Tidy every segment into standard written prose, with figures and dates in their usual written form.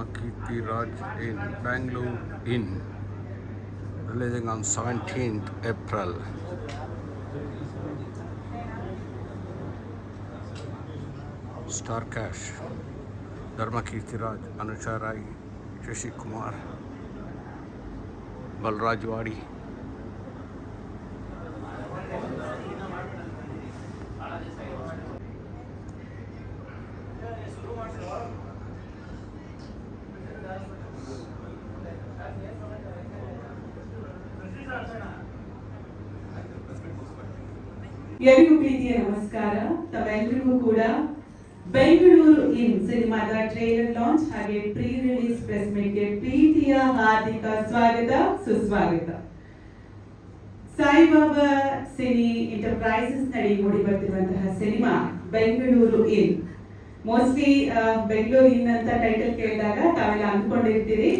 Dharmakirti Raj in Bangalore Inn, releasing on 17th April. Star Cash, Dharmakirti Raj, Anusha Rai, Shashi Kumar, Balraj Wadi. ಎಲ್ಲರಿಗೂ ಪ್ರೀತಿಯ ನಮಸ್ಕಾರ. ತಮ್ಮೆಲ್ಲರಿಗೂ ಕೂಡ ಬೆಂಗಳೂರು ಇನ್ ಸಿನಿಮಾದ trailer launch ಹಾಗೆ ಪ್ರೀ ರಿಲೀಸ್ ಪ್ರೆಸ್ ಮೀಟ್ಗೆ ಪ್ರೀತಿಯ ಹಾರ್ದಿಕ ಸ್ವಾಗತ ಸುಸ್ವಾಗತ. ಸಾಯಿಬಾಬಾ ಸಿನಿ ಎಂಟರ್ಪ್ರೈಸಸ್ ನಡಿ ಮೂಡಿ ಬರ್ತಿರುವಂತಹ ಸಿನಿಮಾ ಬೆಂಗಳೂರು ಇನ್. ಮೋಸ್ಟ್ಲಿ ಬೆಂಗಳೂರು ಇನ್ ಅಂತ ಟೈಟಲ್ ಕೇಳಿದಾಗ ತಾವೆಲ್ಲ ಅಂದ್ಕೊಂಡಿರ್ತೀರಿ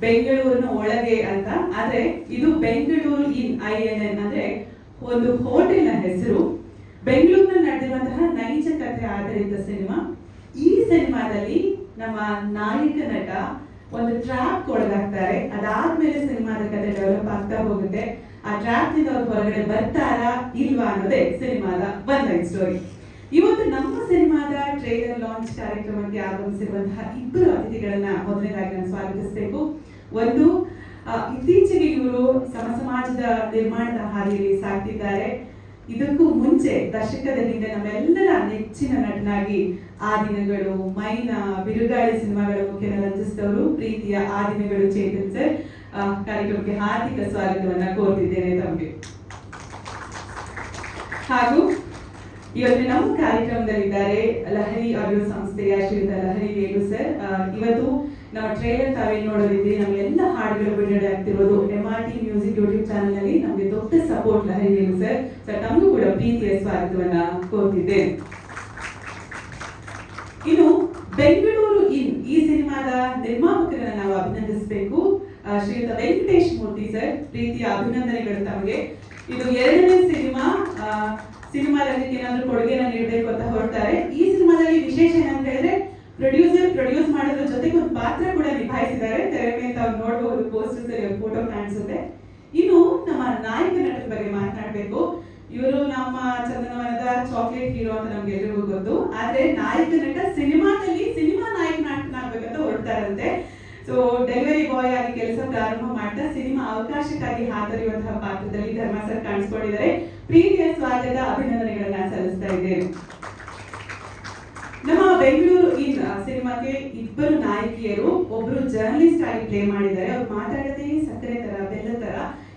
ಬೆಂಗಳೂರಿನ ಒಳಗೆ ಅಂತ, ಆದ್ರೆ ಇದು ಬೆಂಗಳೂರು ಇನ್ INN ಅಂದ್ರೆ ಒಂದು ಹೋಟೆಲ್ನ ಹೆಸರು. ಬೆಂಗಳೂರಿನಲ್ಲಿ ನಡೆದಿರುವಂತಹ ನೈಜ ಕಥೆ ಆಧಾರಿತ ಸಿನಿಮಾ. ಈ ಸಿನಿಮಾದಲ್ಲಿ ನಮ್ಮ ನಾಯಕ ನಟ ಒಂದು ಟ್ರ್ಯಾಪ್ ಒಳಗಾಗ್ತಾರೆ. ಅದಾದ್ಮೇಲೆ ಸಿನಿಮಾದ ಕಥೆ ಡೆವಲಪ್ ಆಗ್ತಾ ಹೋಗುತ್ತೆ. ಆ ಟ್ರ್ಯಾಪ್ ನಿಂದ ಅವ್ರು ಹೊರಗಡೆ ಬರ್ತಾರಾ ಇಲ್ವಾ ಅನ್ನೋದೇ ಸಿನಿಮಾದ ಒನ್ ಲೈನ್ ಸ್ಟೋರಿ. ಇವತ್ತು ನಮ್ಮ ಸಿನಿಮಾದ ಟ್ರೇಲರ್ ಲಾಂಚ್ ಕಾರ್ಯಕ್ರಮಕ್ಕೆ ಆಗಮಿಸಿರುವಂತಹ ಇಬ್ಬರು ಅತಿಥಿಗಳನ್ನ ಮೊದಲನೇದಾಗಿ ನಾನು ಸ್ವಾಗತಿಸಬೇಕು. ಒಂದು, ಇತ್ತೀಚೆಗೆ ಇವರು ಸಮಾಜದ ನಿರ್ಮಾಣದ ಹಾದಿಯಲ್ಲಿ ಸಾಗ್ತಿದ್ದಾರೆ. ಇದಕ್ಕೂ ಮುಂಚೆ ದಶಕದ ಹಿಂದೆ ನಮ್ಮೆಲ್ಲರ ನೆಚ್ಚಿನ ನಟನಾಗಿ ಆ ದಿನಗಳು, ಮೈನಾ, ಬಿರುಗಾಳಿ ಸಿನಿಮಾಗಳ ಮುಖ್ಯನ ರಂಜಿಸಿದವರು ಪ್ರೀತಿಯ ಆ ದಿನಗಳು ಚೇತನ್ ಸರ್. ಕಾರ್ಯಕ್ರಮಕ್ಕೆ ಹಾರ್ದಿಕ ಸ್ವಾಗತವನ್ನ ಕೋರ್ತಿದ್ದೇನೆ ತಮಗೆ. ಹಾಗೂ ಇವತ್ತು ನಮ್ಮ ಕಾರ್ಯಕ್ರಮದಲ್ಲಿದ್ದಾರೆ ಲಹರಿ ಆಡಿಯೋ ಸಂಸ್ಥೆಯ ಶ್ರೀಯುತ ಲಹರಿ ವೇಲು ಸರ್. ಇವತ್ತು ನಮ್ಮ ಟ್ರೇಲರ್ ತಾವೇನು ನೋಡೋದಿದ್ರಿ, ನಮ್ಮ ಎಲ್ಲ ಹಾಡುಗಳು ಬಿಡುಗಡೆ ಆಗ್ತಿರೋದು MRT ಮ್ಯೂಸಿಕ್ ಯೂಟ್ಯೂಬ್ ಚಾನೆಲ್ ನಲ್ಲಿ. ನಮಗೆ ದೊಡ್ಡ ಸಪೋರ್ಟ್ ಲಹರಿ ವೇಲು ಸರ್. ತಮಗೂ ಕೂಡ ಪ್ರೀತಿಯ ಸ್ವಾಗತವನ್ನ ಕೋರ್ತಿದ್ದೇನೆ. ಇನ್ನು ಬೆಂಗಳೂರು ಇನ್ ಈ ಸಿನಿಮಾದ ನಿರ್ಮಾಪಕರನ್ನ ನಾವು ಅಭಿನಂದಿಸಬೇಕು. ಶ್ರೀಯುತ ವೆಂಕಟೇಶ್ ಮೂರ್ತಿ ಸರ್, ಪ್ರೀತಿಯ ಅಭಿನಂದನೆಗಳು ತಮಗೆ. ಇದು ಎರಡನೇ ಸಿನಿಮಾದಲ್ಲಿ ಏನಾದ್ರೂ ಕೊಡುಗೆನ ನೀಡಬೇಕು ಅಂತ ಹೊರಡ್ತಾರೆ. ಈ ಸಿನಿಮಾದಲ್ಲಿ ವಿಶೇಷ ಏನಂತ ಹೇಳಿದ್ರೆ ಪ್ರೊಡ್ಯೂಸ್ ಮಾಡೋದ್ರ ಜೊತೆಗೆ ಒಂದು ಪಾತ್ರ ಕೂಡ ನಿಭಾಯಿಸಿದ್ದಾರೆ. ತೆರೆ ಮೇಲೆ ತಾವು ನೋಡಬಹುದು, ಪೋಸ್ಟರ್ಸ್ ಫೋಟೋ ಕಾಣಿಸುತ್ತೆ. ಇನ್ನು ನಮ್ಮ ನಾಯಕ ನಟರ ಬಗ್ಗೆ ಮಾತನಾಡಬೇಕು. ಇವರು ನಮ್ಮ ಚಂದನವನದ ಚಾಕ್ಲೇಟ್ ಹೀರೋ ಅಂತ ನಮ್ಗೆ ಎಲ್ರಿಗೂ ಗೊತ್ತು. ಆದ್ರೆ ನಾಯಕ ನಟ ಸಿನಿಮಾದಲ್ಲಿ ಸಿನಿಮಾ ನಾಯಕನಾಗಬೇಕಂತ ಹೊರಡ್ತಾರಂತೆ. ಸೊ ಡೆಲಿವರಿ ಬಾಯ್ ಆಗಿ ಕೆಲಸ ಪ್ರಾರಂಭ ಮಾಡ್ತಾ ಸಿನಿಮಾ ಅವಕಾಶಕ್ಕಾಗಿ ಹಾತೊರೆಯುವಂತಹ ಪಾತ್ರದಲ್ಲಿ ಧರ್ಮ ಸರ್ ಕಾಣಿಸ್ಕೊಂಡಿದ್ದಾರೆ. ಪ್ರೀತಿಯ ಸ್ವಾಗತ, ಅಭಿನಂದನೆಗಳನ್ನ ಸಲ್ಲಿಸ್ತಾ ಇದ್ದೇನೆ. ನಮ್ಮ ಬೆಂಗಳೂರು ಇನ್ ಸಿನಿಮಾಕ್ಕೆ ಇಬ್ಬರು ನಾಯಕಿಯರು, ಒಬ್ರು ಜರ್ನಲಿಸ್ಟ್ ಆಗಿ ಪ್ಲೇ ಮಾಡಿದ್ದಾರೆ. ಅವ್ರು ಮಾತಾಡೋದೇ ಸಕ್ಕರೆ ತರ, ಬೆಲ್ಲ ತರ.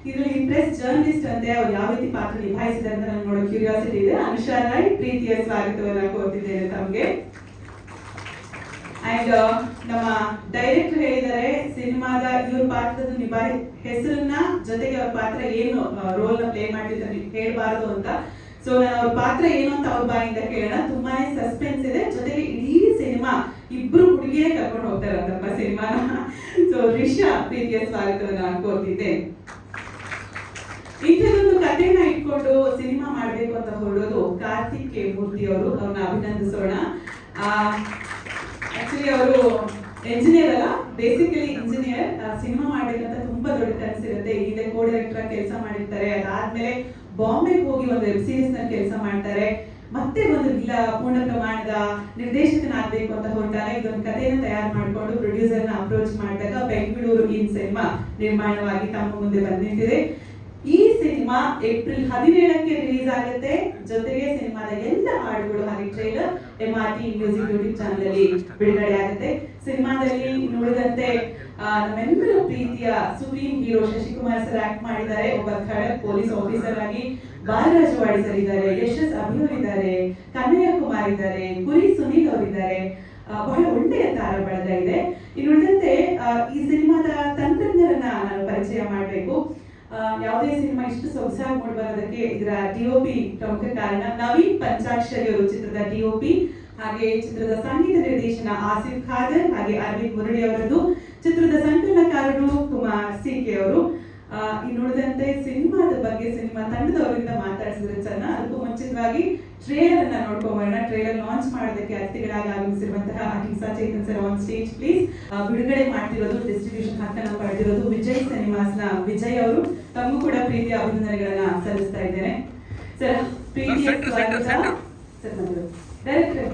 ಇದರಲ್ಲಿ ಇಂಪ್ರೆಸ್ ಜರ್ನಲಿಸ್ಟ್ ಅಂತೆ ಅವ್ರು ಯಾವ ರೀತಿ ಪಾತ್ರ ನಿಭಾಯಿಸಿದ್ದಾರೆ ಅಂತ ನನಗೆ ನೋಡೋ ಕ್ಯೂರಿಯಾಸಿಟಿ ಇದೆ. ಅನುಷಾ ರಾಯ್, ಪ್ರೀತಿಯ ಸ್ವಾಗತವನ್ನ ಕೋರ್ತಿದ್ದೇನೆ ತಮಗೆ. ಅಂಡ್ ನಮ್ಮ ಡೈರೆಕ್ಟರ್ ಹೇಳಿದ್ದಾರೆ ಸಿನಿಮಾದ ಇವ್ರ ಪಾತ್ರದ ಹೆಸರನ್ನ ಜೊತೆಗೆ ಅವ್ರ ಪಾತ್ರ ಏನು ರೋಲ್ ನ ಪ್ಲೇ ಮಾಡ್ತಿದ್ದಾರೆ ಹೇಳ್ಬಾರ್ದು ಅಂತ. ಸೊ ನಾನು ಅವ್ರ ಪಾತ್ರ ಏನು ಅಂತ ಅವ್ರ ಬಾಯಿಂದ ಕೇಳೋಣ. ತುಂಬಾನೇ ಸಸ್ಪೆನ್ಸ್ ಇದೆ. ಜೊತೆಗೆ ಇಡೀ ಸಿನಿಮಾ ಇಬ್ರು ಹುಡುಗಿಯೇ ಕರ್ಕೊಂಡು ಹೋಗ್ತಾರಂತಪ್ಪ ಸಿನಿಮಾನ. ಸೊ ರಿಷಾ, ಪ್ರೀತಿಯ ಸ್ವಾಗತವನ್ನ ಕೋರ್ತಿದ್ದೆ. ಇಂಥದೊಂದು ಕಥೆನ ಇಟ್ಕೊಂಡು ಸಿನಿಮಾ ಮಾಡ್ಬೇಕು ಅಂತ ಹೊರಡೋದು ಕಾರ್ತಿಕ್ ಕೆ ಮೂರ್ತಿ ಅವರು. ಅವ್ರನ್ನ ಅಭಿನಂದಿಸೋಣ. ಆಕ್ಚುಲಿ ಅವರು ಎಂಜಿನಿಯರ್ ಅಲ್ಲ, ಬೇಸಿಕಲಿ ಇಂಜಿನಿಯರ್. ಸಿನಿಮಾ ಮಾಡ್ಬೇಕಂತ ತುಂಬಾ ದೊಡ್ಡ ಕನಸಿರುತ್ತೆ. ಈಗ ಕೋ ಡೈರೆಕ್ಟರ್ ಕೆಲಸ ಮಾಡಿರ್ತಾರೆ. ಅದಾದ್ಮೇಲೆ ಬಾಂಬೆಗೆ ಹೋಗಿ ಒಂದು ವೆಬ್ ಸೀರೀಸ್ ನಲ್ಲಿ ಕೆಲಸ ಮಾಡ್ತಾರೆ. ಮತ್ತೆ ಒಂದು ಪೂರ್ಣ ಪ್ರಮಾಣದ ನಿರ್ದೇಶಕನಾಗಬೇಕು ಅಂತ ಹೊರಟಾಗ ಇದೊಂದು ಕಥೆಯನ್ನು ತಯಾರು ಮಾಡಿಕೊಂಡು ಪ್ರೊಡ್ಯೂಸರ್ನ ಅಪ್ರೋಚ್ ಮಾಡಿದಾಗ ಬೆಂಗಳೂರು ಇನ್ ಸಿನಿಮಾ ನಿರ್ಮಾಣವಾಗಿ ತಮ್ಮ ಮುಂದೆ ಬಂದಿದೆ. ಈ ಸಿನಿಮಾ ಏಪ್ರಿಲ್ 17ಕ್ಕೆ ರಿಲೀಸ್ ಆಗುತ್ತೆ. ಜೊತೆಗೆ ಸಿನಿಮಾದ ಎಲ್ಲ ಹಾಡುಗಳು ಹಾಗೆ trailer MRT music YouTube channel ಅಲ್ಲಿ ಬಿಡುಗಡೆ ಆಗುತ್ತೆ. ಸಿನಿಮಾದಲ್ಲಿ ನೋಡಿದಂತೆ ನಮ್ಮೆಲ್ಲರ ಪ್ರೀತಿಯ supreme hero Shashikumar sir act ಮಾಡಿದ್ದಾರೆ. ಒಬ್ಬ ಖಡಕ್ ಪೊಲೀಸ್ ಆಫೀಸರ್ ಆಗಿ ಬಾಲರಾಜ್ ವಾಡಿ ಸರ್ ಇದ್ದಾರೆ, ಯಶಸ್ ಅಭಿನವ್ ಇದ್ದಾರೆ, ಕನ್ನಯ್ಯ ಕುಮಾರ್ ಇದ್ದಾರೆ, ಕುರಿ ಸುನೀಲ್ ಅವರಿದ್ದಾರೆ. ಬಹಳ ಒಳ್ಳೆಯ ತಾರ ಬಳಗ ಇದೆ. ಇನ್ನುಳಿದಂತೆ ಈ ಸಿನಿಮಾದ ತಂತ್ರಜ್ಞರನ್ನ ನಾನು ಪರಿಚಯ ಮಾಡಬೇಕು. ಯಾವುದೇ ಸಿನಿಮಾ ಇಷ್ಟು ಸೊಗಸಾಗಿ ಮೂಡಿಬರೋದಕ್ಕೆ ಇದರ DOP ಪ್ರಮುಖ ಕಾರಣ. ನವೀನ್ ಪಂಚಾಕ್ಷರಿ ಅವರು ಚಿತ್ರದ DOP, ಹಾಗೆ ಚಿತ್ರದ ಸಂಗೀತ ನಿರ್ದೇಶನ ಆಸಿಫ್ ಖಾದರ್ ಹಾಗೆ ಅರವಿಂದ್ ಮುರಳಿ ಅವರದ್ದು. ಚಿತ್ರದ ಸಂಕಲನಕಾರರು ಕುಮಾರ್ CK ಅವರು. ಇನ್ನು ಉಳಿದಂತೆ ಸಿನಿಮಾದ ಬಗ್ಗೆ ಸಿನಿಮಾ ತಂಡದವರಿಂದ ಮಾತಾಡಿಸಿದ್ರೆ ಚೆನ್ನಾಗಿ. ಅದಕ್ಕೂ ಮುಂಚಿತವಾಗಿ ಟ್ರೇಲರ್ ಅನ್ನ ನೋಡ್ಕೊಂಬೋಣ. ಟ್ರೇಲರ್ ಲಾಂಚ್ ಮಾಡೋದಕ್ಕೆ ಅತಿಥಿಗಳಾಗಿ ಆಗಮಿಸಿರುವಂತಹ Ahimsa Chetan sir on stage please. ಬಿಡುಗಡೆ ಮಾಡ್ತಿರೋದು, ಡಿಸ್ಟ್ರಿಬ್ಯೂಷನ್ ಹಕ್ಕನ್ನ ಪಡೆದಿರೋದು ವಿಜಯ್ ಸಿನಿಮಾಸ್ನ ವಿಜಯ್ ಅವರು. ತಮಗೂ ಕೂಡ ಪ್ರೀತಿಯ ಅಭಿನಂದನೆಗಳನ್ನ ಸಲ್ಲಿಸ್ತಾ ಇದ್ದೇನೆ ಸರ್. ಪ್ರೀತಿಯ ಸ್ವಾಗತ ಸರ್. ಡೈರೆಕ್ಟರ್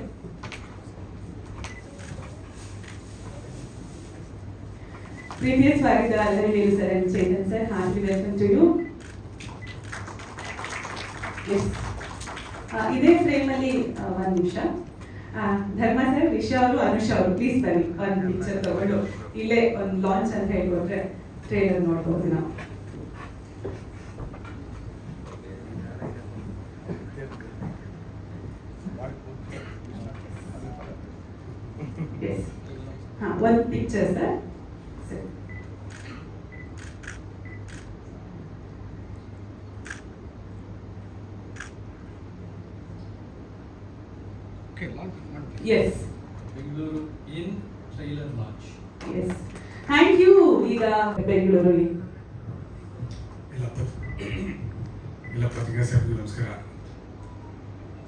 ಪ್ರೀತಿಯ ಸ್ವಾಗತ Harivelu sir and Chetan sir. Heartly welcome to you. ಇದೇ ಫ್ರೇಮ್ ಅಲ್ಲಿ ಒಂದ್ ನಿಮಿಷ ಧರ್ಮ ಸರ್, ವಿಷಯ ಅವರು, ಅನುಷ ಅವರು ಪ್ಲೀಸ್ ಬನ್ನಿ. ಒಂದು ಪಿಕ್ಚರ್ ತಗೊಂಡು ಇಲ್ಲೇ ಒಂದು ಲಾಂಚ್ ಅಂತ ಹೇಳ್ಕೊಟ್ರೆ ಟ್ರೇಲರ್ ನೋಡ್ಬೋದು ನಾವು. ಒಂದು picture sir. Yes. Bengaluru in trailer launch. Yes. Thank you. ಈಗ ಬೆಂಗಳೂರು ಎಲ್ಲ ಪತ್ರಿಕಾ ಸಾಹೇಬ್ರಿಗೂ ನಮಸ್ಕಾರ.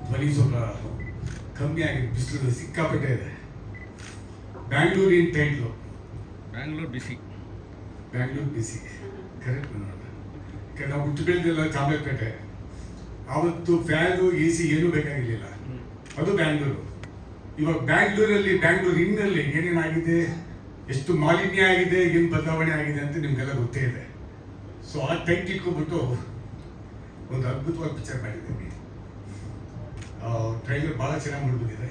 ಧ್ವನಿ ಸ್ವಲ್ಪ ಕಮ್ಮಿ ಆಗಿದೆ, ಬಿಸಿಲು ಸಿಕ್ಕಾಪಟ್ಟೆ ಇದೆ. ಬ್ಯಾಂಗ್ಳೂರಿನ ಟೈಟ್ಲು ಬ್ಯಾಂಗ್ಳೂರು ಬಿಸಿ. ಬ್ಯಾಂಗ್ಳೂರು ಬಿಸಿ ಕರೆಕ್ಟ್ ನೋಡೋಣ. ಯಾಕಂದ್ರೆ ನಾವು ಹುಟ್ಟು ಬೆಳೆದೆಲ್ಲ ಚಾಮರಾಜಪೇಟೆ. ಆವತ್ತು ಫ್ಯಾನು ಎ ಸಿ ಏನೂ ಬೇಕಾಗಿರಲಿಲ್ಲ, ಅದು ಬ್ಯಾಂಗ್ಳೂರು. ಇವಾಗ ಬ್ಯಾಂಗ್ಳೂರಲ್ಲಿ, ಬ್ಯಾಂಗ್ಳೂರು ಇನ್ನಲ್ಲಿ ಏನೇನಾಗಿದೆ, ಎಷ್ಟು ಮಾಲಿನ್ಯ ಆಗಿದೆ, ಏನು ಬದಲಾವಣೆ ಆಗಿದೆ ಅಂತ ನಿಮಗೆಲ್ಲ ಗೊತ್ತೇ ಇದೆ. ಸೊ ಆ ಟೈಟ್ ಇಟ್ಕೊಂಡ್ಬಿಟ್ಟು ಒಂದು ಅದ್ಭುತವಾದ ಪಿಕ್ಚರ್ ಮಾಡಿದ್ದೀನಿ. ಟ್ರೈಲರ್ ಭಾಳ ಚೆನ್ನಾಗಿ ಮೂಡಿಬಿಟ್ಟಿದೆ.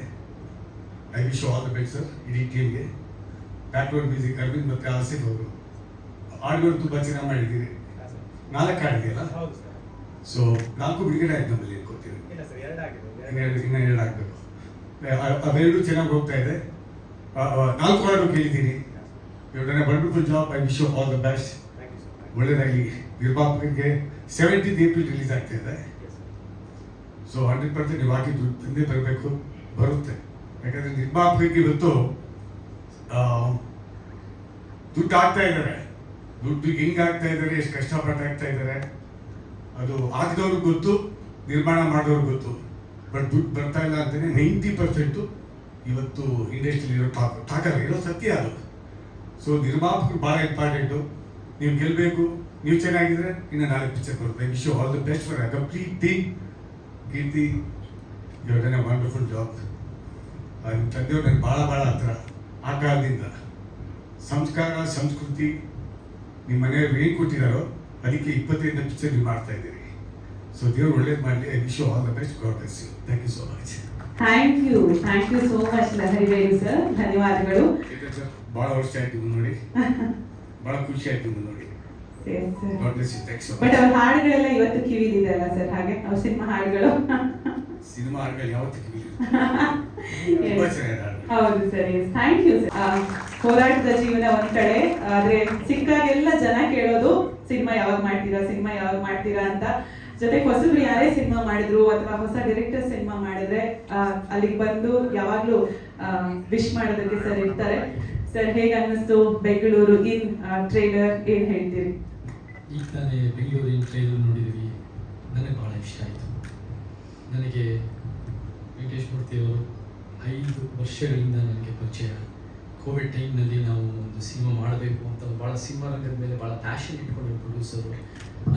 I wish all the best sir ಇಡೀ ಟೀಮ್ಗೆ. ಬ್ಯಾಕ್ಗ್ರೌಂಡ್ ಮ್ಯೂಸಿಕ್ ಅರವಿಂದ್ ಮತ್ತು ಆಸಿಫ್ ಅವರು. ಹಾಡುಗಳು ತುಂಬ ಚೆನ್ನಾಗಿ ಮಾಡಿದ್ದೀರಿ. 4 ಹಾಡಿದೆಯಲ್ಲ, ಸೊ 4 ಬಿಡುಗಡೆ ಆಯ್ತು ನಮ್ಮಲ್ಲಿ ಅನ್ಕೋತೀನಿ. ಇನ್ನು 2 ಆಗಬೇಕು. ಅವೆರಡು ಚೆನ್ನಾಗಿ ಹೋಗ್ತಾ ಇದೆ. 4 ಹಾಡು ಕೇಳಿದ್ದೀನಿ. You done a wonderful job. I wish you all the best. ಒಳ್ಳೆಯದಾಗಿ. ನಿರ್ಮಾಪಕರಿಗೆ 17th ಏಪ್ರಿಲ್ ರಿಲೀಸ್ ಆಗ್ತಾ ಇದೆ. ಸೊ 100% ನೀವು ಹಾಕಿದ್ದು ತಂದೆ ಬರಬೇಕು, ಬರುತ್ತೆ. ಯಾಕಂದರೆ ನಿರ್ಮಾಪಕರಿಗೆ ಇವತ್ತು ದುಡ್ಡು ಹಾಕ್ತಾ ಇದ್ದಾರೆ. ದುಡ್ಡು ಹೆಂಗೆ ಆಗ್ತಾ ಇದ್ದಾರೆ, ಎಷ್ಟು ಕಷ್ಟಪಟ್ಟು ಆಗ್ತಾ ಇದ್ದಾರೆ, ಅದು ಹಾಕಿದವ್ರಿಗೆ ಗೊತ್ತು, ನಿರ್ಮಾಣ ಮಾಡೋರ್ಗೆ ಗೊತ್ತು. ಬಟ್ ದುಡ್ಡು ಬರ್ತಾ ಇಲ್ಲ ಅಂತಲೇ 90% ಇವತ್ತು ಇಂಡಸ್ಟ್ರಿಯಲ್ಲಿ ಟಾಕಲ್ಲ ಇರೋ ಸತ್ಯ ಅದು. ಸೊ ನಿರ್ಮಾಪಕರು ಭಾಳ ಇಂಪಾರ್ಟೆಂಟು. ನೀವು ಗೆಲ್ಲಬೇಕು, ನೀವು ಚೆನ್ನಾಗಿದ್ರೆ ಇನ್ನು 4 ಪಿಕ್ಚರ್ ಬರುತ್ತೆ. Wish you all the best for a complete team. Keerthi, you have done a wonderful job. ನಿಮ್ಮ ತಂದೆಯವ್ರು ನನಗೆ ಭಾಳ ಹತ್ರ. ಆ ಕಾಲದಿಂದ ಸಂಸ್ಕಾರ, ಸಂಸ್ಕೃತಿ ನಿಮ್ಮ ಮನೆಯವ್ರು ಏನು ಕೊಟ್ಟಿದ್ದಾರೋ ಅದಕ್ಕೆ 25 ಪಿಕ್ಚರ್ ನೀವು ಮಾಡ್ತಾ ಇದ್ದೀರಿ. ಸೊ ದೇವ್ರು ಒಳ್ಳೇದು ಮಾಡಲಿ. I wish you all the best. God bless you. Thank you so much. Thank you so much Harivelu sir. ಧನ್ಯವಾದಗಳು. ಭಾಳ ವರ್ಷ ಆಯ್ತು ನೋಡಿ, ಭಾಳ ಖುಷಿ ಆಯ್ತು ನೋಡಿ. God bless you. Thanks so much. But ಅವ್ರ ಹಾಡುಗಳೆಲ್ಲ ಇವತ್ತು ಕಿವಿಲಿದೆ ಅಲ್ಲ ಸರ್? ಹಾಗೆ ಅವ್ರ ಸಿನಿಮಾ ಹಾಡುಗಳು ಯಾವತ್ತು ಕಿವಿಲಿ ಹೌದು ಸರ್. Thank you sir. ಹೋರಾಟದ ಜೀವನ ಒಂದ್ ಕಡೆ, ಆದ್ರೆ ಸಿಕ್ಕಾಗೆಲ್ಲ ಜನ ಕೇಳೋದು ಸಿನಿಮಾ ಯಾವಾಗ ಮಾಡ್ತೀರಾ ಅಂತ. ಜೊತೆಗೆ ಹೊಸಬ್ರು ಯಾರೇ ಸಿನಿಮಾ ಮಾಡಿದ್ರು ಅಥವಾ ಹೊಸ ಡೈರೆಕ್ಟರ್ ಸಿನಿಮಾ ಮಾಡಿದ್ರೆ ಅಲ್ಲಿಗೆ ಬಂದು ಯಾವಾಗ್ಲೂ ವಿಶ್ ಮಾಡೋದಕ್ಕೆ ಸರ್ ಇರ್ತಾರೆ. ಸರ್, ಹೇಗೆ ಅನ್ನಿಸ್ತು ಬೆಂಗಳೂರು ಇನ್ ಟ್ರೇಲರ್? ಏನ್ ಹೇಳ್ತೀರಿ? ಈಗ ತಾನೇ ಬೆಂಗಳೂರು ಇನ್ ಟ್ರೇಲರ್ ನೋಡಿದ್ವಿ, ನನಗೆ ಭಾಳ ಇಷ್ಟ ಆಯಿತು. ನನಗೆ ವೆಂಕಟೇಶ್ ಮೂರ್ತಿ ಅವರು 5 ವರ್ಷಗಳಿಂದ ನನಗೆ ಪರಿಚಯ. ಕೋವಿಡ್ ಟೈಮ್ನಲ್ಲಿ ನಾವು ಒಂದು ಸಿನಿಮಾ ಮಾಡಬೇಕು ಅಂತ ಭಾಳ ಸಿನಿಮಾ ರಂಗದ ಮೇಲೆ ಭಾಳ ಪ್ಯಾಷನ್ ಇಟ್ಕೊಂಡು ಪ್ರೊಡ್ಯೂಸರು.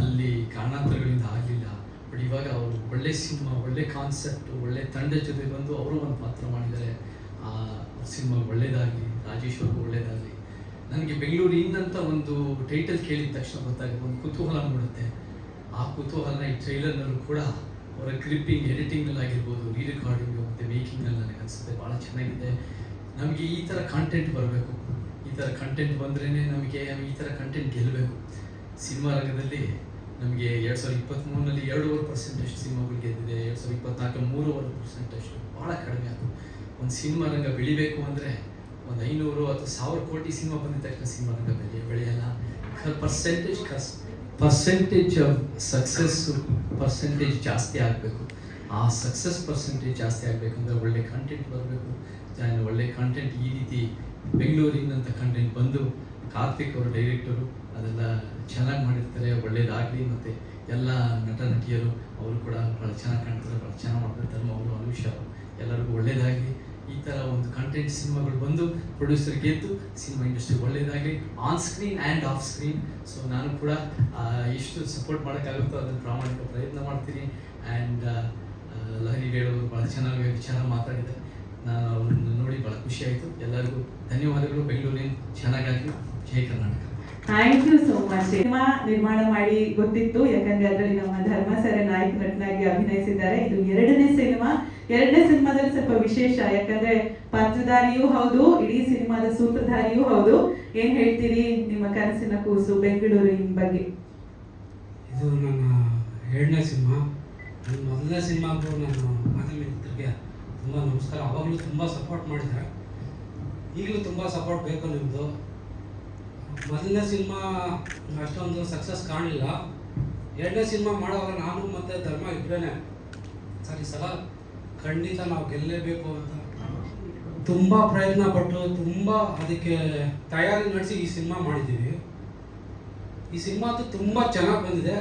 ಅಲ್ಲಿ ಕಾರಣಾಂತರಗಳಿಂದ ಆಗಲಿಲ್ಲ. ಬಟ್ ಇವಾಗ ಅವರು ಒಳ್ಳೆ ಸಿನಿಮಾ, ಒಳ್ಳೆ ಕಾನ್ಸೆಪ್ಟು, ಒಳ್ಳೆ ತಂಡದ ಜೊತೆ ಬಂದು ಅವರು ಒಂದು ಪಾತ್ರ ಮಾಡಿದ್ದಾರೆ. ಆ ಸಿನಿಮಾ ಒಳ್ಳೆಯದಾಗಲಿ, ರಾಜೇಶ್ ಅವ್ರಿಗೂ ಒಳ್ಳೆಯದಾಗಲಿ. ನನಗೆ ಬೆಂಗಳೂರು ಇನ್ನಂತ ಒಂದು ಟೈಟಲ್ ಕೇಳಿದ ತಕ್ಷಣ ಗೊತ್ತಾಗುತ್ತೆ, ಒಂದು ಕುತೂಹಲ ಮೂಡುತ್ತೆ. ಆ ಕುತೂಹಲನ ಈ ಟ್ರೈಲರ್ನಲ್ಲೂ ಕೂಡ ಅವರ ಕ್ಲಿಪ್ಪಿಂಗ್, ಎಡಿಟಿಂಗಲ್ಲಿ ಆಗಿರ್ಬೋದು, ರೀ ರೆಕಾರ್ಡಿಂಗು ಮತ್ತು ಮೇಕಿಂಗಲ್ಲಿ ನನಗೆ ಅನಿಸುತ್ತೆ ಭಾಳ ಚೆನ್ನಾಗಿದೆ. ನಮಗೆ ಈ ಥರ ಕಂಟೆಂಟ್ ಬರಬೇಕು. ಈ ಥರ ಕಂಟೆಂಟ್ ಬಂದ್ರೇ ನಮಗೆ ಈ ಥರ ಕಂಟೆಂಟ್ ಗೆಲ್ಲಬೇಕು. ಸಿನಿಮಾ ರಂಗದಲ್ಲಿ ನಮಗೆ 2023ನಲ್ಲಿ 2.5% ಸಿನಿಮಾಗಳು ಗೆದ್ದಿದೆ. 2024 3.5% ಭಾಳ ಕಡಿಮೆ ಆಯಿತು. ಒಂದು ಸಿನಿಮಾ ರಂಗ ಬೆಳಿಬೇಕು ಅಂದರೆ ಒಂದು 500 ಅಥವಾ 1000 ಕೋಟಿ ಸಿನಿಮಾ ಬಂದಿದ ತಕ್ಷಣ ಸಿನಿಮಾ ರಂಗ ಬೆಳೆಯಲ್ಲ. ಪರ್ಸೆಂಟೇಜ್ ಆಫ್ ಸಕ್ಸಸ್ಸು ಪರ್ಸೆಂಟೇಜ್ ಜಾಸ್ತಿ ಆಗಬೇಕು. ಆ ಸಕ್ಸಸ್ ಪರ್ಸೆಂಟೇಜ್ ಜಾಸ್ತಿ ಆಗಬೇಕಂದ್ರೆ ಒಳ್ಳೆ ಕಂಟೆಂಟ್ ಬರಬೇಕು. ಒಳ್ಳೆ ಕಂಟೆಂಟ್ ಈ ರೀತಿ ಬೆಂಗಳೂರಿನಂಥ ಕಂಟೆಂಟ್ ಬಂದು ಕಾರ್ತಿಕ್ ಅವರು ಡೈರೆಕ್ಟರು, ಅದೆಲ್ಲ ಚೆನ್ನಾಗಿ ಮಾಡಿರ್ತಾರೆ, ಒಳ್ಳೇದಾಗಲಿ. ಮತ್ತು ಎಲ್ಲ ನಟ ನಟಿಯರು ಅವರು ಕೂಡ ಭಾಳ ಚೆನ್ನಾಗಿ ಕಾಣ್ತಾರೆ, ಭಾಳ ಚೆನ್ನಾಗಿ ಮಾಡ್ತಾರೆ. ಧರ್ಮ ಅವರು, ಅನುಷ್ ಅವರು, ಎಲ್ಲರಿಗೂ ಒಳ್ಳೇದಾಗಲಿ. ಈ ಥರ ಒಂದು ಕಂಟೆಂಟ್ ಸಿನಿಮಾಗಳು ಬಂದು ಪ್ರೊಡ್ಯೂಸರ್ ಗೆದ್ದು ಸಿನಿಮಾ ಇಂಡಸ್ಟ್ರಿ ಒಳ್ಳೇದಾಗಲಿ, on screen and off screen. So ನಾನು ಕೂಡ ಎಷ್ಟು ಸಪೋರ್ಟ್ ಮಾಡೋಕ್ಕಾಗುತ್ತೋ ಅದನ್ನು ಪ್ರಾಮಾಣಿಕ ಪ್ರಯತ್ನ ಮಾಡ್ತೀನಿ. ಆ್ಯಂಡ್ ಲಹರಿ ಹೇಳೋರು ಭಾಳ ಚೆನ್ನಾಗಿ ವಿಚಾರ ಮಾತಾಡಿದ್ದಾರೆ. ನಾನು ಅವ್ರನ್ನ ನೋಡಿ ಭಾಳ ಖುಷಿ ಆಯಿತು. ಎಲ್ಲರಿಗೂ ಧನ್ಯವಾದಗಳು. ಬೆಂಗಳೂರಿನ ಚೆನ್ನಾಗಾಗಲಿ. ಜೈ Karnataka. Thank you so much. Cinema ನಿರ್ಮಾಣ ಮಾಡಿ ಗೊತ್ತಿತ್ತು, ಯಾಕಂದ್ರೆ ಅದರಲ್ಲಿ ನಮ್ಮ ಧರ್ಮ ಸರ ನಾಯಕ ನಟನಾಗಿ ಅಭಿನಯಿಸಿದ್ದಾರೆ. ಇದು ಎರಡನೇ ಸಿನಿಮಾದಲ್ಲಿ ಸ್ವಲ್ಪ ವಿಶೇಷ, ಯಾಕಂದ್ರೆ ಪಾತ್ರಧಾರಿಯೂ ಹೌದು, ಇಡೀ ಸಿನಿಮಾದ ಸೂತ್ರಧಾರಿಯೂ ಹೌದು. ಏನ್ ಹೇಳ್ತೀರಿ ನಿಮ್ಮ ಕನಸಿನ ಕೂಸು ಬೆಂಗಳೂರಿನ ಬಗ್ಗೆ? ಇದು ನನ್ನ ಎರಡನೇ ಸಿನಿಮಾ. ನನ್ನ ಮೊದಲನೇ ಸಿನಿಮಾಗೂ ನಾನು ಮಾಧ್ಯಮ ಮಿತ್ರರಿಗೆ ತುಂಬ ನಮಸ್ಕಾರ. ಅವಾಗಲೂ ತುಂಬ ಸಪೋರ್ಟ್ ಮಾಡಿದ್ದಾರೆ, ಈಗಲೂ ತುಂಬ ಸಪೋರ್ಟ್ ಬೇಕು ನಿಮ್ಮದು. ಮೊದಲನೇ ಸಿನಿಮಾ ಅಷ್ಟೊಂದು ಸಕ್ಸಸ್ ಕಾಣಲಿಲ್ಲ. ಎರಡನೇ ಸಿನಿಮಾ ಮಾಡೋವಾಗ ನಾನು ಮತ್ತು ಧರ್ಮ ಇಬ್ಬರೇ ಸರ್ ಈ ಸಲ ಖಂಡಿತ ನಾವು ಗೆಲ್ಲಲೇಬೇಕು ಅಂತ ತುಂಬ ಪ್ರಯತ್ನ ಪಟ್ಟು ತುಂಬ ಅದಕ್ಕೆ ತಯಾರಿ ನಡೆಸಿ ಈ ಸಿನಿಮಾ ಮಾಡಿದ್ದೀವಿ. ಈ ಸಿನಿಮಾ ಅಂತೂ ತುಂಬ ಚೆನ್ನಾಗಿ ಬಂದಿದೆ.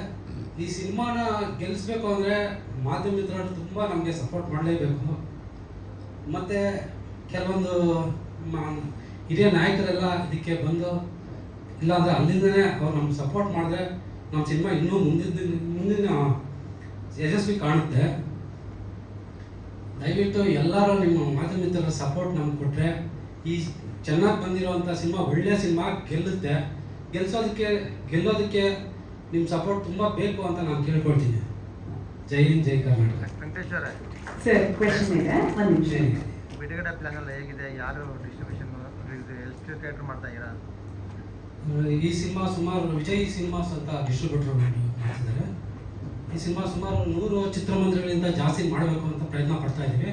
ಈ ಸಿನಿಮಾನ ಗೆಲ್ಲಿಸ್ಬೇಕು ಅಂದರೆ ಮಾಧ್ಯಮ ಮಿತ್ರರು ತುಂಬ ನಮಗೆ ಸಪೋರ್ಟ್ ಮಾಡಲೇಬೇಕು. ಮತ್ತು ಕೆಲವೊಂದು ಹಿರಿಯ ನಾಯಕರೆಲ್ಲ ಇದಕ್ಕೆ ಬಂದು, ಇಲ್ಲಾಂದರೆ ಅಲ್ಲಿಂದನೇ ಅವ್ರು ನಮ್ಗೆ ಸಪೋರ್ಟ್ ಮಾಡಿದ್ರೆ ನಮ್ಮ ಸಿನಿಮಾ ಇನ್ನೂ ಮುಂದಿನ ಯಶಸ್ವಿ ಕಾಣುತ್ತೆ. ದಯವಿಟ್ಟು ಎಲ್ಲರೂ ನಿಮ್ಮ ಮಾಧ್ಯಮ ಮಿತ್ರರ ಸಪೋರ್ಟ್ ನಮ್ಗೆ ಕೊಟ್ಟರೆ ಈ ಚೆನ್ನಾಗಿ ಬಂದಿರೋವಂಥ ಸಿನಿಮಾ ಒಳ್ಳೆಯ ಸಿನಿಮಾ ಗೆಲ್ಲುತ್ತೆ. ಗೆಲ್ಲೋದಕ್ಕೆ ನಿಮ್ಮ ಸಪೋರ್ಟ್ ತುಂಬ ಬೇಕು ಅಂತ ನಾನು ಕೇಳ್ಕೊಳ್ತೀನಿ. ಜೈ ಹಿಂದ್, ಜೈ ಕರ್ನಾಟಕ. ವೆಂಕಟೇಶ್ವರ ಸರ್, ಕ್ವೆಶ್ಚನ್ ಇದೆ, ಒಂದು ನಿಮಿಷ. ಬಿಡುಗಡೆ ಪ್ಲಾನ್ ಎಲ್ಲ ಹೇಗಿದೆ? ಯಾರು ಡಿಸ್ಟ್ರಿಬ್ಯೂಷನ್ ಎಷ್ಟು ಥಿಯೇಟರ್ ಮಾಡ್ತಾ ಇದ್ದೀರಾ? ಈ ಸಿನಿಮಾ ಸುಮಾರು ವಿಜಯ್ ಸಿನಿಮಾಸ್ ಅಂತ ಡಿಸ್ಟ್ರಿಬ್ಯೂಟರ್ ಮಾಡ್ತಿದ್ದಾರೆ. ಈ ಸಿನಿಮಾ ಸುಮಾರು 100 ಚಿತ್ರಮಂದಿರಗಳಿಂದ ಜಾಸ್ತಿ ಮಾಡಬೇಕು ಅಂತ ಪ್ರಯತ್ನ ಪಡ್ತಾ ಇದ್ದೀವಿ.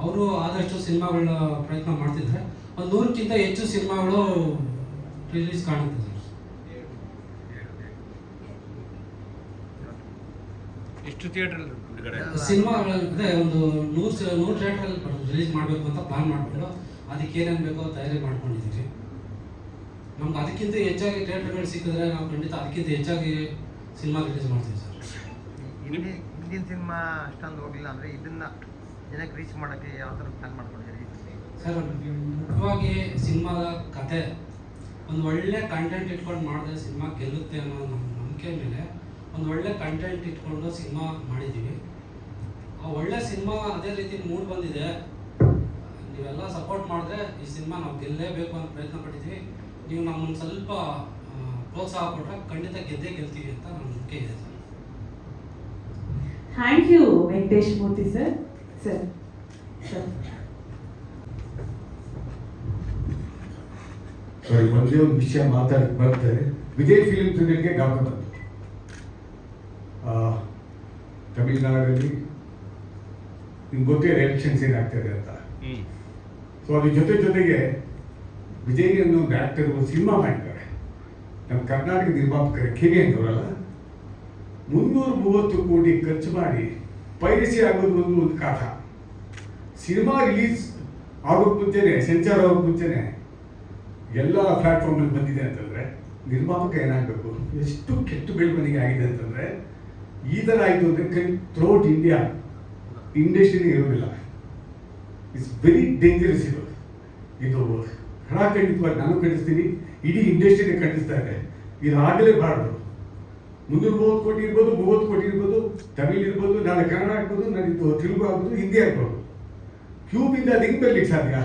ಅವರು ಆದಷ್ಟು ಸಿನಿಮಾಗಳ ಪ್ರಯತ್ನ ಮಾಡ್ತಿದ್ದಾರೆ. ಒಂದು 100ಕ್ಕಿಂತ ಹೆಚ್ಚು ಸಿನಿಮಾಗಳು ರಿಲೀಸ್ ಕಾಣುತ್ತೆ ಸರ್. ಎಷ್ಟು ಥಿಯೇಟರ್ ಸಿನಿಮಾಗಳಂದ್ರೆ ಒಂದು 100 ಥಿಯೇಟರ್ ರಿಲೀಸ್ ಮಾಡಬೇಕು ಅಂತ ಪ್ಲಾನ್ ಮಾಡಿಕೊಂಡು ಅದಕ್ಕೆ ಏನೇನು ಬೇಕೋ ತಯಾರಿ ಮಾಡ್ಕೊಂಡಿದ್ದೀವಿ. ನಮ್ಗೆ ಅದಕ್ಕಿಂತ ಹೆಚ್ಚಾಗಿ ಥಿಯೇಟರ್ಗಳು ಸಿಕ್ಕಿದ್ರೆ ನಾವು ಖಂಡಿತ ಅದಕ್ಕಿಂತ ಹೆಚ್ಚಾಗಿ ಸಿನಿಮಾ ರಿಲೀಸ್ ಮಾಡ್ತೀವಿ ಸರ್. ಹಿಂದಿನ ಸಿನಿಮಾ ಅಷ್ಟೊಂದು ಹೋಗಲಿಲ್ಲ ಅಂದರೆ ಇದನ್ನ ಜನಕ್ಕೆ ರೀಚ್ ಮಾಡೋಕ್ಕೆ ಯಾವ ಥರ ಪ್ಲಾನ್ ಮಾಡ್ಕೊಂಡಿದ್ದೀರಿ ಸರ್? ಮುಖ್ಯವಾಗಿ ಸಿನಿಮಾದ ಕತೆ ಒಂದು ಒಳ್ಳೆ ಕಂಟೆಂಟ್ ಇಟ್ಕೊಂಡು ಮಾಡಿದ್ರೆ ಸಿನಿಮಾ ಗೆಲ್ಲುತ್ತೆ ಅನ್ನೋ ನಮ್ಮ ನಂಬಿಕೆ ಮೇಲೆ ಒಂದು ಒಳ್ಳೆ ಕಂಟೆಂಟ್ ಇಟ್ಕೊಂಡು ಸಿನಿಮಾ ಮಾಡಿದ್ದೀವಿ. ಆ ಒಳ್ಳೆ ಸಿನಿಮಾ ಅದೇ ರೀತಿ ಮೂಡ್ ಬಂದಿದೆ. ನೀವೆಲ್ಲ ಸಪೋರ್ಟ್ ಮಾಡಿದ್ರೆ ಈ ಸಿನಿಮಾ ನಾವು ಗೆಲ್ಲಲೇಬೇಕು ಅಂತ ಪ್ರಯತ್ನ ಪಟ್ಟಿದ್ವಿ. ನೀವು ನಮ್ಮನ್ನು ಸ್ವಲ್ಪ ಪ್ರೋತ್ಸಾಹ ಕೊಟ್ಟರೆ ಖಂಡಿತ ಗೆಲ್ತೀವಿ ಅಂತ ನನ್ನ ನಂಬಿಕೆ ಇದೆ sir. Thank you Venkatesh Murthy sir. Sir sorry, ಒಂದೇ ಒಂದು ವಿಷಯ ಮಾತಾಡಕ್ಕೆ ಬರ್ತಾರೆ. ವಿಜಯ್ ಫಿಲ್ಮ್ ಯೂನಿಟ್ಗೆ ಜ್ಞಾಪಕ ಬಂತು. ತಮಿಳುನಾಡಲ್ಲಿ ನಿಮ್ಗೆ ಗೊತ್ತೇ ಎಲೆಕ್ಷನ್ಸ್ ಏನಾಗ್ತದೆ ಅಂತ. ಸೊ ಅದ್ರ ಜೊತೆಗೆ ವಿಜಯ್ ಅನ್ನೋ ಒಂದು ಆ್ಯಕ್ಟರ್ ಒಂದು ಸಿನಿಮಾ ಮಾಡಿದ್ದಾರೆ. ನಮ್ಮ ಕರ್ನಾಟಕ ನಿರ್ಮಾಪಕರ ಕಿವಿ ಅಂತವರಲ್ಲ, 330 ಕೋಟಿ ಖರ್ಚು ಮಾಡಿ ಪೈರಸಿ ಆಗೋದು ಒಂದು ಕಾಟ. ಸಿನಿಮಾ ರಿಲೀಸ್ ಆಗೋಕ್ಕೆ ಮುಂಚೆನೆ, ಸೆನ್ಸಾರ್ ಆಗೋಕ್ಕೆ ಮುಂಚೆನೆ ಎಲ್ಲ ಪ್ಲ್ಯಾಟ್ಫಾರ್ಮಲ್ಲಿ ಬಂದಿದೆ ಅಂತಂದರೆ ನಿರ್ಮಾಪಕ ಏನಾಗಬೇಕು? ಎಷ್ಟು ಕೆಟ್ಟ ಬೆಳವಣಿಗೆ ಆಗಿದೆ ಅಂತಂದರೆ, ಈ ಥರ ಆಯಿತು ಅಂದರೆ ಥ್ರೂಔಟ್ ಇಂಡಿಯಾ ಇಂಡಸ್ಟ್ರಿನೇ ಇರೋದಿಲ್ಲ. It's very dangerous. ಇದು ಖಂಡಿತವಾಗಿ ನಾನು ಖಂಡಿಸ್ತೀನಿ, ಇಡೀ ಇಂಡಸ್ಟ್ರಿನೇ ಖಂಡಿಸ್ತಾ ಇದೆ. ಇದು ಆಗಲೇಬಾರ್ದು. 330 ಕೋಟಿ ಇರ್ಬೋದು, 30 ಕೋಟಿ ಇರ್ಬೋದು, ತಮಿಳ್ ಇರ್ಬೋದು, ನಾಳೆ ಕನ್ನಡ ಆಗ್ಬೋದು, ನಾಡಿದ್ದು ತೆಲುಗು ಆಗ್ಬೋದು, ಹಿಂದಿ ಆಗ್ಬೋದು. ಕ್ಯೂಬಿಂದ ಅದು ಹೆಂಗೆ ಬರ್ಲಿಕ್ಕೆ ಸಾಧ್ಯ?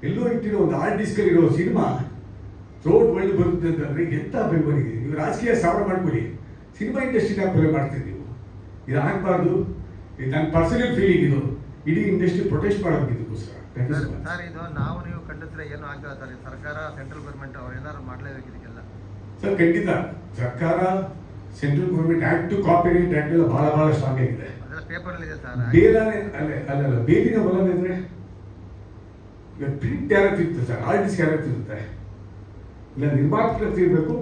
ಎಲ್ಲೋ ಇಟ್ಟಿರೋ ಒಂದು ಹಾರ್ಡ್ ಡಿಸ್ಕಲ್ಲಿ ಇರೋ ಸಿನಿಮಾ ಥ್ರೋಟ್ ವರ್ಲ್ಡ್ ಬರುತ್ತೆ ಅಂತಂದರೆ ಎಂಥ ಬೆಳವಣಿಗೆ. ನೀವು ರಾಜಕೀಯ ಸಾವಿರ ಮಾಡ್ಕೊಳ್ಳಿ, ಸಿನಿಮಾ ಇಂಡಸ್ಟ್ರಿನ ಕೊಲೆ ಮಾಡ್ತೀರಿ ನೀವು. ಇದು ಆಗಬಾರ್ದು. ಇದು ನನ್ನ ಪರ್ಸನಲ್ ಫೀಲಿಂಗ್. ಇದು ಇಡೀ ಇಂಡಸ್ಟ್ರಿ ಪ್ರೊಟೆಸ್ಟ್ ಮಾಡೋದು ಇದಕ್ಕೋಸ್ಕರ. ಸರ್, ಇದು ನಾವು ನೀವು ಖಂಡಿಸಿದ್ರೆ ಏನು ಆಗ್ತದೆ ಸರ್? ಸರ್ಕಾರ, ಸೆಂಟ್ರಲ್ ಗೌರ್ಮೆಂಟ್ ಅವ್ರು ಏನಾದ್ರು ಮಾಡಲೇಬೇಕು ಇದಕ್ಕೆಲ್ಲ ಸರ್. ಖಂಡಿತ ಸರ್ಕಾರ, central government act to copyright act ಎಲ್ಲ ಭಾಳ ಸ್ಟ್ರಾಂಗ್ ಆಗಿದೆ. ಅದೆಲ್ಲ ಪೇಪರಲ್ಲಿ ಇದೆ ಸರ್. ಅಲ್ಲ ಬೇಲಿನ ಒಲವಿದ್ರೆ ಈಗ ಪ್ರಿಂಟ್ ಯಾರತ್ತು ಇರುತ್ತೆ ಸರ್, ಆರ್ಟಿಸ್ಟ್ ಯಾರತ್ತು ಇರುತ್ತೆ. ಇಲ್ಲ ನಿರ್ಮಾಪಕರ ಇರಬೇಕು,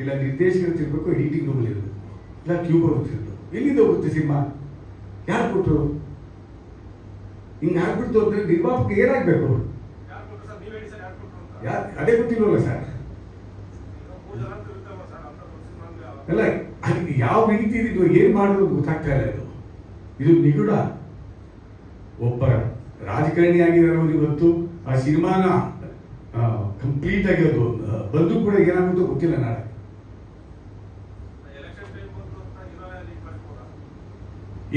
ಇಲ್ಲ ನಿರ್ದೇಶಕರ ಇರಬೇಕು, ಎಡಿಟಿಂಗ್ ರೂಮಲ್ಲಿ ಇರಬೇಕು, ಇಲ್ಲ ಕ್ಯೂಬ್ ಇರಬೇಕು. ಎಲ್ಲಿಂದ ಹೋಗುತ್ತೆ ಸಿನಿಮಾ? ಯಾರು ಕೊಟ್ಟರು? ಹಿಂಗೆ ಆಗ್ಬಿಡ್ತು ಅಂದರೆ ನಿರ್ಮಾಪಕ ಏನಾಗಬೇಕು? ಅದೇ ಗೊತ್ತಿಲ್ವಲ್ಲ ಸರ್. ಎಲ್ಲ ಅದಕ್ಕೆ ಯಾವ ರೀತಿ ಇದು ಏನು ಮಾಡೋದು ಗೊತ್ತಾಗ್ತಾ ಇಲ್ಲ. ಇದು ನಿಗೂಢ. ಒಬ್ಬ ರಾಜಕಾರಣಿ ಆಗಿರೋರಿಗೆ ಗೊತ್ತು, ಆ ಸಿನಿಮಾನ ಕಂಪ್ಲೀಟ್ ಆಗಿ ಅದು ಬಂದು ಕೂಡ ಏನಾಗುತ್ತೋ ಗೊತ್ತಿಲ್ಲ. ನಾಳೆ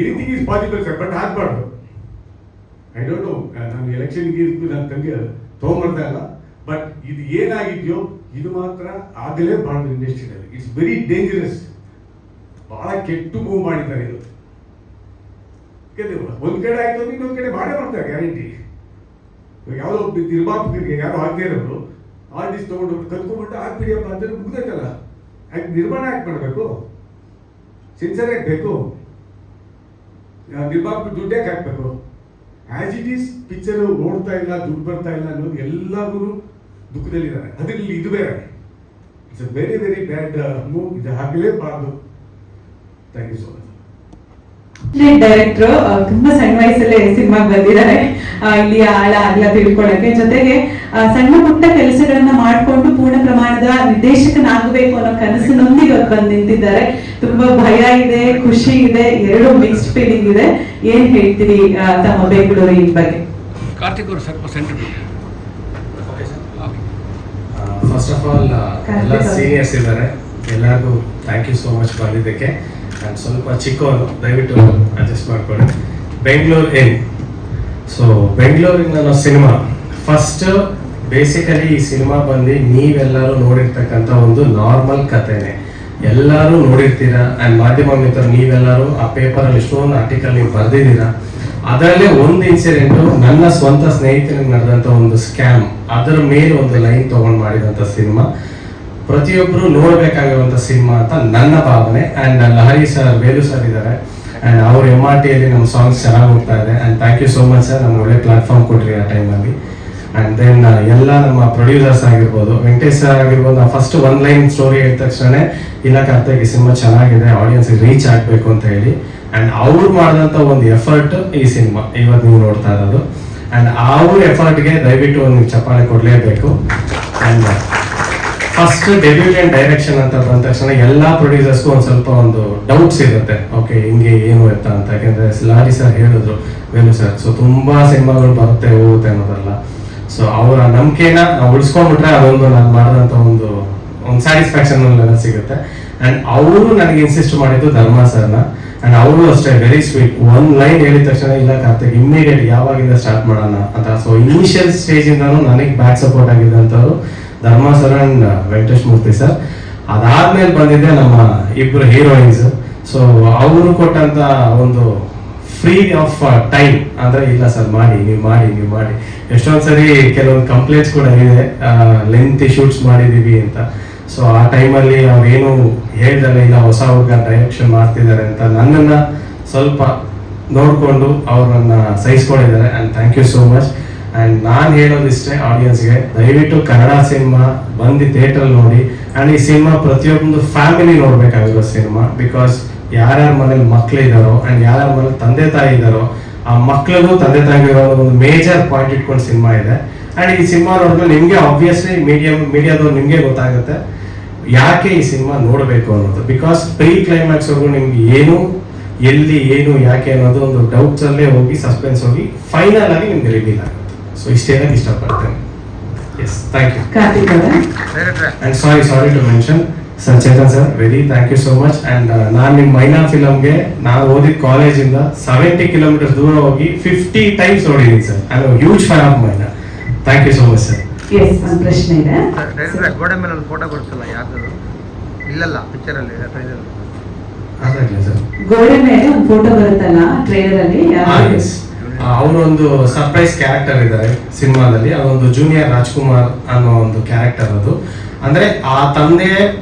anything is possible sir, but ಆಗ್ಬಾರ್ದು. ಐ ಡೋಂಟ್ ನೋ, ನಾನು ಎಲೆಕ್ಷನ್ಗೆ ನನ್ನ ತಂಗಿ ತೊಗೊಂಬರ್ತಾ ಇಲ್ಲ. ಬಟ್ ಇದು ಏನಾಗಿದೆಯೋ ಇದು ಮಾತ್ರ ಆಗಲೇಬಾರ್ದು ಇಂಡಸ್ಟ್ರಿಯಲ್ಲಿ. It's very dangerous. ಬಹಳ ಕೆಟ್ಟ ಮೂವ್ ಮಾಡಿದ್ದಾರೆ ಇದು. ಒಂದ್ ಕಡೆ ಆಯ್ತು ಅಂದ್ರೆ ಇನ್ನೊಂದ್ ಕಡೆ ಮಾಡೇ ಮಾಡ್ತಾರೆ ಗ್ಯಾರಂಟಿ. ಯಾವುದೋ ನಿರ್ಮಾಪಕರಿಗೆ ಯಾರು ಆಗದೆ ಇರೋರು ಆರ್ಟಿಸ್ಟ್ ತಗೊಂಡು ಕತ್ಕೊಂಡ್ಬಿಟ್ಟು ಆಗ್ಬಿಡಿಯಪ್ಪ ಅಂತ ಮುಗ್ದೈತಲ್ಲ. ಯಾಕೆ ನಿರ್ಮಾಣ ಯಾಕೆ ಮಾಡಬೇಕು? ಸೆನ್ಸರ್ ಯಾಕೆ ಬೇಕು? ನಿರ್ಮಾಪಕ ದುಡ್ಡು ಯಾಕೆ ಹಾಕ್ಬೇಕು? ಆಸ್ ಇಟ್ ಈಸ್ ಪಿಕ್ಚರ್ ಓಡ್ತಾ ಇಲ್ಲ, ದುಡ್ಡು ಬರ್ತಾ ಇಲ್ಲ ಅನ್ನೋದು ಎಲ್ಲರೂ ದುಃಖದಲ್ಲಿದ್ದಾರೆ. ಅದರಲ್ಲಿ ಇದು ಬೇರೆ. It's a very very bad move. ಇದು ಆಗಲೇಬಾರ್ದು. Thank you so much. Director ತುಂಬಾ ಸಣ್ಣ ವಯಸ್ಸಲ್ಲೇ ಸಿನಿಮಾಗೆ ಬಂದಿದ್ದಾರೆ. ಇಲ್ಲಿ ಆಳ ಅಗಲ ತಿಳ್ಕೊಳಕ್ಕೆ, ಜೊತೆಗೆ ಸಣ್ಣ ಪುಟ್ಟ ಕೆಲಸಗಳನ್ನ ಮಾಡ್ಕೊಂಡು ಪೂರ್ಣ ಪ್ರಮಾಣದ ನಿರ್ದೇಶಕನಾಗಬೇಕು ಅನ್ನೋ ಕನಸಿನೊಂದಿಗೆ ಬಂದು ನಿಂತಿದ್ದಾರೆ. ತುಂಬಾ ಭಯ ಇದೆ, ಖುಷಿ ಇದೆ, ಎರಡು ಮಿಕ್ಸ್ಡ್ ಫೀಲಿಂಗ್ ಇದೆ. ಏನ್ ಹೇಳ್ತೀರಿ ತಮ್ಮ ಬೆಂಗಳೂರಿನ ಬಗ್ಗೆ? ಕಾರ್ತಿಕ್ ಅವರು ಸ್ವಲ್ಪ ಸೆಂಟರ್. ಫಸ್ಟ್ ಆಫ್ ಆಲ್ ಎಲ್ಲ ಸೀನಿಯರ್ಸ್ ಇದ್ದಾರೆ, ಎಲ್ಲರಿಗೂ ಥ್ಯಾಂಕ್ ಯು ಸೋ ಮಚ್ ಬಂದಿದ್ದಕ್ಕೆ. ನಾನು ಸ್ವಲ್ಪ ಚಿಕ್ಕವನು, ದಯವಿಟ್ಟು ಅಡ್ಜಸ್ಟ್ ಮಾಡ್ಕೊಳ್ಳಿ. ಬೆಂಗಳೂರು ಸೊ ಬೆಂಗಳೂರಿನ ನನ್ನ ಸಿನಿಮಾ ಫಸ್ಟ್ ಬೇಸಿಕಲಿ ಈ ಸಿನಿಮಾ ಬಂದು ನೀವೆಲ್ಲರೂ ನೋಡಿರ್ತಕ್ಕಂಥ ಒಂದು ನಾರ್ಮಲ್ ಕಥೆನೆ. ಎಲ್ಲರೂ ನೋಡಿರ್ತೀರಾ. ಆ್ಯಂಡ್ ಮಾಧ್ಯಮ ಮಿತ್ರರು ನೀವೆಲ್ಲರೂ ಆ ಪೇಪರಲ್ಲಿ ಎಷ್ಟೊಂದು ಆರ್ಟಿಕಲ್ ನೀವು ಬರೆದಿದ್ದೀರಾ. ಅದರಲ್ಲೇ ಒಂದು ಇನ್ಸಿಡೆಂಟು ನನ್ನ ಸ್ವಂತ ಸ್ನೇಹಿತನಿಗೆ ನಡೆದಂಥ ಒಂದು ಸ್ಕ್ಯಾಮ್, ಅದರ ಮೇಲೆ ಒಂದು ಲೈನ್ ತೊಗೊಂಡು ಮಾಡಿದಂಥ ಸಿನಿಮಾ. ಪ್ರತಿಯೊಬ್ಬರು ನೋಡಬೇಕಾಗಿರುವಂಥ ಸಿನಿಮಾ ಅಂತ ನನ್ನ ಭಾವನೆ. And Lahari sir, Velu sir ಇದ್ದಾರೆ. ಆ್ಯಂಡ್ ಅವ್ರ MRTಯಲ್ಲಿ ನಮ್ಮ ಸಾಂಗ್ಸ್ ಚೆನ್ನಾಗಿ ಹೋಗ್ತಾ ಇದೆ. And thank you so much sir, ನಮ್ಗೆ ಒಳ್ಳೆ ಪ್ಲಾಟ್ಫಾರ್ಮ್ ಕೊಟ್ರಿ ಆ ಟೈಮಲ್ಲಿ. ಆ್ಯಂಡ್ ದೆನ್ ಎಲ್ಲ ನಮ್ಮ ಪ್ರೊಡ್ಯೂಸರ್ಸ್ ಆಗಿರ್ಬೋದು, ವೆಂಕಟೇಶ್ ಸರ್ ಆಗಿರ್ಬೋದು. ನಾವು ಫಸ್ಟ್ ಒನ್ ಲೈನ್ ಸ್ಟೋರಿ ಹೇಳಿದ ತಕ್ಷಣ ಇಲ್ಲ ಕಾರ್ತಿಕ್ ಈ ಸಿನಿಮಾ ಚೆನ್ನಾಗಿದೆ, ಆಡಿಯನ್ಸ್ಗೆ ರೀಚ್ ಆಗಬೇಕು ಅಂತ ಹೇಳಿ. ಆ್ಯಂಡ್ ಅವ್ರು ಮಾಡಿದಂಥ ಒಂದು ಎಫರ್ಟ್ ಈ ಸಿನಿಮಾ ಇವತ್ತು ನೀವು ನೋಡ್ತಾ ಇರೋದು. ಆ್ಯಂಡ್ ಅವ್ರ ಎಫರ್ಟ್ಗೆ ದಯವಿಟ್ಟು ಒಂದು ಚಪ್ಪಾಳೆ ಕೊಡಲೇಬೇಕು. ಆ್ಯಂಡ್ ಫಸ್ಟ್ ಡೆಬ್ಯೂಟೆಂಟ್ ಡೈರೆಕ್ಷನ್ ಅಂತ ಬಂದ ತಕ್ಷಣ ಎಲ್ಲ ಪ್ರೊಡ್ಯೂಸರ್ಸ್ಗೂ ಒಂದು ಸ್ವಲ್ಪ ಒಂದು ಡೌಟ್ಸ್ ಇರುತ್ತೆ. ಓಕೆ ಹಿಂಗೆ ಏನು ಎತ್ತ ಅಂತ. ಯಾಕೆಂದರೆ ಲಾರಿ ಸರ್ ಹೇಳಿದ್ರು, ವೇಲು ಸರ್, ಸೊ ತುಂಬ ಸಿನಿಮಾಗಳು ಬರುತ್ತೆ ಹೋಗುತ್ತೆ ಅನ್ನೋದಲ್ಲ. ಸೊ ಅವರ ನಂಬಿಕೆನ ನಾವು ಉಳಿಸ್ಕೊಂಡ್ಬಿಟ್ರೆ ಅದೊಂದು ನಾನು ಮಾಡಿದಂಥ ಒಂದು ಸ್ಯಾಟಿಸ್ಫ್ಯಾಕ್ಷನ್ ಲೆವೆಲ್ ಸಿಗುತ್ತೆ. ಆ್ಯಂಡ್ ಅವರು ನನಗೆ ಇನ್ಸಿಸ್ಟ್ ಮಾಡಿದ್ದು ಧರ್ಮ ಸರ್ನ. ಆ್ಯಂಡ್ ಅವರು ಅಷ್ಟೇ ವೆರಿ ಸ್ವೀಟ್. ಒಂದು ಲೈನ್ ಹೇಳಿದ ತಕ್ಷಣ ಇಲ್ಲ ಕಾರ್ತಿಕ್ ಇಮ್ಮಿಡಿಯೇಟ್ ಯಾವಾಗಿಂದ ಸ್ಟಾರ್ಟ್ ಮಾಡೋಣ ಅಂತ. ಸೊ ಇನಿಷಿಯಲ್ ಸ್ಟೇಜಿಂದನೂ ನನಗೆ ಬ್ಯಾಕ್ ಸಪೋರ್ಟ್ ಆಗಿದ್ದಂಥವ್ರು ಧರ್ಮ sir and Venkatesh Murthy sir. ಅದಾದ್ಮೇಲೆ ಬಂದಿದ್ದೆ ನಮ್ಮ ಇಬ್ರು ಹೀರೋಯಿನ್ಸ್. ಸೊ ಅವರು ಕೊಟ್ಟಂತ ಒಂದು ಫ್ರೀ ಆಫ್ ಟೈಮ್ ಅಂದ್ರೆ ಇಲ್ಲ ಸರ್ ಮಾಡಿ ನೀವು ಮಾಡಿ. ಎಷ್ಟೊಂದು ಸರಿ ಕೆಲವೊಂದು ಕಂಪ್ಲೇಂಟ್ಸ್ ಕೂಡ ಇದೆ, ಲೆಂತಿ ಶೂಟ್ಸ್ ಮಾಡಿದೀವಿ ಅಂತ. ಸೊ ಆ ಟೈಮಲ್ಲಿ ಅವ್ರೇನು ಹೇಳ್ದಲ್ಲ, ಇಲ್ಲ ಹೊಸ ಹುಡುಗ ಡೈರೆಕ್ಷನ್ ಮಾಡ್ತಿದ್ದಾರೆ ಅಂತ ನನ್ನನ್ನ ಸ್ವಲ್ಪ ನೋಡಿಕೊಂಡು ಅವ್ರನ್ನ ಸಹಿಸ್ಕೊಂಡಿದ್ದಾರೆ. And thank you so much. And ನಾನು ಹೇಳೋದಿಷ್ಟೇ ಆಡಿಯನ್ಸ್ಗೆ, ದಯವಿಟ್ಟು ಕನ್ನಡ ಸಿನಿಮಾ ಬಂದು ಥಿಯೇಟರ್ ನೋಡಿ. ಆ್ಯಂಡ್ ಈ ಸಿನಿಮಾ ಪ್ರತಿಯೊಂದು ಫ್ಯಾಮಿಲಿ ನೋಡಬೇಕಾಗಿರೋ ಸಿನಿಮಾ. ಬಿಕಾಸ್ ಯಾರ್ಯಾರ ಮನೇಲಿ ಮಕ್ಕಳಿದ್ದಾರೋ ಆ್ಯಂಡ್ ಯಾರ್ಯಾರ ಮನೇಲಿ ತಂದೆ ತಾಯಿ ಇದ್ದಾರೋ ಆ ಮಕ್ಕಳಿಗೂ ತಂದೆ ತಾಯಿಗಿರೋ ಒಂದು ಮೇಜರ್ ಪಾಯಿಂಟ್ ಇಟ್ಕೊಂಡು ಸಿನಿಮಾ ಇದೆ. ಆ್ಯಂಡ್ ಈ ಸಿನಿಮಾ ನೋಡಿದ್ರೆ ನಿಮಗೆ ಆಬ್ವಿಯಸ್ಲಿ ಮೀಡಿಯಾದವ್ರು ನಿಮಗೆ ಗೊತ್ತಾಗುತ್ತೆ ಯಾಕೆ ಈ ಸಿನಿಮಾ ನೋಡಬೇಕು ಅನ್ನೋದು. ಬಿಕಾಸ್ ಪ್ರೀ ಕ್ಲೈಮ್ಯಾಕ್ಸ್ವರೆಗೂ ನಿಮ್ಗೆ ಏನು ಎಲ್ಲಿ ಏನು ಯಾಕೆ ಅನ್ನೋದು ಒಂದು ಡೌಟ್ಸಲ್ಲೇ ಹೋಗಿ ಸಸ್ಪೆನ್ಸ್ ಹೋಗಿ ಫೈನಲ್ ಆಗಿ ನಿಮ್ಗೆ ರಿವೀಲ್ ಆಗುತ್ತೆ. ಸೊ ಇಷ್ಟೇ ಹೇಳಕ್ಕೆ ಇಷ್ಟಪಡ್ತೇನೆ. S, thank you. ಕಾರ್ತಿಕ್ ಅವರೇ, and sorry to mention sir, Chetan sir, very thank you so much. And ನಾನು ನಿಮ್ಮ ಮೈನಾ ಫಿಲಮ್ಗೆ ನಾನು ಓದಿದ ಕಾಲೇಜಿಂದ 70 ಕಿಲೋಮೀಟರ್ಸ್ ದೂರ ಹೋಗಿ 50 ಟೈಮ್ಸ್ ನೋಡಿದ್ದೀನಿ sir. I am huge fan of Mynaa. Thank you so much sir. Yes, ಒಂದು ಪ್ರಶ್ನೆ ಇದೆ. ಗೋಡೆ ಮೇಲೆ ಒಂದು ಫೋಟೋ ಕೊಡ್ಸಲ್ಲ ಯಾರ್ದು? ಇಲ್ಲಲ್ಲ, ಪಿಕ್ಚರಲ್ಲಿ ಅದಾಗಲಿ ಸರ್. ಗೋಡೆ ಮೇಲೆ ಒಂದು ಫೋಟೋ ಬರುತ್ತಲ್ಲ ಟ್ರೈಲರ್ ಅಲ್ಲಿ, ಅವರೊಂದು ಸರ್ಪ್ರೈಸ್ ಕ್ಯಾರೆಕ್ಟರ್ ಇದ್ದಾರೆ ಸಿನಿಮಾದಲ್ಲಿ. ಅದೊಂದು ಜೂನಿಯರ್ ರಾಜ್ಕುಮಾರ್ ಅನ್ನೋ ಒಂದು ಕ್ಯಾರೆಕ್ಟರ್. ಅದು ಅಂದ್ರೆ ಆ ತಂದೆ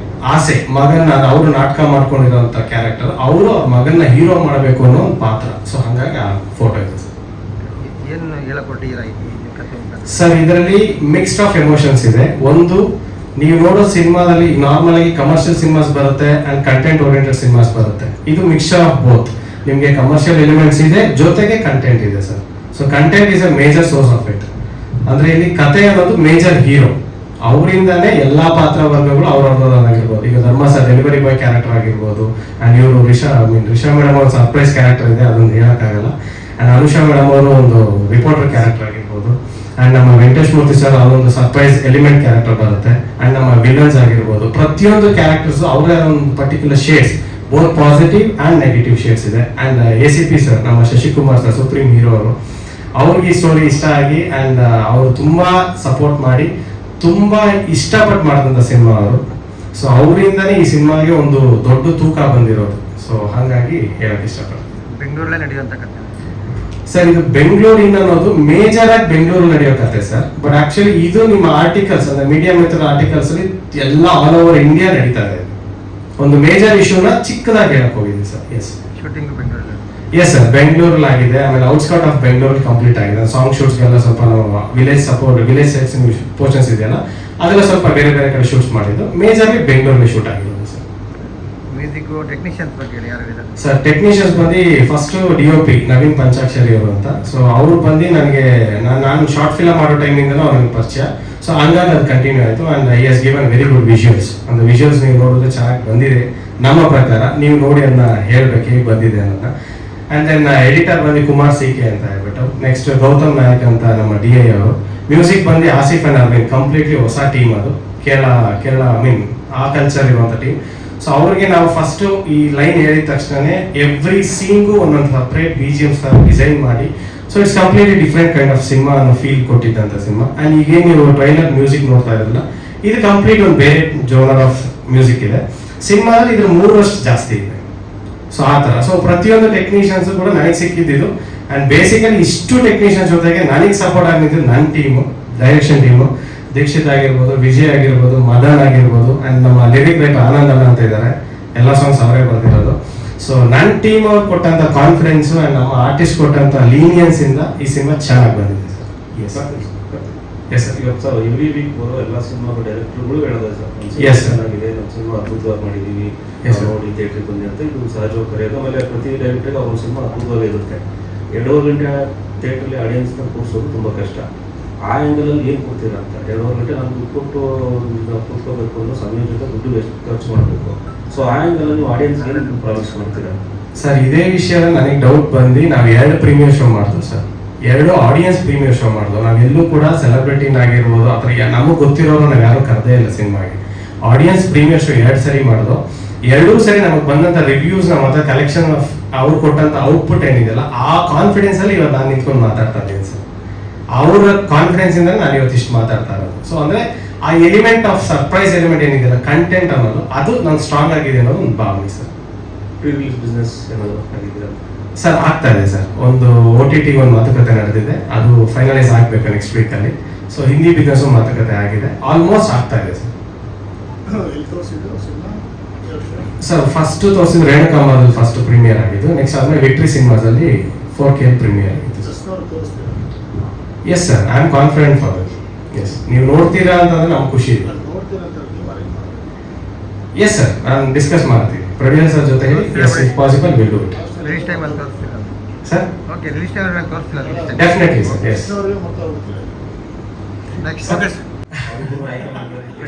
ಆಸೆ ಮಗನ, ಅವರು ನಾಟಕ ಮಾಡ್ಕೊಂಡಿರೋಂಥ ಕ್ಯಾರೆಕ್ಟರ್, ಅವರು ಅವ್ರ ಮಗನ್ನ ಹೀರೋ ಮಾಡಬೇಕು ಅನ್ನೋ ಒಂದು ಪಾತ್ರ. ಸೊ ಹಂಗಾಗಿ ಆ ಫೋಟೋ ಇದೆ ಸರ್. ಏನು ಹೇಳಕೊಟ್ಟಿದ್ದೀರಾ ಸರ್? ಇದರಲ್ಲಿ ಮಿಕ್ಸ್ಡ್ ಆಫ್ ಎಮೋಷನ್ಸ್ ಇದೆ. ಒಂದು, ನೀವು ನೋಡೋ ಸಿನಿಮಾದಲ್ಲಿ ನಾರ್ಮಲ್ ಆಗಿ ಕಮರ್ಷಿಯಲ್ ಸಿನಿಮಾಸ್ ಬರುತ್ತೆ ಅಂಡ್ ಕಂಟೆಂಟ್ ಓರಿಯೆಂಟೆಡ್ ಸಿನಿಮಾಸ್ ಬರುತ್ತೆ. ಇದು ಮಿಕ್ಸ್ಚರ್ ಆಫ್ ಬೋತ್. ನಿಮಗೆ ಕಮರ್ಷಿಯಲ್ ಎಲಿಮೆಂಟ್ಸ್ ಇದೆ, ಜೊತೆಗೆ ಕಂಟೆಂಟ್ ಇದೆ sir. So content is a major source of it. ಅಂದ್ರೆ ಇಲ್ಲಿ ಕತೆ ಅನ್ನೋದು ಮೇಜರ್ ಹೀರೋ, ಅವರಿಂದಾನೇ ಎಲ್ಲಾ ಪಾತ್ರ ವರ್ಗಗಳು ಅವ್ರವ್ರದ್ದಾಗಿರ್ಬೋದು. ಈಗ ಧರ್ಮ ಸರ್ ಡೆಲಿವರಿ ಬಾಯ್ ಕ್ಯಾರೆಕ್ಟರ್ ಆಗಿರ್ಬೋದು, ಅಂಡ್ ಇವರು ರಿಷಾ ಮೇಡಮ್ ಅವ್ರ ಸರ್ಪ್ರೈಸ್ ಕ್ಯಾರೆಕ್ಟರ್ ಇದೆ, ಅದೊಂದು ಹೇಳಕ್ಕಾಗಲ್ಲ. ಅಂಡ್ ಅನುಷಾ ಮೇಡಮ್ ಅವರು ಒಂದು ರಿಪೋರ್ಟರ್ ಕ್ಯಾರೆಕ್ಟರ್ ಆಗಿರ್ಬೋದು, ಅಂಡ್ ನಮ್ಮ ವೆಂಕಟೇಶ್ ಮೂರ್ತಿ ಸರ್ ಅದೊಂದು ಸರ್ಪ್ರೈಸ್ ಎಲಿಮೆಂಟ್ ಕ್ಯಾರೆಕ್ಟರ್ ಬರುತ್ತೆ. ಅಂಡ್ ನಮ್ಮ ವಿಲನ್ಸ್ ಆಗಿರ್ಬೋದು, ಪ್ರತಿಯೊಂದು ಕ್ಯಾರೆಕ್ಟರ್ಸ್ ಅವರೇ ಒಂದು particular shades, both positive and negative shades ಇದೆ. ಅಂಡ್ ACP ಸರ್, ನಮ್ಮ ಶಶಿಕುಮಾರ್ ಸರ್, ಸುಪ್ರೀಂ ಹೀರೋ ಅವರು, ಅವ್ರಿಗೆ ಈ ಸ್ಟೋರಿ ಇಷ್ಟ ಆಗಿ ಅಂಡ್ ಅವರು ತುಂಬಾ ಸಪೋರ್ಟ್ ಮಾಡಿ ತುಂಬಾ ಇಷ್ಟಪಟ್ಟು ಮಾಡಿದಂತ ಸಿನಿಮಾ ಅವರು. ಸೊ ಅವರಿಂದನೇ ಈ ಸಿನಿಮಾಗೆ ಒಂದು ದೊಡ್ಡ ತೂಕ ಬಂದಿರೋದು. ಸೊ ಹಾಗಾಗಿ ಹೇಳಕ್ ಇಷ್ಟಪಡ್ತೀನಿ. ಬೆಂಗಳೂರಲ್ಲೇ ನಡೆಯುವಂಥ ಕಥೆ ಸರ್, ಇದು ಬೆಂಗಳೂರಿನ ಅನ್ನೋದು ಮೇಜರ್ ಆಗಿ ಬೆಂಗಳೂರು ನಡೆಯೋ ಕತೆ ಸರ್. ಬಟ್ ಆಕ್ಚುಲಿ ಇದು ನಿಮ್ಮ ಆರ್ಟಿಕಲ್ಸ್ ಅಂದ್ರೆ ಮೀಡಿಯಾ ಮಿತ್ರ ಆರ್ಟಿಕಲ್ಸ್ ಅಲ್ಲಿ ಎಲ್ಲ ಆಲ್ ಓವರ್ ಇಂಡಿಯಾ ನಡೀತಾ ಇದೆ. ಒಂದು ಮೇಜರ್ ಇಶ್ಯೂನ ಚಿಕ್ಕದಾಗಿ ಹೇಳಕ್ ಹೋಗಿದೆ ಸರ್. ಎಸ್, ಶೂಟಿಂಗ್ ಬೆಂಗಳೂರಲ್ಲಿ. ಎಸ್ ಸರ್, ಬೆಂಗಳೂರಲ್ಲಿ ಆಗಿದೆ. ಆಮೇಲೆ ಔಟ್ಸ್ಕರ್ಟ್ ಆಫ್ ಬೆಂಗಳೂರು ಕಂಪ್ಲೀಟ್ ಆಗಿದೆ. ಸಾಂಗ್ ಶೂಟ್ಸ್ಗೆಲ್ಲ ಸ್ವಲ್ಪ ನಾವು ವಿಲೇಜ್ ಸೆಟ್ಸ್ ಪೋರ್ಷನ್ಸ್ ಇದೆಯಲ್ಲ ಅದೆಲ್ಲ ಸ್ವಲ್ಪ ಬೇರೆ ಬೇರೆ ಕಡೆ ಶೂಟ್ಸ್ ಮಾಡಿದ್ದು. ಮೇಜರ್ಲಿ ಬೆಂಗಳೂರಲ್ಲಿ ಶೂಟ್ ಆಗಿರೋದು ಸರ್. ಮ್ಯೂಸಿಕ್ ಟೆಕ್ನಿಷಿಯನ್ಸ್ ಬಗ್ಗೆ ಹೇಳಿ, ಯಾರು ಇದ್ದಾರೆ ಸರ್? ಟೆಕ್ನಿಷಿಯನ್ಸ್ ಬಂದು ಫಸ್ಟ್ DOP ನವೀನ್ ಪಂಚಾಕ್ಷರಿ ಅವರು ಅಂತ. ಸೊ ಅವ್ರು ಬಂದು ನನಗೆ ನಾನು ಶಾರ್ಟ್ ಫಿಲಮ್ ಮಾಡೋ ಟೈಮಿಂದ ಅವ್ರಿಗೆ ಪರಿಚಯ. ಸೊ ಹಂಗಾಗಿ ಅದು ಕಂಟಿನ್ಯೂ ಆಯಿತು. ಅಂಡ್ ಐ ಹಸ್ ಗಿವನ್ ವೆರಿ ಗುಡ್ ವಿಜುವಲ್ಸ್. ಒಂದು ವಿಜುವಲ್ಸ್ ನೀವು ನೋಡಿದ್ರೆ ಚೆನ್ನಾಗಿ ಬಂದಿದೆ ನಮ್ಮ ಪ್ರಕಾರ. ನೀವು ನೋಡಿ ಅದನ್ನ ಹೇಳ್ಬೇಕು ಹೇಗೆ ಬಂದಿದೆ ಅನ್ನೋದನ್ನ. ಅಂಡ್ ದೆನ್ ಎಡಿಟರ್ ಬಂದು ಕುಮಾರ್ CK ಅಂತ ಹೇಳ್ಬಿಟ್ಟು. ನೆಕ್ಸ್ಟ್ ಗೌತಮ್ ನಾಯಕ್ ಅಂತ ನಮ್ಮ DI ಅವರು. ಮ್ಯೂಸಿಕ್ ಬಂದು ಆಸಿಫ್ ಅಂಡ್ ಅರವಿಂದ್, ಕಂಪ್ಲೀಟ್ಲಿ ಹೊಸ ಟೀಮ್ ಅದು. ಕೇರಳ ಆ ಕಲ್ಚರ್ ಇರುವಂತ ಟೀಮ್. ಸೊ ಅವ್ರಿಗೆ ನಾವು ಫಸ್ಟ್ ಈ ಲೈನ್ ಹೇಳಿದ ತಕ್ಷಣನೇ ಎವ್ರಿ ಸೀನ್ಗೂ ಒಂದೊಂದು ಸಪ್ರೇಟ್ BGMs ಡಿಸೈನ್ ಮಾಡಿ, so it's completely different kind of cinema ಅನ್ನೋ ಫೀಲ್ ಕೊಟ್ಟಿದ್ದಂತ ಸಿನಿಮಾ. ಅಂಡ್ ಈಗ ನೀವು ಟ್ರೈಲರ್ ಮ್ಯೂಸಿಕ್ ನೋಡ್ತಾ ಇರಲ್ಲ, ಇದು ಕಂಪ್ಲೀಟ್ ಒಂದು ಬೇರೆ ಜೋನರ್ ಆಫ್ ಮ್ಯೂಸಿಕ್ ಇದೆ. ಸಿನಿಮಾದಲ್ಲಿ ಇದ್ರ 3 ಜಾಸ್ತಿ ಇದೆ. ಸೊ ಆ ತರ. ಸೊ ಪ್ರತಿಯೊಂದು ಟೆಕ್ನಿಷಿಯನ್ಸ್ ಕೂಡ ನನಗೆ ಸಿಕ್ಕಿದ್ದು. ಅಂಡ್ ಬೇಸಿಕಲಿ ಇಷ್ಟು ಟೆಕ್ನಿಷಿಯನ್ಸ್ ಜೊತೆಗೆ ನನಗೆ ಸಪೋರ್ಟ್ ಆಗಿದ್ದು ನನ್ನ ಟೀಮು, ಡೈರೆಕ್ಷನ್ ಟೀಮು, ದೀಕ್ಷಿತ್ ಆಗಿರ್ಬೋದು, ವಿಜಯ್ ಆಗಿರ್ಬೋದು, ಮದನ್ ಆಗಿರ್ಬೋದು, ಅಂಡ್ ನಮ್ಮ ಲಿರಿಕ್ ರೈಟರ್ ಆನಂದ್ ಅಂತ ಇದ್ದಾರೆ. ಎಲ್ಲ ಸಾಂಗ್ಸ್ ಅವರೇ ಬರ್ತಿರೋದು. ಸೊ ನನ್ನ ಟೀಮ್ ಅವ್ರು ಕೊಟ್ಟಂತ ಕಾನ್ಫಿಡೆನ್ಸ್ ಅಂಡ್ ನಮ್ಮ ಆರ್ಟಿಸ್ಟ್ ಕೊಟ್ಟಂತ ಲೀನಿಯನ್ಸ್ ಇಂದ ಈ ಸಿನಿಮಾ ಚೆನ್ನಾಗಿ ಬಂದಿದೆ ಸರ್. Yes sir. ಇವತ್ತು ಸರ್ ಎವ್ರಿ ವೀಕ್ ಬರೋ ಎಲ್ಲ ಸಿನಿಮಾಗಳು ಡೈರೆಕ್ಟರ್ಗಳು ಹೇಳೋದು ಸರ್, Yes, sir. ಚೆನ್ನಾಗಿದೆ, ನಮ್ಮ ಸಿನಿಮಾ ಅದ್ಭುತವಾಗಿ ಮಾಡಿದೀವಿ, Yes, sir. ನೋಡಿ ಥಿಯೇಟ್ರಿಗೆ ಬಂದಿ ಅಂತ ಇದು ಸಹಜವಾಗಿ ಕರೆಯೋದು. ಆಮೇಲೆ ಪ್ರತಿ ಡೈರೆಕ್ಟರ್ಗೆ ಅವ್ರ ಸಿನಿಮಾ ಅದ್ಭುತವಾಗಿ ಇರುತ್ತೆ. 2.5 ಗಂಟೆ ಥಿಯೇಟ್ರಲ್ಲಿ ಆಡಿಯನ್ಸ್ನ ಕೂರಿಸೋದು ತುಂಬ ಕಷ್ಟ. ಆ ಆ್ಯಂಗಲಲ್ಲಿ ಏನು ಕೊಡ್ತೀರಾ ಅಂತ 2.5 ಗಂಟೆ ನಾನು ದುಡ್ಡು ಕೊಟ್ಟು ಕೂತ್ಕೋಬೇಕು ಅನ್ನೋ ಸಮಯ ಜೊತೆ ದುಡ್ಡು ಎಷ್ಟು ಖರ್ಚು ಮಾಡಬೇಕು. ಸೊ ಆ ಆ್ಯಂಗಲಲ್ಲಿ ನೀವು ಆಡಿಯನ್ಸ್ ಏನು ಪ್ರಾಮಿಸ್ ಮಾಡ್ತೀರಾ ಸರ್? ಇದೇ ವಿಷಯ ನನಗೆ ಡೌಟ್ ಬಂದು ನಾವು 2 ಪ್ರೀಮಿಯರ್ ಶೋ ಮಾಡಿದ್ವು ಸರ್. 2 ಆಡಿಯನ್ಸ್ ಪ್ರೀಮಿಯರ್ ಶೋ ಮಾಡಿದ್ವು. ನಾವೆಲ್ಲೂ ಕೂಡ ಸೆಲೆಬ್ರಿಟಿನ ಆಗಿರ್ಬೋದು ಆ ಥರ ನಮಗೆ ಗೊತ್ತಿರೋರು ನಾವು ಯಾರು ಕರೆದೇ ಇಲ್ಲ ಸಿನಿಮಾಗೆ. ಆಡಿಯನ್ಸ್ ಪ್ರೀಮಿಯರ್ ಶೋ 2 ಸರಿ ಮಾಡಿದ್ವು. 2 ಸರಿ ನಮಗೆ ಬಂದಂತ ರಿವ್ಯೂಸ್ ಮತ್ತೆ ಕಲೆಕ್ಷನ್ ಆಫ್ ಅವ್ರು ಕೊಟ್ಟಂತ ಔಟ್ಪುಟ್ ಏನಿದೆಯಲ್ಲ ಆ ಕಾನ್ಫಿಡೆನ್ಸ್ ಅಲ್ಲಿ ಇವತ್ತು ನಾನು ನಿಂತ್ಕೊಂಡು ಮಾತಾಡ್ತಾ ಇದ್ದೀನಿ ಸರ್. ಅವರ ಕಾನ್ಫಿಡೆನ್ಸ್ ಇಂದ ನಾನು ಇವತ್ತು ಇಷ್ಟು ಮಾತಾಡ್ತಾ ಇರೋದು. ಸೊ ಅಂದ್ರೆ ಆ ಎಲಿಮೆಂಟ್ ಆಫ್ ಸರ್ಪ್ರೈಸ್ ಎಲಿಮೆಂಟ್ ಏನಿದೆಯಲ್ಲ, ಕಂಟೆಂಟ್ ಅನ್ನೋದು ಅದು ನಂಗೆ ಸ್ಟ್ರಾಂಗ್ ಆಗಿದೆ ಅನ್ನೋದು ಒಂದು ಭಾವನೆ ಸರ್. ಪ್ರೀವಿಯಸ್ ಬಿಸ್ನೆಸ್ ಏನಾದರೂ ಆಗಿದ್ದೀರಾ ಸರ್? ಆಗ್ತಾ ಇದೆ ಸರ್. ಒಂದು OTT ಒಂದು ಮಾತುಕತೆ ನಡೆದಿದೆ, ಅದು ಫೈನಲೈಸ್ ಆಗ್ಬೇಕು ನೆಕ್ಸ್ಟ್ ವೀಕ್ ಅಲ್ಲಿ. ಸೊ ಹಿಂದಿ ಬಿಸ್ನೆಸ್ ಮಾತುಕತೆ ಆಗಿದೆ, ಆಲ್ಮೋಸ್ಟ್ ಆಗ್ತಾ ಇದೆ ಸರ್. ಸರ್ ಫಸ್ಟ್ ತೋರಿಸಿದ ರೇಣುಕಾಂಬದಲ್ಲಿ ಫಸ್ಟ್ ಪ್ರೀಮಿಯರ್ ಆಗಿದ್ದು. ನೆಕ್ಸ್ಟ್ ಆದ್ಮೇಲೆ ವಿಕ್ಟ್ರಿ ಸಿನಿಮಾಸ್ ಅಲ್ಲಿ 4K ಪ್ರೀಮಿಯರ್ ಆಗಿತ್ತು. Yes sir, I am confident for it. Yes, ನೀವು ನೋಡ್ತೀರಾ ಅಂತಂದ್ರೆ ನಮ್ಗೆ ಖುಷಿ ಇದೆ. ಎಸ್ ಸರ್, ನಾನು ಡಿಸ್ಕಸ್ ಮಾಡ್ತೀನಿ ಪ್ರೊಡ್ಯೂಸರ್ ಜೊತೆ. Yes, if possible will do it. Release ಟೈಮಲ್ಲಿ ತೋರಿಸ್ತೀರಾ ಸರ್? ಓಕೆ, ರಿಲೀಸ್ ಟೈಮಲ್ಲಿ ತೋರಿಸ್ತೀರಾ? Definitely sir. ಎಸ್. ನೆಕ್ಸ್ಟ್ ಅವ್ರಿಬ್ರು ಆಯ್ಕೆ ಮಾಡೋದಕ್ಕೆ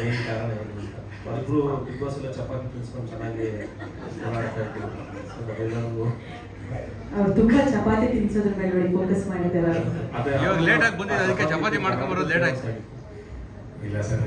main ಕಾರಣ ಏನು ಅಂತ. ಅವ್ರಿಬ್ರು ಬಿಗ್ ಬಾಸ್ ಎಲ್ಲ ಚಪಾತಿ ತಿನ್ಸ್ಕೊಂಡು ಚೆನ್ನಾಗಿ ಓಡಾಡ್ತಾ ಇರ್ತೀವಿ. ಅದೆಲ್ಲರಿಗೂ ಅವ್ರು ತುಂಬಾ ಚಪಾತಿ ತಿನ್ಸೋದ್ರ ಮೇಲೆ ಫೋಕಸ್ ಮಾಡಿದ್ದಾರೆ. ಅದೇ ಇವಾಗ ಲೇಟ್ ಆಗಿ ಬಂದಿದೆ, ಅದಕ್ಕೆ ಚಪಾತಿ ಮಾಡ್ಕೊಂಡ್ ಬರೋದು ಲೇಟ್ ಆಯ್ತು. ಇಲ್ಲ ಸರ್.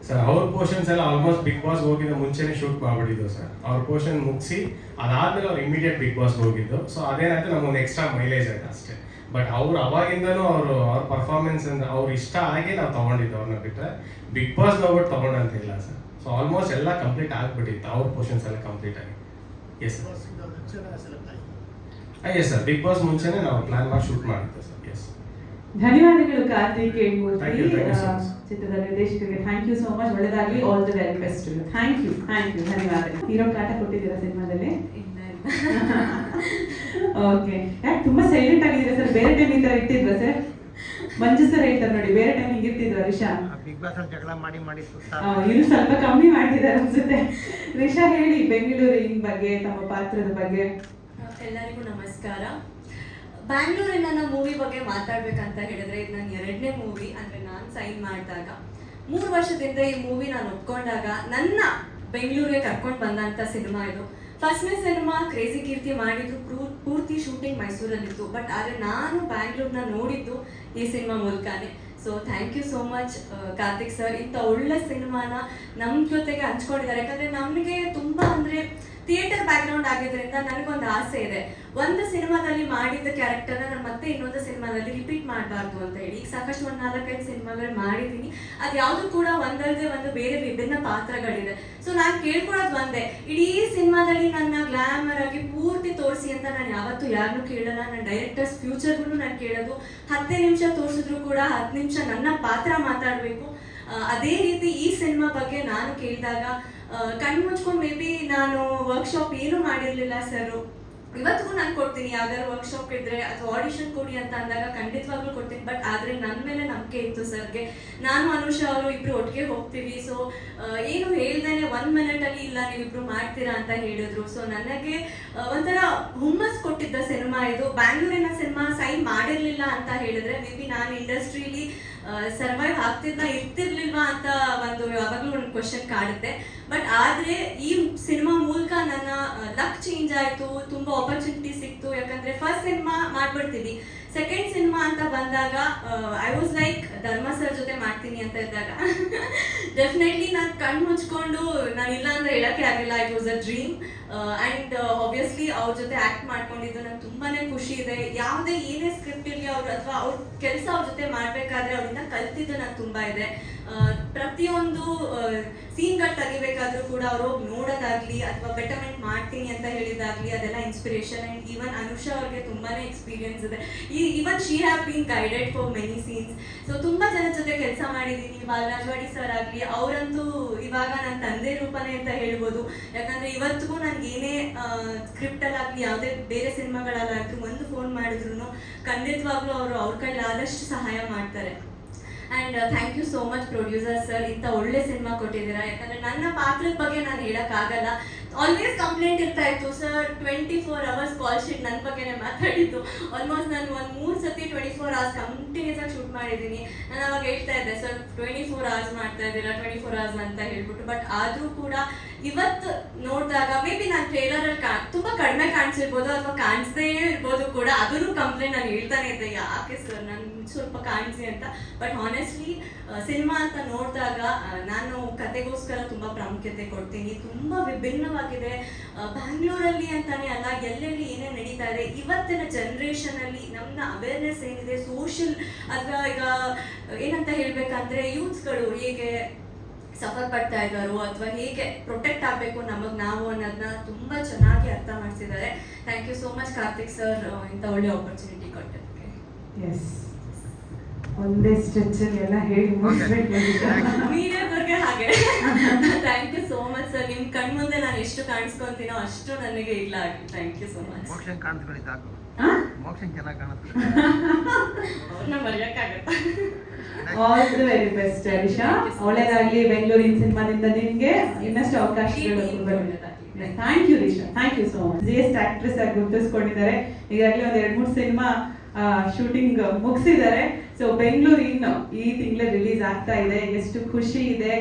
ಸರ್ ಅವ್ರ ಪೋರ್ಷನ್ಸ್ ಎಲ್ಲ ಆಲ್ಮೋಸ್ಟ್ ಬಿಗ್ ಬಾಸ್ ಹೋಗಿದ್ದ ಮುಂಚೆನೆ ಶೂಟ್ ಮಾಡ್ಬಿಟ್ಟಿದ್ದು ಸರ್. ಅವ್ರ ಪೋರ್ಷನ್ ಮುಗಿಸಿ ಅದಾದ್ಮೇಲೆ ಅವ್ರು ಇಮಿಡಿಯೇಟ್ ಬಿಗ್ ಬಾಸ್ ಹೋಗಿದ್ದು. ಸೊ ಅದೇನಾಯ್ತು, ನಮ್ಗೊಂದು ಎಕ್ಸ್ಟ್ರಾ ಮೈಲೇಜ್ ಆಯ್ತು ಅಷ್ಟೇ. ಬಟ್ ಅವ್ರು ಅವಾಗಿಂದನೂ ಅವ್ರ ಪರ್ಫಾರ್ಮೆನ್ಸ್ ಅವ್ರು ಇಷ್ಟ ಆಗಿ ನಾವು ತಗೊಂಡಿದ್ದು. ಅವ್ರನ್ನ ಬಿಟ್ಟರೆ ಬಿಗ್ ಬಾಸ್ ಹೋಗ್ಬಿಟ್ಟು ತಗೊಂಡಂತ ಇಲ್ಲ ಸರ್. ಸೊ ಆಲ್ಮೋಸ್ಟ್ ಎಲ್ಲ ಕಂಪ್ಲೀಟ್ ಆಗ್ಬಿಟ್ಟಿತ್ತು, ಅವ್ರ ಪೋರ್ಷನ್ಸ್ ಎಲ್ಲ ಕಂಪ್ಲೀಟ್ ಆಗಿ. Yes sir. Yes sir, Bigg Boss ಮುಂಚೆನೆ ನಾವು ಪ್ಲಾನ್ ಮಾಡಿ ಶೂಟ್ ಮಾಡಿದ್ದು ಸರ್. ಎಸ್. ಧನ್ಯವಾದಗಳು ಕಾರ್ತಿಕ್ ಮೂರ್ತಿ, Thank you so much. ಚಿತ್ರದ ನಿರ್ದೇಶಕರಿಗೆ ಥ್ಯಾಂಕ್ ಯು ಸೋ ಮಚ್. ಒಳ್ಳೆದಾಗಲಿ, all the very best. Thank you ಧನ್ಯವಾದಗಳು. ಹೀರೋ ಕಾಟ ಕೊಟ್ಟಿದ್ದೀರಾ ಸಿನಿಮಾದಲ್ಲಿ? ಓಕೆ. ಯಾಕೆ ತುಂಬಾ ಸೈಲೆಂಟ್ ಆಗಿದ್ದೀರಾ ಸರ್? ಬೇರೆ ಟೈಮ್ ಈ ತರ ಇಟ್ಟಿದ್ರ ಸರ್? ಮಂಜು ಸರ್ ಹೇಳ್ತಾರೆ ನೋಡಿ, ಬೇರೆ ಟೈಮ್ ಹಿಂಗಿರ್ತಿದ್ರ ರಿಷಾ? ಬಿಗ್ ಬಾಸ್ ಅಲ್ಲಿ ಜಗಳ ಮಾಡಿ ಇನ್ನು ಸ್ವಲ್ಪ ಕಮ್ಮಿ ಮಾಡ್ತಿದ್ದಾರೆ ಅನ್ಸುತ್ತೆ. ರಿಷಾ ಹೇಳಿ ಬೆಂಗಳೂರಿನ ಬಗ್ಗೆ, ತಮ್ಮ ಪಾತ್ರದ ಬಗ್ಗೆ. ಎಲ್ಲರಿಗೂ ನಮಸ್ಕಾರ. ಬ್ಯಾಂಗ್ಳೂರಿನ ನನ್ನ ಮೂವಿ ಬಗ್ಗೆ ಮಾತಾಡ್ಬೇಕಂತ ಹೇಳಿದ್ರೆ ಇದು ನನ್ನ 2ನೇ ಮೂವಿ. ಅಂದರೆ ನಾನು ಸೈನ್ ಮಾಡಿದಾಗ 3 ವರ್ಷದಿಂದ ಈ ಮೂವಿ ನಾನು ಒಪ್ಕೊಂಡಾಗ ನನ್ನ ಬೆಂಗಳೂರಿಗೆ ಕರ್ಕೊಂಡು ಬಂದಂಥ ಸಿನಿಮಾ ಇದು. ಫಸ್ಟ್ನೇ ಸಿನಿಮಾ ಕ್ರೇಜಿ ಕೀರ್ತಿ ಮಾಡಿದ್ದು ಪೂರ್ತಿ ಶೂಟಿಂಗ್ ಮೈಸೂರಲ್ಲಿತ್ತು. ಬಟ್ ಆದರೆ ನಾನು ಬ್ಯಾಂಗ್ಳೂರ್ನ ನೋಡಿದ್ದು ಈ ಸಿನಿಮಾ ಮೂಲಕನೇ. So thank you so much Karthik sir, ಇಂಥ ಒಳ್ಳೆ ಸಿನಿಮಾನ ನಮ್ಮ ಜೊತೆಗೆ ಹಂಚ್ಕೊಂಡಿದ್ದಾರೆ. ಯಾಕಂದರೆ ನಮಗೆ ತುಂಬ ಅಂದರೆ ಥಿಯೇಟರ್ ಬ್ಯಾಕ್ಗ್ರೌಂಡ್ ಆಗಿದ್ದರಿಂದ ನನಗೊಂದು ಆಸೆ ಇದೆ, ಒಂದು ಸಿನಿಮಾದಲ್ಲಿ ಮಾಡಿದ್ದ ಕ್ಯಾರೆಕ್ಟರ್ನ ನಾನು ಮತ್ತೆ ಇನ್ನೊಂದು ಸಿನಿಮಾದಲ್ಲಿ ರಿಪೀಟ್ ಮಾಡಬಾರ್ದು ಅಂತ ಹೇಳಿ. ಈಗ ಸಾಕಷ್ಟು ಒಂದು 4-5 ಸಿನಿಮಾಗಳು ಮಾಡಿದ್ದೀನಿ. ಅದು ಯಾವುದು ಕೂಡ ಒಂದಲ್ಲದೆ ಒಂದು ಬೇರೆ ವಿಭಿನ್ನ ಪಾತ್ರಗಳಿದೆ. ಸೊ ನಾನು ಕೇಳ್ಕೊಳ್ಳೋದು ಒಂದೇ, ಇಡೀ ಸಿನಿಮಾದಲ್ಲಿ ನನ್ನ ಗ್ಲಾಮರ್ ಆಗಿ ಪೂರ್ತಿ ತೋರಿಸಿ ಅಂತ ನಾನು ಯಾವತ್ತೂ ಯಾರನ್ನೂ ಕೇಳಲ್ಲ. ನನ್ನ ಡೈರೆಕ್ಟರ್ಸ್ ಫ್ಯೂಚರ್ಗೂ ನಾನು ಕೇಳೋದು 10 ನಿಮಿಷ ತೋರಿಸಿದ್ರು ಕೂಡ 10 ನಿಮಿಷ ನನ್ನ ಪಾತ್ರ ಮಾತಾಡಬೇಕು. ಅದೇ ರೀತಿ ಈ ಸಿನಿಮಾ ಬಗ್ಗೆ ನಾನು ಕೇಳಿದಾಗ ಕಣ್ಣು ಮುಚ್ಕೊಂಡು ಮೇ ಬಿ ನಾನು ವರ್ಕ್ಶಾಪ್ ಏನೂ ಮಾಡಿರಲಿಲ್ಲ ಸರ್. ಇವತ್ತಿಗೂ ನಾನು ಕೊಡ್ತೀನಿ, ಯಾವ್ದಾದ್ರು ವರ್ಕ್ಶಾಪ್ ಇದ್ರೆ ಅಥವಾ ಆಡಿಷನ್ ಕೊಡಿ ಅಂತ ಅಂದಾಗ ಖಂಡಿತವಾಗ್ಲೂ ಕೊಡ್ತೀನಿ. ಬಟ್ ಆದರೆ ನನ್ನ ಮೇಲೆ ನಂಬಿಕೆ ಇತ್ತು ಸರ್ಗೆ. ನಾನು ಅನುಷಾ ಅವರು ಇಬ್ರು ಒಟ್ಟಿಗೆ ಹೋಗ್ತೀವಿ. ಸೊ ಏನು ಹೇಳ್ದೇನೆ 1 ಮಿನಿಟಲ್ಲಿ ಇಲ್ಲ ನೀವಿಬ್ರು ಮಾಡ್ತೀರಾ ಅಂತ ಹೇಳಿದ್ರು. ಸೊ ನನಗೆ ಒಂಥರ ಹುಮ್ಮಸ್ ಕೊಟ್ಟಿದ್ದ ಸಿನಿಮಾ ಇದು. ಬ್ಯಾಂಗ್ಳೂರಿನ ಸಿನಿಮಾ ಸೈನ್ ಮಾಡಿರಲಿಲ್ಲ ಅಂತ ಹೇಳಿದ್ರೆ ಮೇ ಬಿ ನಾನು ಇಂಡಸ್ಟ್ರಿಲಿ ಸರ್ವೈವ್ ಇರ್ತಿರ್ಲಿಲ್ವಾ ಅಂತ ಒಂದು ಯಾವಾಗಲೂ ಒಂದು ಕ್ವಶನ್ ಕಾಡುತ್ತೆ. ಬಟ್ ಆದರೆ ಈ ಸಿನಿಮಾ ಮೂಲಕ ನನ್ನ ಲಕ್ ಚೇಂಜ್ ಆಯಿತು, ತುಂಬ ಆಪರ್ಚುನಿಟಿ ಸಿಕ್ತು. ಯಾಕಂದರೆ ಫಸ್ಟ್ ಸಿನಿಮಾ ಮಾಡ್ಬಿಡ್ತೀವಿ, ಸೆಕೆಂಡ್ ಸಿನಿಮಾ ಅಂತ ಬಂದಾಗ ಐ ವಾಸ್ ಲೈಕ್ ಧರ್ಮ ಸರ್ ಜೊತೆ ಮಾಡ್ತೀನಿ ಅಂತ ಇದ್ದಾಗ ಡೆಫಿನೆಟ್ಲಿ ನಾನು ಕಣ್ಣು ಮುಚ್ಕೊಂಡು ನಾನು ಇಲ್ಲ ಅಂದರೆ ಹೇಳೋಕ್ಕೆ ಆಗಿಲ್ಲ. It was a dream. And obviously ಅವ್ರ ಜೊತೆ ಆ್ಯಕ್ಟ್ ಮಾಡ್ಕೊಂಡಿದ್ದು ನಂಗೆ ತುಂಬಾ ಖುಷಿ ಇದೆ. ಯಾವುದೇ ಏನೇ ಸ್ಕ್ರಿಪ್ಟ್ ಇರಲಿ ಅವರು ಅಥವಾ ಅವ್ರ ಕೆಲಸ ಅವ್ರ ಜೊತೆ ಮಾಡಬೇಕಾದ್ರೆ ಅವರಿಂದ ಕಲ್ತಿದ್ದು ನಂಗೆ ತುಂಬ ಇದೆ. ಪ್ರತಿಯೊಂದು ಸೀನ್ಗಳು ತೆಗಿಬೇಕಾದ್ರೂ ಕೂಡ ಅವರು ನೋಡೋದಾಗ್ಲಿ ಅಥವಾ ಬೆಟರ್ಮೆಂಟ್ ಮಾಡ್ತೀನಿ ಅಂತ ಹೇಳಿದಾಗ್ಲಿ ಅದೆಲ್ಲ ಇನ್ಸ್ಪಿರೇಷನ್. ಆ್ಯಂಡ್ ಈವನ್ ಅನುಷಾ ಅವ್ರಿಗೆ ತುಂಬಾ ಎಕ್ಸ್ಪೀರಿಯನ್ಸ್ ಇದೆ. Even she have been guided for many scenes. So ತುಂಬ ಜನದ ಜೊತೆ ಕೆಲಸ ಮಾಡಿದ್ದೀನಿ. ಬಾಲರಾಜವಾಡಿ ಸರ್ ಆಗಲಿ, ಅವರಂತೂ ಇವಾಗ ನನ್ನ ತಂದೆ ರೂಪನೇ ಅಂತ ಹೇಳ್ಬೋದು. ಯಾಕಂದರೆ ಇವತ್ತಿಗೂ ನನಗೆ ಏನೇ ಸ್ಕ್ರಿಪ್ಟಲ್ಲಾಗಲಿ ಯಾವುದೇ ಬೇರೆ ಸಿನಿಮಾಗಳಲ್ಲಾದ್ರೂ ಒಂದು ಫೋನ್ ಮಾಡಿದ್ರು ಖಂಡಿತವಾಗ್ಲೂ ಅವರು ಅವ್ರ ಕೈಲಾದಷ್ಟು ಸಹಾಯ ಮಾಡ್ತಾರೆ. And thank you so much producer sir, ಇಂಥ ಒಳ್ಳೆ ಸಿನಿಮಾ ಕೊಟ್ಟಿದ್ದೀರಾ. ಯಾಕಂದರೆ ನನ್ನ ಪಾತ್ರದ ಬಗ್ಗೆ ನಾನು ಹೇಳೋಕ್ಕಾಗಲ್ಲ. ಆಲ್ವೇಸ್ ಕಂಪ್ಲೇಂಟ್ ಇರ್ತಾ ಇತ್ತು ಸರ್, 24 hours ಕಾಲ್ ಶೀಟ್ ನನ್ನ ಬಗ್ಗೆನೇ ಮಾತಾಡಿದ್ದು. ಆಲ್ಮೋಸ್ಟ್ ನಾನು ಒಂದು 3 ಸತಿ 24 hours ಕಂಟಿನ್ಯೂಸ್ ಆಗಿ ಶೂಟ್ ಮಾಡಿದ್ದೀನಿ. ನಾನು ಅವಾಗ ಹೇಳ್ತಾ ಇದ್ದೆ ಸರ್ 24 hours ಮಾಡ್ತಾ ಇದ್ದೀರಾ 24 hours ಅಂತ ಹೇಳ್ಬಿಟ್ಟು. ಬಟ್ ಆದರೂ ಕೂಡ ಇವತ್ತು ನೋಡಿದಾಗ ಮೇ ಬಿ ನಾನು ಟ್ರೇಲರಲ್ಲಿ ತುಂಬ ಕಡಿಮೆ ಕಾಣಿಸಿರ್ಬೋದು ಅಥವಾ ಕಾಣಿಸ್ದೇ ಇರ್ಬೋದು ಕೂಡ. ಅದನ್ನು ಕಂಪ್ಲೇಂಟ್ ನಾನು ಹೇಳ್ತಾನೆ ಇದ್ದೆ, ಯಾಕೆ ಸರ್ ನಾನು ಸ್ವಲ್ಪ ಕಾಣಿಸಿ ಅಂತ. ಬಟ್ ಹಾನೆಸ್ಟ್ಲಿ ಸಿನಿಮಾ ಅಂತ ನೋಡಿದಾಗ ನಾನು ಕತೆಗೋಸ್ಕರ ತುಂಬ ಪ್ರಾಮುಖ್ಯತೆ ಕೊಡ್ತೀನಿ. ತುಂಬ ವಿಭಿನ್ನವಾಗಿದೆ. ಬ್ಯಾಂಗ್ಳೂರಲ್ಲಿ ಅಂತಾನೆ ಅಲ್ಲ, ಎಲ್ಲೆಲ್ಲಿ ಏನೇನು ನಡೀತಾ ಇದೆ ಇವತ್ತಿನ ಜನ್ರೇಷನಲ್ಲಿ ನಮ್ಮ ಅವೇರ್ನೆಸ್ ಏನಿದೆ ಸೋಷಿಯಲ್ ಅಥವಾ ಈಗ ಏನಂತ ಹೇಳಬೇಕಂದ್ರೆ ಯೂತ್ಸ್ಗಳು ಹೇಗೆ ಸಫರ್ ಪಡ್ತಾ ಇದ್ದಾರೋ ಅಥವಾ ಹೇಗೆ ಪ್ರೊಟೆಕ್ಟ್ ಆಗಬೇಕು ನಮಗೆ ನಾವು ಅನ್ನೋದನ್ನ ತುಂಬ ಚೆನ್ನಾಗಿ ಅರ್ಥ ಮಾಡಿಸಿದ್ದಾರೆ. Thank you so much Karthik sir, ಇಂಥ ಒಳ್ಳೆ ಆಪರ್ಚುನಿಟಿ ಕೊಟ್ಟಿದ್ದಕ್ಕೆ. ಎಸ್, ಒಂದೇ ಸ್ಟ್ರೆಚಲ್ಲಿ ಎಲ್ಲ ಹೇಳಿ ಮೀಡಿಯಾದವ್ರಿಗೆ ಹಾಗೆ thank you so much sir. ನಿಮ್ಮ ಕಣ್ಮುಂದೆ ನಾನು ಎಷ್ಟು ಕಾಣಿಸ್ಕೊಂತೀನೋ ಅಷ್ಟು ನನಗೆ ಇಲ್ಲ ಆಗಿ. Thank you so much. Mokshan ಕಾಣಿಸ್ಕೊಳ್ಳಿ ಸಾಕು, ಮೋಕ್ಷನ್ ಚೆನ್ನಾಗಿ ಕಾಣಿಸ್ಕೊಳ್ಳಿ, ಅವ್ರನ್ನ ಮರೆಯೋಕ್ಕಾಗತ್ತಾ? All the very best Alisha. ಒಳ್ಳೆದಾಗ್ಲಿ. ಬೆಂಗಳೂರಿನ ಸಿನಿಮಾದಿಂದ ನಿಮ್ಗೆ ಇನ್ನಷ್ಟು ಅವಕಾಶಗಳು ಬರಲಿ. Thank you Risha, thank you so much. Guest actress ಆಗಿ ಗುರುತಿಸ್ಕೊಂಡಿದ್ದಾರೆ. ಈಗಾಗಲೇ ಒಂದು 2-3 ಸಿನಿಮಾ ಶೂಟಿಂಗ್ ಮುಗಿಸಿದ್ದಾರೆ. ಸೊ ಬೆಂಗಳೂರು ಇನ್ನು ಈ ತಿಂಗಳು ರಿಲೀಸ್ ಆಗ್ತಾ ಇದೆ. ಎಷ್ಟು ಖುಷಿ ಇದೆ.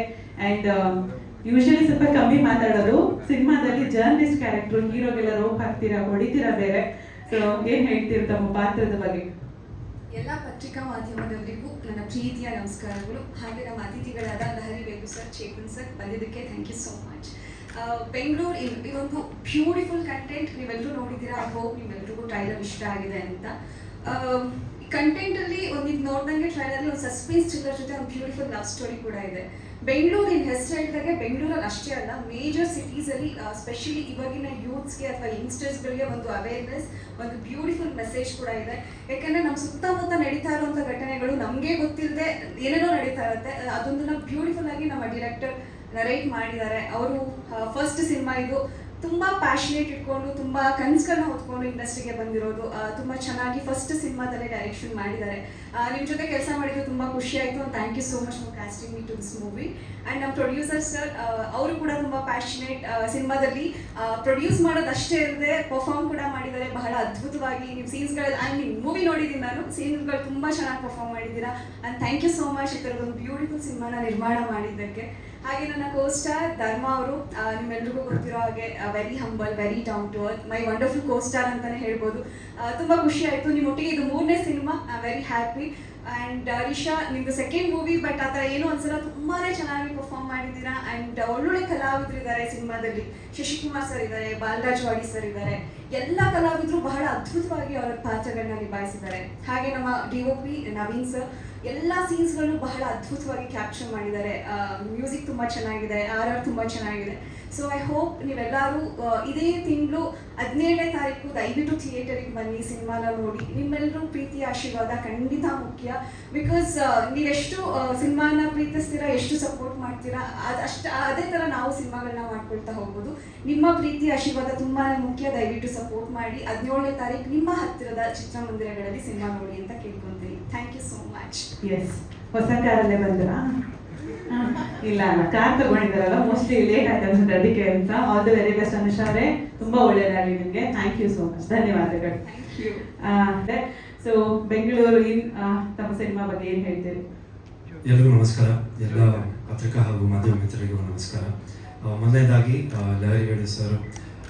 ಅಂಡ್ ಯೂಶಲಿ ಸ್ವಲ್ಪ ಕಮ್ಮಿ ಮಾತಾಡೋದು, ಸಿನಿಮಾದಲ್ಲಿ ಜರ್ನಲಿಸ್ಟ್ ಕ್ಯಾರೆಕ್ಟರ್, ಹೀರೋಗೆಲ್ಲ ರೋಪ್ ಹಾಕ್ತೀರಾ, ಹೊಡಿತೀರಾ ಬೇರೆ. ಸೊ ಏನ್ ಹೇಳ್ತೀರ ತಮ್ಮ ಪಾತ್ರದ ಬಗ್ಗೆ? ಎಲ್ಲ ಪತ್ರಿಕಾ ಮಾಧ್ಯಮದವರಿಗೂ ನನ್ನ ಪ್ರೀತಿಯ ನಮಸ್ಕಾರಗಳು. ಹಾಗೆ ನಮ್ಮ ಅತಿಥಿಗಳಾದ ಲಹರಿ ಬೇಗು ಸರ್, ಚೇತನ್ ಸರ್ ಬಂದಿದ್ದಕ್ಕೆ thank you so much. Bengaluru ಇದೊಂದು ಬ್ಯೂಟಿಫುಲ್ ಕಂಟೆಂಟ್. ನೀವೆಲ್ಲರೂ ನೋಡಿದ್ದೀರಾ. ಐ ಹೋಪ್ ನಿಮ್ಮೆಲ್ರಿಗೂ ಟ್ರೈಲರ್ ಇಷ್ಟ ಆಗಿದೆ ಅಂತ. ಕಂಟೆಂಟಲ್ಲಿ ಒಂದು ನೋಡಿದಂಗೆ ಟ್ರೈಲರಲ್ಲಿ ಒಂದು ಸಸ್ಪೆನ್ಸ್ ಥ್ರಿಲ್ಲರ್ ಜೊತೆ ಒಂದು ಬ್ಯೂಟಿಫುಲ್ ಲವ್ ಸ್ಟೋರಿ ಕೂಡ ಇದೆ. ಬೆಂಗಳೂರಿನ ಹೆಸರು ಹೇಳಿದಾಗೆ ಬೆಂಗಳೂರಲ್ಲಿ ಅಷ್ಟೇ ಅಲ್ಲ, ಮೇಜರ್ ಸಿಟೀಸಲ್ಲಿ ಸ್ಪೆಷಲಿ ಇವಾಗಿನ ಯೂತ್ಸ್ಗೆ ಅಥವಾ ಯಂಗ್ಸ್ಟರ್ಸ್ಗಳಿಗೆ ಒಂದು ಅವೇರ್ನೆಸ್, ಒಂದು ಬ್ಯೂಟಿಫುಲ್ ಮೆಸೇಜ್ ಕೂಡ ಇದೆ. ಯಾಕೆಂದರೆ ನಮ್ಮ ಸುತ್ತಮುತ್ತ ನಡೀತಾ ಇರುವಂಥ ಘಟನೆಗಳು ನಮಗೆ ಗೊತ್ತಿಲ್ಲದೆ ಏನೇನೋ ನಡೀತಾ ಇರುತ್ತೆ. ಅದೊಂದನ್ನು ಬ್ಯೂಟಿಫುಲ್ ಆಗಿ ನಮ್ಮ ಡೈರೆಕ್ಟರ್ ನರೇಟ್ ಮಾಡಿದ್ದಾರೆ. ಅವರು ಫಸ್ಟ್ ಸಿನಿಮಾ ಇದು ತುಂಬ ಪ್ಯಾಷನೇಟ್ ಇಟ್ಕೊಂಡು ತುಂಬ ಕನಸುಗಳನ್ನ ಹೊತ್ಕೊಂಡು ಇಂಡಸ್ಟ್ರಿಗೆ ಬಂದಿರೋದು. ತುಂಬ ಚೆನ್ನಾಗಿ ಫಸ್ಟ್ ಸಿನಿಮಾದಲ್ಲೇ ಡೈರೆಕ್ಷನ್ ಮಾಡಿದ್ದಾರೆ. ನಿಮ್ಮ ಜೊತೆ ಕೆಲಸ ಮಾಡಿದ್ದು ತುಂಬ ಖುಷಿ ಆಯಿತು. Thank you so much for casting me to this movie. And ನಮ್ಮ ಪ್ರೊಡ್ಯೂಸರ್ ಸರ್ ಅವರು ಕೂಡ ತುಂಬ ಪ್ಯಾಷನೇಟ್. ಸಿನಿಮಾದಲ್ಲಿ ಪ್ರೊಡ್ಯೂಸ್ ಮಾಡೋದಷ್ಟೇ ಇಲ್ಲದೆ ಪರ್ಫಾರ್ಮ್ ಕೂಡ ಮಾಡಿದ್ದಾರೆ ಬಹಳ ಅದ್ಭುತವಾಗಿ. ನಿಮ್ಮ ಸೀನ್ಸ್ಗಳಲ್ಲಿ ನಿಮ್ಮ ಮೂವಿ ನೋಡಿದ್ದೀನಿ ನಾನು, ಸೀನ್ಸ್ಗಳು ತುಂಬ ಚೆನ್ನಾಗಿ ಪರ್ಫಾರ್ಮ್ ಮಾಡಿದ್ದೀರಾ. And thank you so much ಈ ಥರದೊಂದು ಬ್ಯೂಟಿಫುಲ್ ಸಿನಿಮಾನ ನಿರ್ಮಾಣ ಮಾಡಿದ್ದಕ್ಕೆ. ಹಾಗೆ ನನ್ನ ಕೋಸ್ಟಾರ್ ಧರ್ಮ ಅವರು, ನಿಮ್ಮೆಲ್ರಿಗೂ ಗೊತ್ತಿರೋ ಹಾಗೆ very humble, very down to earth, my wonderful costar ಅಂತಲೇ ಹೇಳ್ಬೋದು. ತುಂಬ ಖುಷಿ ಆಯಿತು ನಿಮ್ಮೊಟ್ಟಿಗೆ. ಇದು 3ನೇ cinema, very happy. And Risha, ನಿಮ್ಮದು ಸೆಕೆಂಡ್ ಮೂವಿ, ಬಟ್ ಆ ಥರ ಏನೂ ಅನ್ಸಲ್ಲ, ತುಂಬಾ ಚೆನ್ನಾಗಿ ಪರ್ಫಾರ್ಮ್ ಮಾಡಿದ್ದೀರಾ. ಆ್ಯಂಡ್ ಒಳ್ಳೊಳ್ಳೆ ಕಲಾವಿದರಿದ್ದಾರೆ ಸಿನಿಮಾದಲ್ಲಿ. ಶಶಿಕುಮಾರ್ ಸರ್ ಇದ್ದಾರೆ, ಬಾಲರಾಜ್ ವಾಡಿ ಸರ್ ಇದ್ದಾರೆ. ಎಲ್ಲ ಕಲಾವಿದರು ಬಹಳ ಅದ್ಭುತವಾಗಿ ಅವರ ಪಾತ್ರಗಳನ್ನ ನಿಭಾಯಿಸಿದ್ದಾರೆ. ಹಾಗೆ ನಮ್ಮ DOP ನವೀನ್ ಸರ್ ಎಲ್ಲ ಸೀನ್ಸ್ಗಳನ್ನು ಬಹಳ ಅದ್ಭುತವಾಗಿ ಕ್ಯಾಪ್ಚರ್ ಮಾಡಿದ್ದಾರೆ. ಮ್ಯೂಸಿಕ್ ತುಂಬ ಚೆನ್ನಾಗಿದೆ, RR ತುಂಬ ಚೆನ್ನಾಗಿದೆ. ಸೊ ಐ ಹೋಪ್ ನೀವೆಲ್ಲರೂ ಇದೇ ತಿಂಗಳು 17ನೇ ತಾರೀಕು ದಯವಿಟ್ಟು ಥಿಯೇಟರಿಗೆ ಬನ್ನಿ, ಸಿನಿಮಾನ ನೋಡಿ. ನಿಮ್ಮೆಲ್ಲರೂ ಪ್ರೀತಿ ಆಶೀರ್ವಾದ ಖಂಡಿತ ಮುಖ್ಯ. ಬಿಕಾಸ್ ನೀವೆಷ್ಟು ಸಿನಿಮಾನ ಪ್ರೀತಿಸ್ತೀರಾ, ಎಷ್ಟು ಸಪೋರ್ಟ್ ಮಾಡ್ತೀರಾ, ಅದೇ ಥರ ನಾವು ಸಿನಿಮಾಗಳನ್ನ ಮಾಡ್ಕೊಳ್ತಾ ಹೋಗ್ಬೋದು. ನಿಮ್ಮ ಪ್ರೀತಿ ಆಶೀರ್ವಾದ ತುಂಬಾ ಮುಖ್ಯ. ದಯವಿಟ್ಟು ಸಪೋರ್ಟ್ ಮಾಡಿ. 17ನೇ ತಾರೀಕು ನಿಮ್ಮ ಹತ್ತಿರದ ಚಿತ್ರಮಂದಿರಗಳಲ್ಲಿ ಸಿನಿಮಾ ನೋಡಿ ಅಂತ ಕೇಳ್ಕೊಂತೀನಿ. Thank you so much. Yes, ಹೊಸ ಕಾರಲ್ಲೇ ಬಂದ್ರಾ? ಇಲ್ಲ ಕಾರ್ ತಗೊಂಡಿದ್ದಾರಲ್ಲ, ಮೋಸ್ಟ್ಲಿ ಲೇಟ್ ಆಯ್ತು ಅನ್ಸುತ್ತೆ ಅದಕ್ಕೆ ಅಂತ. ಆಲ್ ದಿ ವೆರಿ ಬೆಸ್ಟ್ ಅನುಷಾರೆ, ತುಂಬಾ ಒಳ್ಳೆಯದಾಗಲಿ ನಿಮಗೆ. ಥ್ಯಾಂಕ್ ಯು ಸೋ ಮಚ್, ಧನ್ಯವಾದಗಳು. ಸೊ ಬೆಂಗಳೂರು ತಮ್ಮ ಸಿನಿಮಾ ಬಗ್ಗೆ ಏನು ಹೇಳ್ತೀರಿ? ಎಲ್ರಿಗೂ ನಮಸ್ಕಾರ. ಎಲ್ಲ ಪತ್ರಿಕಾ ಹಾಗೂ ಮಾಧ್ಯಮ ಮಿತ್ರರಿಗೂ ನಮಸ್ಕಾರ. ಮೊದಲನೇದಾಗಿ ಲಹರಿ ವೇಣು ಸರ್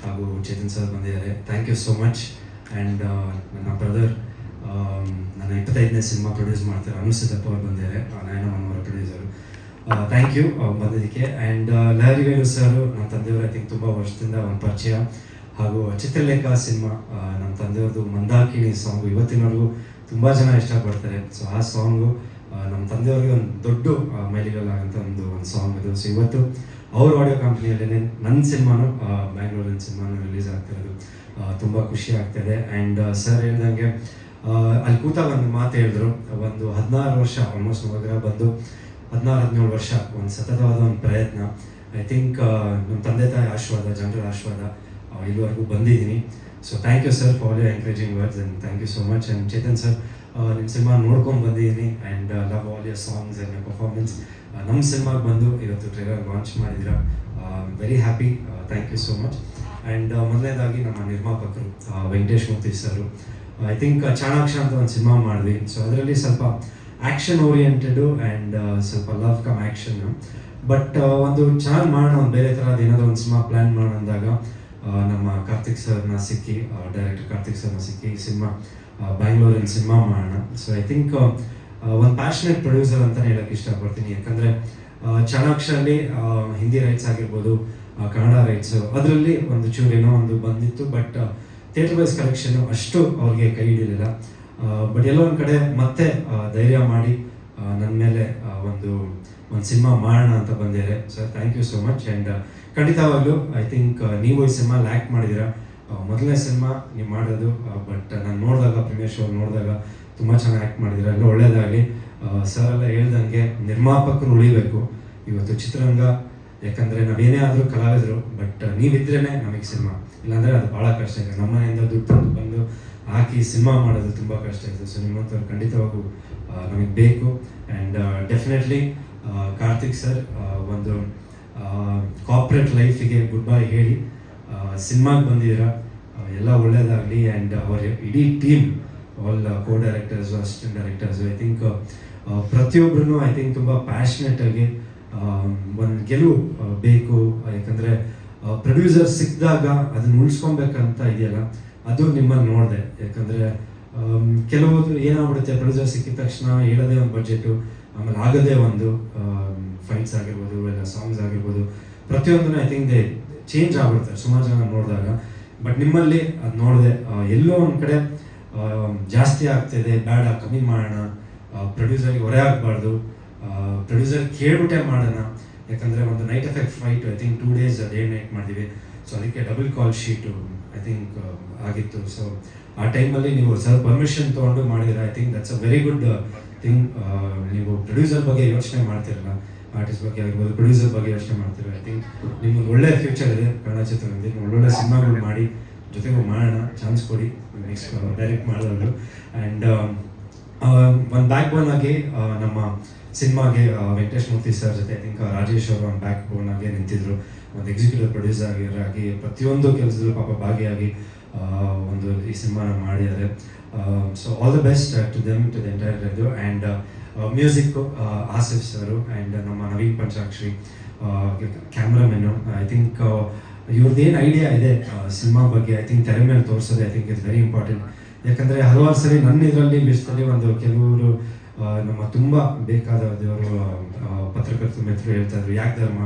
ಹಾಗೂ ಚೇತನ್ ಸರ್ ಬಂದಿದ್ದಾರೆ. Thank you so much. And ನನ್ನ ಬ್ರದರ್, ನನ್ನ 25ನೇ ಸಿನಿಮಾ ಪ್ರೊಡ್ಯೂಸ್ ಮಾಡ್ತಾರೆ ಅನುಸಿದ್ದಪ್ಪ ಅವ್ರು ಬಂದಿದ್ದಾರೆ, ನಯನಮನವರ ಪ್ರೊಡ್ಯೂಸರು. ಥ್ಯಾಂಕ್ ಯು ಬಂದಿದ್ದಕ್ಕೆ. ಆ್ಯಂಡ್ ಲಹರಿ ವೇಣು ಸರ್ ನಮ್ಮ ತಂದೆಯವರು ಐ ಥಿಂಕ್ ತುಂಬ ವರ್ಷದಿಂದ ಒಂದು ಪರಿಚಯ. ಹಾಗೂ ಚಿತ್ರಲೇಖ ಸಿನಿಮಾ ನಮ್ಮ ತಂದೆಯವ್ರದ್ದು ಮಂದಾಕಿಣಿ ಸಾಂಗು ಇವತ್ತಿನವರೆಗೂ ತುಂಬ ಜನ ಇಷ್ಟಪಡ್ತಾರೆ. ಸೊ ಆ ಸಾಂಗು ನಮ್ಮ ತಂದೆಯವ್ರಿಗೆ ಒಂದು ದೊಡ್ಡ ಮೈಲಿಗಲ್ಲಾಗಂತ ಒಂದು ಸಾಂಗ್ ಇದು. ಸೊ ಇವತ್ತು ಅವ್ರ ಆಡಿಯೋ ಕಂಪ್ನಿಯಲ್ಲೇ ನನ್ನ ಸಿನಿಮಾನು, ಬ್ಯಾಂಗ್ಳೂರಿನ ಸಿನಿಮಾನು ರಿಲೀಸ್ ಆಗ್ತಿರೋದು ತುಂಬ ಖುಷಿ ಆಗ್ತಾಯಿದೆ. ಆ್ಯಂಡ್ ಸರ್ ಹೇಳ್ದಂಗೆ ಅಲ್ಲಿ ಕೂತಾಗ ಒಂದು ಮಾತು ಹೇಳಿದ್ರು, ಒಂದು 16 ವರ್ಷ ಆಲ್ಮೋಸ್ಟ್ ನವಗ್ರಹ ಬಂದು 16-17 ವರ್ಷ ಒಂದು ಸತತವಾದ ಒಂದು ಪ್ರಯತ್ನ. ಐ ಥಿಂಕ್ ನಮ್ಮ ತಂದೆ ತಾಯಿ ಆಶೀರ್ವಾದ, ಜನರ ಆಶೀರ್ವಾದ ಇಲ್ಲಿವರೆಗೂ ಬಂದಿದ್ದೀನಿ. So thank you sir for your encouraging words and thank you so much. And Chetan sir, ನಿಮ್ಮ ಸಿನಿಮಾ ನೋಡ್ಕೊಂಡು ಬಂದಿದ್ದೀನಿ and love all your songs and your performance. ನಮ್ಮ ಸಿನಿಮಾಗೆ ಬಂದು ಇವತ್ತು ಟ್ರೈಲರ್ ಲಾಂಚ್ ಮಾಡಿದ್ದೀರಾ, very happy. Thank you so much. And ಮೊದಲನೇದಾಗಿ ನಮ್ಮ ನಿರ್ಮಾಪಕರು Venkatesh Murthy sir, I think Chanakshya ಅಂತ ಒಂದು ಸಿನಿಮಾ ಮಾಡಿದ್ವಿ. ಸೊ ಅದರಲ್ಲಿ ಸ್ವಲ್ಪ ಆ್ಯಕ್ಷನ್ ಓರಿಯೆಂಟೆಡು ಆ್ಯಂಡ್ ಸ್ವಲ್ಪ ಲವ್ ಕಮ್ ಆ್ಯಕ್ಷನ್. ಬಟ್ ಒಂದು ಚೆನ್ನಾಗಿ ಮಾಡೋಣ, ಒಂದು ಬೇರೆ ಥರದ್ದು ಏನಾದರೂ ಒಂದು ಸಿನಿಮಾ ಪ್ಲ್ಯಾನ್ ಮಾಡೋಣ ಅಂದಾಗ ನಮ್ಮ ಕಾರ್ತಿಕ್ ಸರ್ನ ಸಿಕ್ಕಿ, ಡೈರೆಕ್ಟರ್ ಕಾರ್ತಿಕ್ ಸರ್ನ ಸಿಕ್ಕಿ ಸಿನಿಮಾ ಬ್ಯಾಂಗ್ಳೂರಿನ ಸಿನಿಮಾ ಮಾಡೋಣ. ಸೊ ಐ ಥಿಂಕ್ ಒಂದು ಪ್ಯಾಷನೇಟ್ ಪ್ರೊಡ್ಯೂಸರ್ ಅಂತಲೇ ಹೇಳೋಕ್ಕೆ ಇಷ್ಟಪಡ್ತೀನಿ. ಯಾಕಂದರೆ ಚಾಣಾಕ್ಷಲ್ಲಿ ಹಿಂದಿ ರೈಟ್ಸ್ ಆಗಿರ್ಬೋದು, ಕನ್ನಡ ರೈಟ್ಸು ಅದರಲ್ಲಿ ಒಂದು ಚೂರು ಏನೋ ಒಂದು ಬಂದಿತ್ತು. ಬಟ್ ಥಿಯೇಟರ್ ವೈಸ್ ಕಲೆಕ್ಷನ್ನು ಅಷ್ಟು ಅವ್ರಿಗೆ ಕೈ ಹಿಡಿಲಿಲ್ಲ. ಬಟ್ ಎಲ್ಲೋ ಒಂದು ಕಡೆ ಮತ್ತೆ ಧೈರ್ಯ ಮಾಡಿ ನನ್ನ ಮೇಲೆ ಒಂದು ಸಿನಿಮಾ ಮಾಡೋಣ ಅಂತ ಬಂದಿದ್ದಾರೆ. Sir thank you so much. And ಖಂಡಿತವಾಗ್ಲೂ ಐ ಥಿಂಕ್ ನೀವು ಈ ಸಿನಿಮಾ ಲ್ಯಾಕ್ ಮಾಡಿದ್ದೀರಾ. ಮೊದಲನೇ ಸಿನಿಮಾ ನೀವು ಮಾಡೋದು, ಬಟ್ ನಾನು ನೋಡಿದಾಗ ಪ್ರೀಮಿಯರ್ ಶೋ ನೋಡಿದಾಗ ತುಂಬ ಚೆನ್ನಾಗಿ ಆ್ಯಕ್ಟ್ ಮಾಡಿದ್ದೀರಾ, ಎಲ್ಲ ಒಳ್ಳೇದಾಗಲಿ. ಸರ್ ಎಲ್ಲ ಹೇಳ್ದಂಗೆ ನಿರ್ಮಾಪಕರು ಉಳಿಬೇಕು ಇವತ್ತು ಚಿತ್ರರಂಗ. ಯಾಕಂದರೆ ನಾವೇನೇ ಆದರೂ ಕಲಾವಿದರು, ಬಟ್ ನೀವಿದ್ರೇ ನಮಗೆ ಸಿನಿಮಾ, ಇಲ್ಲಾಂದರೆ ಅದು ಭಾಳ ಕಷ್ಟ ಇದೆ. ನಮ್ಮ ಮನೆಯಿಂದ ದುಡ್ಡು ತಂದು ಬಂದು ಹಾಕಿ ಸಿನಿಮಾ ಮಾಡೋದು ತುಂಬ ಕಷ್ಟ ಇದೆ. ಸೊ ನಿಮ್ಮಂಥವ್ರು ಖಂಡಿತವಾಗೂ ನಮಗೆ ಬೇಕು. ಆ್ಯಂಡ್ ಡೆಫಿನೆಟ್ಲಿ ಕಾರ್ತಿಕ್ ಸರ್ ಒಂದು ಕಾರ್ಪೊರೇಟ್ ಲೈಫಿಗೆ ಗುಡ್ ಬೈ ಹೇಳಿ ಸಿನಿಮಾಗೆ ಬಂದಿದ್ದೀರಾ, ಎಲ್ಲ ಒಳ್ಳೇದಾಗಲಿ. ಆ್ಯಂಡ್ ಅವರ ಇಡೀ team, all co directors, assistant directors, I think ಪ್ರತಿಯೊಬ್ಬರೂ ಐ ಥಿಂಕ್ ತುಂಬ ಪ್ಯಾಷನೇಟಾಗಿ ಒಂದು ಗೆಲುವು ಬೇಕು. ಯಾಕಂದರೆ ಪ್ರೊಡ್ಯೂಸರ್ ಸಿಕ್ಕಿದಾಗ ಅದನ್ನು ಉಳಿಸ್ಕೊಬೇಕಂತ ಇದೆಯಲ್ಲ, ಅದು ನಿಮ್ಮನ್ನು ನೋಡಿದೆ. ಯಾಕಂದರೆ ಕೆಲವೊಂದು ಏನಾಗ್ಬಿಡುತ್ತೆ, ಪ್ರೊಡ್ಯೂಸರ್ ಸಿಕ್ಕಿದ ತಕ್ಷಣ ಹೇಳೋದೇ ಒಂದು ಬಡ್ಜೆಟು, ಆಮೇಲೆ ಆಗೋದೇ ಒಂದು ಫೈಟ್ಸ್ ಆಗಿರ್ಬೋದು, ಇಲ್ಲ ಸಾಂಗ್ಸ್ ಆಗಿರ್ಬೋದು, ಪ್ರತಿಯೊಂದನ್ನು ಐ ಥಿಂಕ್ ದೇ ಚೇಂಜ್ ಆಗ್ಬಿಡ್ತಾರೆ ಸುಮಾರು ಜನ ನೋಡಿದಾಗ. ಬಟ್ ನಿಮ್ಮಲ್ಲಿ ಅದು ನೋಡಿದೆ, ಎಲ್ಲೋ ಒಂದು ಕಡೆ ಜಾಸ್ತಿ ಆಗ್ತಿದೆ, ಬೇಡ ಕಮ್ಮಿ ಮಾಡೋಣ, ಪ್ರೊಡ್ಯೂಸರ್ಗೆ ಹೊರೆ ಆಗಬಾರ್ದು, ಪ್ರೊಡ್ಯೂಸರ್ ಕೇಳ್ಬಿಟ್ಟೆ ಮಾಡೋಣ. ಯಾಕಂದರೆ ಒಂದು night effect fight I think 2 days day night ಮಾಡಿದ್ವಿ. ಸೊ ಅದಕ್ಕೆ double call sheet I think ಆಗಿತ್ತು. ಸೊ ಆ ಟೈಮಲ್ಲಿ ನೀವು ಸರ್ ಪರ್ಮಿಷನ್ ತೊಗೊಂಡು ಮಾಡಿದ್ರೆ I think that's a very good thing. ನೀವು ಪ್ರೊಡ್ಯೂಸರ್ ಬಗ್ಗೆ ಯೋಚನೆ ಮಾಡ್ತಿರಲ್ಲ, ಆರ್ಟಿಸ್ಟ್ ಬಗ್ಗೆ ಆಗಿರ್ಬೋದು, ಪ್ರೊಡ್ಯೂಸರ್ ಬಗ್ಗೆ ಯೋಚನೆ ಮಾಡ್ತೀವಿ. ಐ ಥಿಂಕ್ ನಿಮ್ಗೊಂದು ಒಳ್ಳೆ ಫ್ಯೂಚರ್ ಇದೆ ಕನ್ನಡ ಚಿತ್ರರಂಗದಲ್ಲಿ. ಒಳ್ಳೊಳ್ಳೆ ಸಿನಿಮಾಗಳು ಮಾಡಿ, ಜೊತೆಗೂ ಮಾಡೋಣ, ಚಾನ್ಸ್ ಕೊಡಿ ನೆಕ್ಸ್ಟ್ ಡೈರೆಕ್ಟ್ ಮಾಡೋದು. ಆ್ಯಂಡ್ ಒಂದು ಬ್ಯಾಕ್ ಬೋನ್ ಆಗಿ ನಮ್ಮ ಸಿನಿಮಾಗೆ ವೆಂಕಟೇಶ್ ಮೂರ್ತಿ ಸರ್ ಜೊತೆ ಐ ಥಿಂಕ್ ರಾಜೇಶ್ ಅವರು ಒಂದು ಬ್ಯಾಕ್ ಬೋನ್ ಆಗಿ ನಿಂತಿದ್ರು. ಒಂದು ಎಕ್ಸಿಕ್ಯೂಟಿವ್ ಪ್ರೊಡ್ಯೂಸರ್ ಆಗಿ ಪ್ರತಿಯೊಂದು ಕೆಲಸದಲ್ಲೂ ಪಾಪ ಭಾಗಿಯಾಗಿ ಒಂದು ಈ ಸಿನಿಮಾನ ಮಾಡಿದ್ದಾರೆ. So all the best to them, to the entire ಇದು. And music Asif sir and ನಮ್ಮ Naveen Panchakshari cameraman. I think ಇವ್ರದ್ದೇನು ಐಡಿಯಾ ಇದೆ ಸಿನಿಮಾ ಬಗ್ಗೆ ಐ ಥಿಂಕ್ ತೆರೆ ಮೇಲೆ ತೋರಿಸೋದು I think it's very important. ಯಾಕಂದರೆ ಹಲವಾರು ಸರಿ ನನ್ನ ಇದರಲ್ಲಿ ಲಿಸ್ಟಲ್ಲಿ ಒಂದು ಕೆಲವರು ನಮ್ಮ ತುಂಬ ಬೇಕಾದವರು ಪತ್ರಕರ್ತರ ಮಿತ್ರರು ಹೇಳ್ತಾ ಇದ್ರು, ಯಾಕೆ ಧರ್ಮ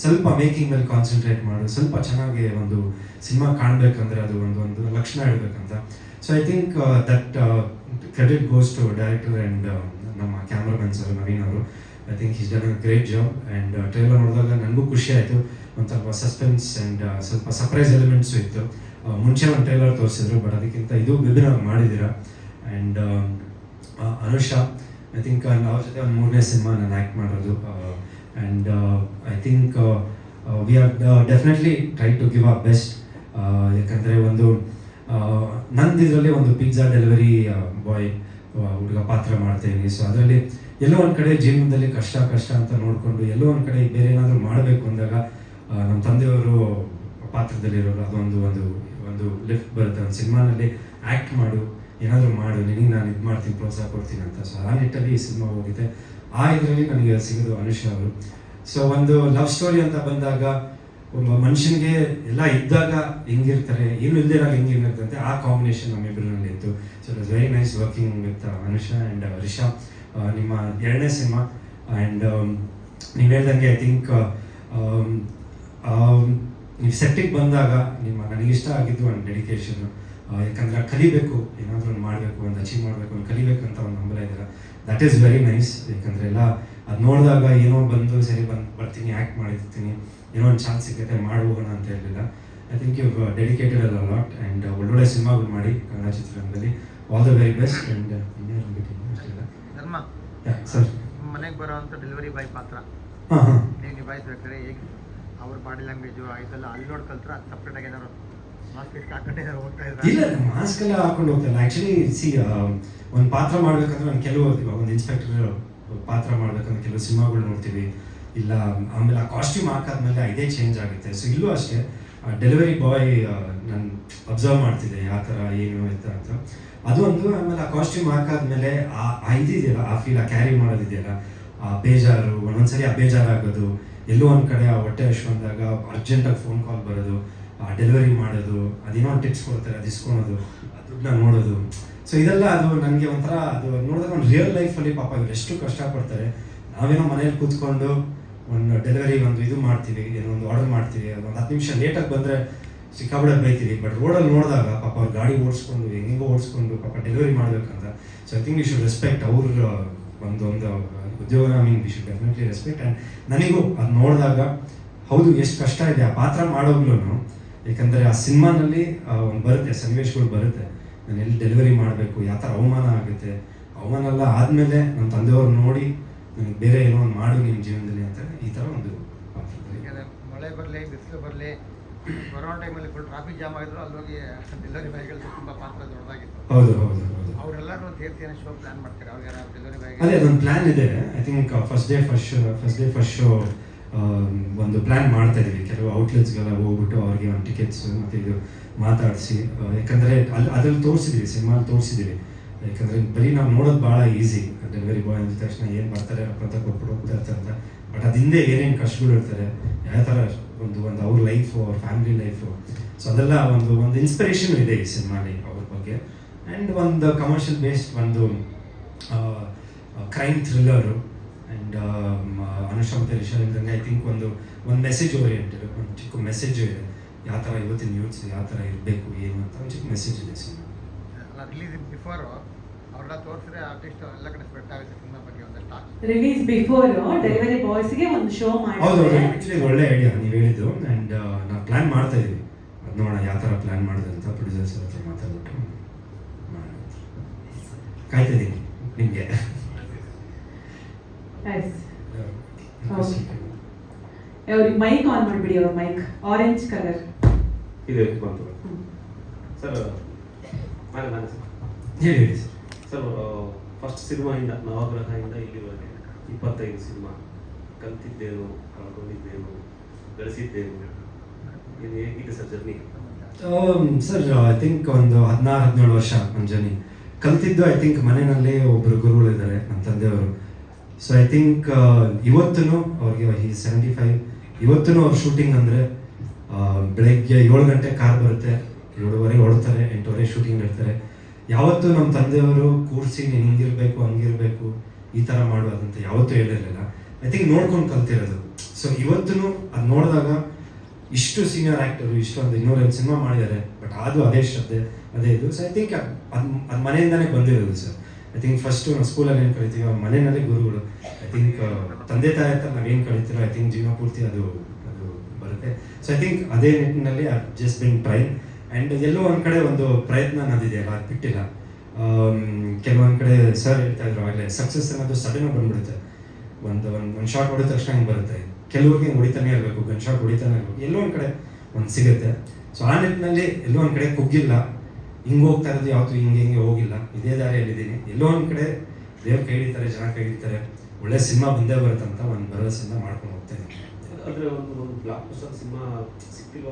ಸ್ವಲ್ಪ ಮೇಕಿಂಗ್ ಮೇಲೆ ಕಾನ್ಸಂಟ್ರೇಟ್ ಮಾಡು, ಸ್ವಲ್ಪ ಚೆನ್ನಾಗಿ ಒಂದು ಸಿನಿಮಾ ಕಾಣಬೇಕಂದ್ರೆ ಅದು ಒಂದು ಲಕ್ಷಣ ಇಡಬೇಕಂತ. So I think that credit goes to director and ನಮ್ಮ ಕ್ಯಾಮ್ರಾಮನ್ ಸರ್ ನವೀನ್ ಅವರು. I think is done a great job. And trailer ನೋಡಿದಾಗ ನನಗೂ ಖುಷಿ ಆಯಿತು. ಒಂದು ಸ್ವಲ್ಪ ಸಸ್ಪೆನ್ಸ್ ಆ್ಯಂಡ್ ಸ್ವಲ್ಪ ಸರ್ಪ್ರೈಸ್ ಎಲಿಮೆಂಟ್ಸು ಇತ್ತು. ಮುಂಚೆ ಒಂದು ಟ್ರೈಲರ್ ತೋರಿಸಿದ್ರು, ಬಟ್ ಅದಕ್ಕಿಂತ ಇದು ವಿಭಿನ್ನವಾಗಿ ಮಾಡಿದ್ದೀರಾ. ಆ್ಯಂಡ್ ಅನುಷಾ ಐ ಥಿಂಕ್ ಅವ್ರ ಜೊತೆ ಒಂದು 3ನೇ ಸಿನಿಮಾ ನಾನು ಆ್ಯಕ್ಟ್ ಮಾಡೋದು. And I think we are definitely try to give our best. ಯಾಕಂದರೆ ಒಂದು ನಂದು ಇದರಲ್ಲಿ ಒಂದು ಪಿಜ್ಜಾ ಡೆಲಿವರಿ ಬಾಯ್ ಹುಡುಗ ಪಾತ್ರ ಮಾಡ್ತೀನಿ. ಸೊ ಅದರಲ್ಲಿ ಎಲ್ಲೋ ಒಂದು ಕಡೆ ಜೀವನದಲ್ಲಿ ಕಷ್ಟ ಅಂತ ನೋಡಿಕೊಂಡು ಎಲ್ಲೋ ಒಂದು ಕಡೆ ಬೇರೆ ಏನಾದರೂ ಮಾಡಬೇಕು ಅಂದಾಗ ನಮ್ಮ ತಂದೆಯವರು ಪಾತ್ರದಲ್ಲಿರೋರು ಅದೊಂದು ಒಂದು ಲಿಫ್ಟ್ ಬರುತ್ತೆ. ಒಂದು ಸಿನಿಮಾನಲ್ಲಿ ಆ್ಯಕ್ಟ್ ಮಾಡು, ಏನಾದರೂ ಮಾಡು, ನಿನಗೆ ನಾನು ಇದು ಮಾಡ್ತೀನಿ, ಪ್ರೋತ್ಸಾಹ ಕೊಡ್ತೀನಿ ಅಂತ. ಸೊ ಆ ನಿಟ್ಟಲ್ಲಿ ಈ ಸಿನಿಮಾ ಹೋಗಿದೆ. ಆ ಇದರಲ್ಲಿ ನನಗೆ ಸಿಗೋದು ಅನುಷಾ ಅವರು. ಸೊ ಒಂದು ಲವ್ ಸ್ಟೋರಿ ಅಂತ ಬಂದಾಗ ಒಬ್ಬ ಮನುಷ್ಯನಿಗೆ ಎಲ್ಲ ಇದ್ದಾಗ ಹೆಂಗಿರ್ತಾರೆ, ಏನು ಇಲ್ದಿರಾಗ ಹೆಂಗಿರುತ್ತೆ, ಆ ಕಾಂಬಿನೇಷನ್ ನಮ್ಮಿಬ್ಬರಲ್ಲಿ ಇತ್ತು. So it was very nice working with Anusha and Risha. ನಿಮ್ಮ 2ನೇ ಸಿನಿಮಾ ಆ್ಯಂಡ್ ನೀವು ಹೇಳ್ದಂಗೆ ಐ ಥಿಂಕ್ ನೀವು ಸೆಟ್ಟಿಗೆ ಬಂದಾಗ ನನಗಿಷ್ಟ ಆಗಿದ್ದು ಒಂದು ಡೆಡಿಕೇಶನ್. ಯಾಕಂದರೆ ಕಲಿಬೇಕು, ಏನಾದರೂ ಒಂದು ಮಾಡಬೇಕು, ಒಂದು ಅಚೀವ್ ಮಾಡಬೇಕು, ಒಂದು ಕಲಿಬೇಕು ಅಂತ ಒಂದು ನಂಬಲ ಇದ್ದಾರೆ. That is very nice. ಯಾಕಂದರೆ ಎಲ್ಲ ಅದು ನೋಡಿದಾಗ ಏನೋ ಬಂದು ಸರಿ ಬರ್ತೀನಿ, ಆ್ಯಕ್ಟ್ ಮಾಡಿರ್ತೀನಿ, ಏನೋ ಒಂದು ಚಾನ್ಸ್ ಸಿಗುತ್ತೆ ಮಾಡಿ ಹೋಗೋಣ ಅಂತ ಹೇಳಿಲ್ಲ. ಐ ಥಿಂಕ್ ಯು ಡೆಡಿಕೇಟೆಡ್ ಅಲ್ಲ ಲಾಟ್. ಆ್ಯಂಡ್ ಒಳ್ಳೊಳ್ಳೆ ಸಿನಿಮಾಗಳು ಮಾಡಿ ಕನ್ನಡ ಚಿತ್ರರಂಗದಲ್ಲಿ. All the very best. And ಅಷ್ಟಿಲ್ಲ ಧರ್ಮ ಸರ್, ಮನೆಗೆ ಬರೋವಂಥ ಡೆಲಿವರಿ ಬಾಯ್ ಪಾತ್ರ ಹಾಂ ನೀವು ನಿಭಾಯಿಸ್ಬೇಕಾದ್ರೆ ಹೇಗೆ ಅವ್ರ ಬಾಡಿ ಲ್ಯಾಂಗ್ವೇಜು ಇದೆಲ್ಲ ಅಲ್ಲಿ ನೋಡಿ ಕಲ್ತ್ರೆ ಅದು ಸಪ್ರೇಟಾಗಿ ಏನಾದ್ರು ಮಾಸ್ಕ್ ಹಾಕೊಂಡು ಏನಾದ್ರು ಹೋಗ್ತಾ ಇದ್ದಾರೆ? ಇಲ್ಲ, ಮಾಸ್ಕ್ ಎಲ್ಲ ಹಾಕೊಂಡು ಹೋಗ್ತಾ ಇಲ್ಲ. ಆ್ಯಕ್ಚುಲಿ ಒಂದು ಪಾತ್ರ ಮಾಡ್ಬೇಕಂದ್ರೆ ನಾನು ಕೆಲವು ಒಂದು ಇನ್ಸ್ಪೆಕ್ಟರ್ ಪಾತ್ರ ಮಾಡ್ಬೇಕಂದ್ರೆ ಕೆಲವು ಸಿನಿಮಾಗಳು ನೋಡ್ತೀವಿ. ಇಲ್ಲ ಆಮೇಲೆ ಆ ಕಾಸ್ಟ್ಯೂಮ್ ಹಾಕಾದ್ಮೇಲೆ ಇದೇ ಚೇಂಜ್ ಆಗುತ್ತೆ. ಸೊ ಇಲ್ಲೂ ಅಷ್ಟೇ ಡೆಲಿವರಿ ಬಾಯ್ ನಾನು ಅಬ್ಸರ್ವ್ ಮಾಡ್ತಿದ್ದೆ ಯಾವ ಥರ ಏನು ಇತ್ತ ಅಂತ. ಅದು ಒಂದು. ಆಮೇಲೆ ಆ ಕಾಸ್ಟ್ಯೂಮ್ ಹಾಕಾದ್ಮೇಲೆ ಇದೆಯಲ್ಲ ಆ ಫೀಲ್, ಆ ಕ್ಯಾರಿ ಮಾಡೋದಿದೆಯಲ್ಲ, ಆ ಬೇಜಾರು, ಒಂದೊಂದ್ಸರಿ ಆ ಬೇಜಾರಾಗೋದು, ಎಲ್ಲೋ ಒಂದು ಕಡೆ ಆ ಹೊಟ್ಟೆ ಹಶು ಅಂದಾಗ ಅರ್ಜೆಂಟಾಗಿ ಫೋನ್ ಕಾಲ್ ಬರೋದು, ಡೆಲಿವರಿ ಮಾಡೋದು, ಅದೇನೋ ಒಂದು ಟಿಪ್ಸ್ ಕೊಡ್ತಾರೆ, ಅದು ಇಸ್ಕೊಳೋದು, ದುಡ್ಡನ್ನ ನೋಡೋದು. ಸೊ ಇದೆಲ್ಲ ಅದು ನನಗೆ ಒಂಥರ ಅದು ನೋಡಿದಾಗ ಒಂದು ರಿಯಲ್ ಲೈಫಲ್ಲಿ ಪಾಪ ಇವ್ರು ಎಷ್ಟು ಕಷ್ಟಪಡ್ತಾರೆ. ನಾವೇನೋ ಮನೇಲಿ ಕೂತ್ಕೊಂಡು ಒಂದು ಡೆಲಿವರಿ ಒಂದು ಇದು ಮಾಡ್ತೀವಿ, ಏನೋ ಒಂದು ಆರ್ಡರ್ ಮಾಡ್ತೀವಿ, ಒಂದು 10 ನಿಮಿಷ ಲೇಟಾಗಿ ಬಂದರೆ ಸಿಕ್ಕಾಬಿಡ ಬೈತೀವಿ. ಬಟ್ ರೋಡಲ್ಲಿ ನೋಡಿದಾಗ ಪಾಪ ಅವ್ರು ಗಾಡಿ ಓಡಿಸ್ಕೊಂಡು ಹೆಂಗೋ ಓಡಿಸ್ಕೊಂಡು ಪಾಪ ಡೆಲಿವರಿ ಮಾಡಬೇಕಂತ. So I think we should respect ಅವ್ರ ಒಂದು ಉದ್ಯೋಗನ. We should definitely respect. And ನನಗೂ ಅದು ನೋಡಿದಾಗ ಹೌದು ಎಷ್ಟು ಕಷ್ಟ ಇದೆ ಆ ಪಾತ್ರ ಮಾಡೋಗ್ಲೂ. ಯಾಕಂದರೆ ಆ ಸಿನಿಮಾನಲ್ಲಿ ಒಂದು ಬರುತ್ತೆ, ಸನ್ನಿವೇಶಗಳು ಬರುತ್ತೆ, ನಾನು ಎಲ್ಲಿ ಡೆಲಿವರಿ ಮಾಡಬೇಕು, ಯಾವ ಥರ ಅವಮಾನ ಆಗುತ್ತೆ, ಅವಮಾನ ಎಲ್ಲ ಆದಮೇಲೆ ನಮ್ಮ ತಂದೆಯವ್ರು ನೋಡಿ ನನಗೆ ಬೇರೆ ಏನೋ ಒಂದು ಮಾಡು ನಿಮ್ಮ ಜೀವನದಲ್ಲಿ ಅಂತ ಈ ಥರ ಒಂದು ಪಾತ್ರ. ಯಾಕಂದರೆ ಮಳೆ ಬರಲಿ ಬಿಸಿಲು ಬರಲಿ ಕೊರೋನಾ ಟೈಮಲ್ಲಿ ಫುಲ್ ಟ್ರಾಫಿಕ್ ಜಾಮ್ ಆಗಿದ್ರು ಅಲ್ಲಿ ಹೋಗಿ ಡೆಲಿವರಿ ಬಾಯ್ಗಳು ತುಂಬ ಪಾತ್ರ ದೊಡ್ಡದಾಗಿತ್ತು. ಹೌದು. ಅವರೆಲ್ಲರೂ ಸೇರಿಸಿ ಏನೋ ಶೋ ಪ್ಲಾನ್ ಮಾಡ್ತಾರೆ ಅವ್ರಿಗೆ ಯಾರು ಡೆಲಿವರಿ ಬಾಯ್? ಅದೇ ಅದೊಂದು ಪ್ಲ್ಯಾನ್ ಇದೆ. I think first day first show ಒಂದು ಪ್ಲ್ಯಾನ್ ಮಾಡ್ತಾ ಇದ್ದೀವಿ. ಕೆಲವು ಔಟ್ಲೆಟ್ಸ್ಗೆಲ್ಲ ಹೋಗ್ಬಿಟ್ಟು ಅವ್ರಿಗೆ ಒಂದು ಟಿಕೆಟ್ಸ್ ಮತ್ತು ಇದು ಮಾತಾಡಿಸಿ, ಯಾಕಂದರೆ ಅದ್ರಲ್ಲಿ ತೋರಿಸಿದ್ದೀವಿ, ಸಿನಿಮಾಲ್ಲಿ ತೋರಿಸಿದ್ದೀವಿ. ಯಾಕಂದರೆ ಬರೀ ನಾವು ನೋಡೋದು ಭಾಳ ಈಸಿ, ಡೆಲಿವರಿ ಬಾಯ್ ಅಂದ ತಕ್ಷಣ ಏನು ಮಾಡ್ತಾರೆ ಅಂತ ಕೊಟ್ಬಿಟ್ಟು ಹೋಗ್ತಾ ಇರ್ತಾರೆ ಅಂತ. ಬಟ್ ಅದು ಹಿಂದೆ ಏನೇನು ಕಷ್ಟಗಳು ಇರ್ತಾರೆ, ಯಾವ ಥರ ಒಂದು ಅವ್ರ ಲೈಫು, ಅವ್ರ ಫ್ಯಾಮಿಲಿ ಲೈಫು. ಸೊ ಅದೆಲ್ಲ ಒಂದು ಇನ್ಸ್ಪಿರೇಷನ್ ಇದೆ ಈ ಸಿನಿಮಾಲಿ ಅವ್ರ ಬಗ್ಗೆ. ಆ್ಯಂಡ್ ಒಂದು ಕಮರ್ಷಿಯಲ್ ಬೇಸ್ಡ್ ಒಂದು ಕ್ರೈಮ್ ಥ್ರಿಲ್ಲರು. ಆ್ಯಂಡ್ ಅನುಷಾ ಮತ್ತು ರಿಷಾ ಇದ್ದಂಗೆ ಐ ಥಿಂಕ್ ಒಂದು ಮೆಸೇಜ್ ಓರಿಯೆಂಟೆಡ್, ಒಂದು ಚಿಕ್ಕ ಮೆಸೇಜು ಇದೆ. ಯಾವ ಥರ ಇವತ್ತಿನ ಯೂತ್ಸ್ ಯಾವ ಥರ ಇರಬೇಕು ಏನು ಅಂತ ಒಂದು ಚಿಕ್ಕ ಮೆಸೇಜ್ ಇದೆ ಸಿನಿಮಾ. ರಿಲೀಸ್ ಬಿಫೋರು ಅವ್ರೆಲ್ಲ ತೋರಿಸಿದ್ರೆ ಆರ್ಟಿಸ್ಟ್ ಎಲ್ಲ ಕಡೆ ಸ್ಪ್ರೆಡ್ ಆಗುತ್ತೆ ಸಿನಿಮಾ ಬಗ್ಗೆ ಒಂದಷ್ಟು. ರಿಲೀಸ್ ಬಿಫೋರ್ ಡೆಲಿವರಿ ಬಾಯ್ಸ್ಗೆ ಒಂದು ಶೋ ಹೌದು, ಮಾಡಿ. ಆ್ಯಕ್ಚುಲಿ ಒಳ್ಳೆ ಐಡಿಯಾ ನೀವು ಹೇಳಿದ್ದು. ಆ್ಯಂಡ್ ನಾವು ಪ್ಲ್ಯಾನ್ ಮಾಡ್ತಾ ಇದ್ದೀವಿ, ಅದು ನೋಡೋಣ ಯಾವ ಥರ ಪ್ಲ್ಯಾನ್ ಮಾಡಿದೆ ಅಂತ ಪ್ರೊಡ್ಯೂಸರ್ಸ್ ಹತ್ರ ಮಾತಾಡ್ಬಿಟ್ಟು ಕಾಯ್ತಾ ಇದ್ದೀನಿ ನಿಮಗೆ. ಅವ್ರಿಗೆ ಮೈಕ್ ಆನ್ ಮಾಡಿಬಿಡಿ, ಅವ್ರ ಮೈಕ್ ಆರೆಂಜ್ ಕಲರ್ ಇದೆ ಬಂತು ಸರ್. ನಾನು ಹೇಳಿ ಸರ್ ಫಸ್ಟ್ ಸಿನಿಮಾಯಿಂದ ನವಗ್ರಹದಿಂದ ಇಲ್ಲಿವರೆಗೆ 25 ಸಿನಿಮಾ, ಕಲ್ತಿದ್ದೇನು, ಕಳ್ಕೊಂಡಿದ್ದೇನು, ಗಳಿಸಿದ್ದೇನು, ಇದು ಹೇಗಿದೆ sir journey? Sir I think ಒಂದು 16-17 ವರ್ಷ ನನ್ನ ಜರ್ನಿ. ಕಲ್ತಿದ್ದು ಐ ಥಿಂಕ್ ಮನೆಯಲ್ಲಿ ಒಬ್ಬರು ಗುರುಗಳಿದ್ದಾರೆ ನನ್ನ ತಂದೆಯವರು. ಸೊ ಐ ಥಿಂಕ್ ಇವತ್ತೂ ಅವ್ರಿಗೆ 75, ಇವತ್ತೂ ಅವ್ರ ಶೂಟಿಂಗ್ ಅಂದರೆ ಬೆಳಗ್ಗೆ 7 ಗಂಟೆ ಕಾರ್ ಬರುತ್ತೆ, 7:15 ಹೊಡ್ತಾರೆ, 8:15 ಶೂಟಿಂಗ್ ಇರ್ತಾರೆ. ಯಾವತ್ತೂ ನಮ್ಮ ತಂದೆಯವರು ಕೂರಿಸಿ ನೀನು ಹಿಂಗಿರ್ಬೇಕು ಹಂಗಿರ್ಬೇಕು ಈ ಥರ ಮಾಡುವಂತ ಯಾವತ್ತೂ ಹೇಳಿರಲಿಲ್ಲ. ಐ ಥಿಂಕ್ ನೋಡ್ಕೊಂಡು ಕಲ್ತಿರೋದು. ಸೊ ಇವತ್ತೂ ಅದು ನೋಡಿದಾಗ ಇಷ್ಟು ಸೀನಿಯರ್ ಆ್ಯಕ್ಟರು ಇಷ್ಟೊಂದು 250 ಸಿನಿಮಾ ಮಾಡಿದ್ದಾರೆ, ಬಟ್ ಅದು ಅದೇ ಶ್ರದ್ಧೆ ಅದೇ ಇದು. ಸೊ ಐ ಥಿಂಕ್ ಅದು ಮನೆಯಿಂದನೇ ಬಂದಿರೋದು ಸರ್. ಐ ಥಿಂಕ್ ಫಸ್ಟು ನಾವು ಸ್ಕೂಲಲ್ಲಿ ಏನು ಕಲಿತೀವಿ, ಮನೆಯಲ್ಲೇ ಗುರುಗಳು. ಐ ಥಿಂಕ್ ತಂದೆ ತಾಯಿ ಹತ್ರ ನಾವೇನು ಕಲಿತೀರೋ ಐ ಥಿಂಕ್ ಜೀವನ ಪೂರ್ತಿ ಅದು ಬರುತ್ತೆ. ಸೊ ಐ ಥಿಂಕ್ ಅದೇ ನಿಟ್ಟಿನಲ್ಲಿ I just been train. And ಎಲ್ಲೋ ಒಂದು ಕಡೆ ಒಂದು ಪ್ರಯತ್ನ ನನ್ನದಿದೆಯಲ್ಲ, ಅದು ಬಿಟ್ಟಿಲ್ಲ. ಕೆಲವೊಂದು ಕಡೆ ಸರ್ ಹೇಳ್ತಾ ಇದ್ರು ಆಗಲೇ, ಸಕ್ಸಸ್ ಅನ್ನೋದು ಸಡನ್ನಾಗಿ ಬಂದ್ಬಿಡುತ್ತೆ. ಒಂದು ಶಾರ್ಟ್ ಹೊಡಿದ ತಕ್ಷಣ ಹಿಂಗೆ ಬರುತ್ತೆ. ಕೆಲವ್ರಿಗೆ ಹೊಡಿತಾನೆ ಇರಬೇಕು, ಗನ್ ಶಾಟ್ ಹೊಡಿತಾನೆ ಇರಬೇಕು, ಎಲ್ಲೋ ಒಂದು ಕಡೆ ಒಂದು ಸಿಗುತ್ತೆ. ಸೊ ಆ ನಿಟ್ಟಿನಲ್ಲಿ ಎಲ್ಲೋ ಒಂದು ಕಡೆ ಕುಗ್ಗಿಲ್ಲ, ಹಿಂಗೆ ಹೋಗ್ತಾ ಇರೋದು ಯಾವತ್ತೂ ಹಿಂಗೆ ಹೋಗಿಲ್ಲ, ಇದೇ ದಾರಿಯಲ್ಲಿದ್ದೀನಿ. ಎಲ್ಲೋ ಒಂದು ಕಡೆ ದೇವ್ರು ಕೈ ಹಿಡಿತಾರೆ, ಜನ ಕೈ ಹಿಡಿತಾರೆ, ಒಳ್ಳೆ ಸಿನಿಮಾ ಬಂದೇ ಬರುತ್ತಂತ ಒಂದು ಭರವಸೆಯಿಂದ ಮಾಡ್ಕೊಂಡು ಹೋಗ್ತಾ ಇದ್ದೀನಿ. ಅಂದರೆ ಒಂದು ಬ್ಲಾಕ್ ಬಸ್ಟರ್ ಸಿನಿಮಾ ಸಿಕ್ತಿಲ್ವ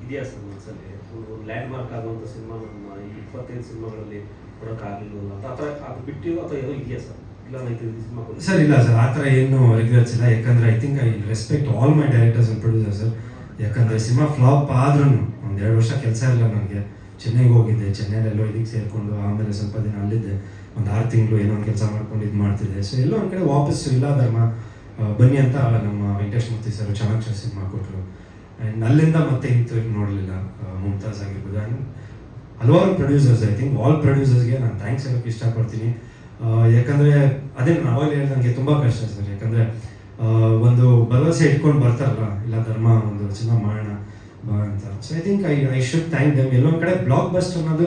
ಇದೆಯಾ ಸರ್ ಮನಸ್ಸಲ್ಲಿ? ಒಂದು ಲ್ಯಾಂಡ್ ಮಾರ್ಕ್ ಆಗುವಂಥ ಸಿನಿಮಾ ನಮ್ಮ ಈ 25 ಸಿನಿಮಾಗಳಲ್ಲಿ ಕೊಡೋಕ್ಕಾಗಲಿಲ್ಲ ಅಂತ ಆ ಥರ ಅದು ಬಿಟ್ಟಿರೋ ಅಥವಾ ಏನೋ ಇದೆಯಾ ಸರ್? ಇಲ್ಲ ಸಿನಿಮಾ ಸರ್ ಇಲ್ಲ ಸರ್, ಆ ಥರ ಏನು ರಿಗ್ರೆಟ್ಸ್ ಇಲ್ಲ. ಯಾಕಂದರೆ I think I respect all my directors and producers sir. ಯಾಕಂದರೆ ಸಿನಿಮಾ ಫ್ಲಾಪ್ ಆದ್ರೂ 1-2 ವರ್ಷ ಕೆಲಸ ಇಲ್ಲ ನನಗೆ. ಚೆನ್ನೈಗೆ ಹೋಗಿದ್ದೆ, ಚೆನ್ನೈಲೆಲ್ಲೋ ಇದಕ್ಕೆ ಸೇರಿಕೊಂಡು ಆಮೇಲೆ ಸ್ವಲ್ಪ ದಿನ ಅಲ್ಲಿದ್ದೆ, ಒಂದು 6 ತಿಂಗಳು ಏನೋ ಒಂದು ಕೆಲಸ ಮಾಡ್ಕೊಂಡು ಇದು ಮಾಡ್ತಿದ್ದೆ. ಸೊ ಎಲ್ಲೋ ಒಂದು ಕಡೆ ವಾಪಸ್ಸು ಇಲ್ಲ ಧರ್ಮ ಬನ್ನಿ ಅಂತ ನಮ್ಮ ವೆಂಕಟೇಶ್ ಮೂರ್ತಿ ಸರ್ ಚೆನ್ನಾಗಿ ಸಿನಿಮಾ ಕೊಟ್ಟರು. ಆ್ಯಂಡ್ ಅಲ್ಲಿಂದ ಮತ್ತೆ ಇಂತು ನೋಡಲಿಲ್ಲ. ಮುಮ್ತಾಜ್ ಆಗಿರ್ಬೋದು, ಆ್ಯಂಡ್ ಹಲವಾರು ಪ್ರೊಡ್ಯೂಸರ್ಸ್, ಐ ಥಿಂಕ್ ಆಲ್ ಪ್ರೊಡ್ಯೂಸರ್ಸ್ಗೆ ನಾನು ಥ್ಯಾಂಕ್ಸ್ ಹೇಳೋಕ್ಕೆ ಇಷ್ಟಪಡ್ತೀನಿ. ಯಾಕಂದರೆ ಅದೇ ನಾನು ಅವಾಗ ಹೇಳಿದ ನನಗೆ ತುಂಬ ಕಷ್ಟ ಸರ್. ಯಾಕಂದರೆ ಒಂದು ಭರವಸೆ ಇಟ್ಕೊಂಡು ಬರ್ತಾರಲ್ಲ, ಇಲ್ಲ ಧರ್ಮ ಒಂದು ಸಿನಿಮಾ ಮಾಡೋಣ ಬಾ ಅಂತ. So I think I should thank them. ಎಲ್ಲೊಂದು ಕಡೆ ಬ್ಲಾಕ್ ಬಸ್ಟ್ ಅನ್ನೋದು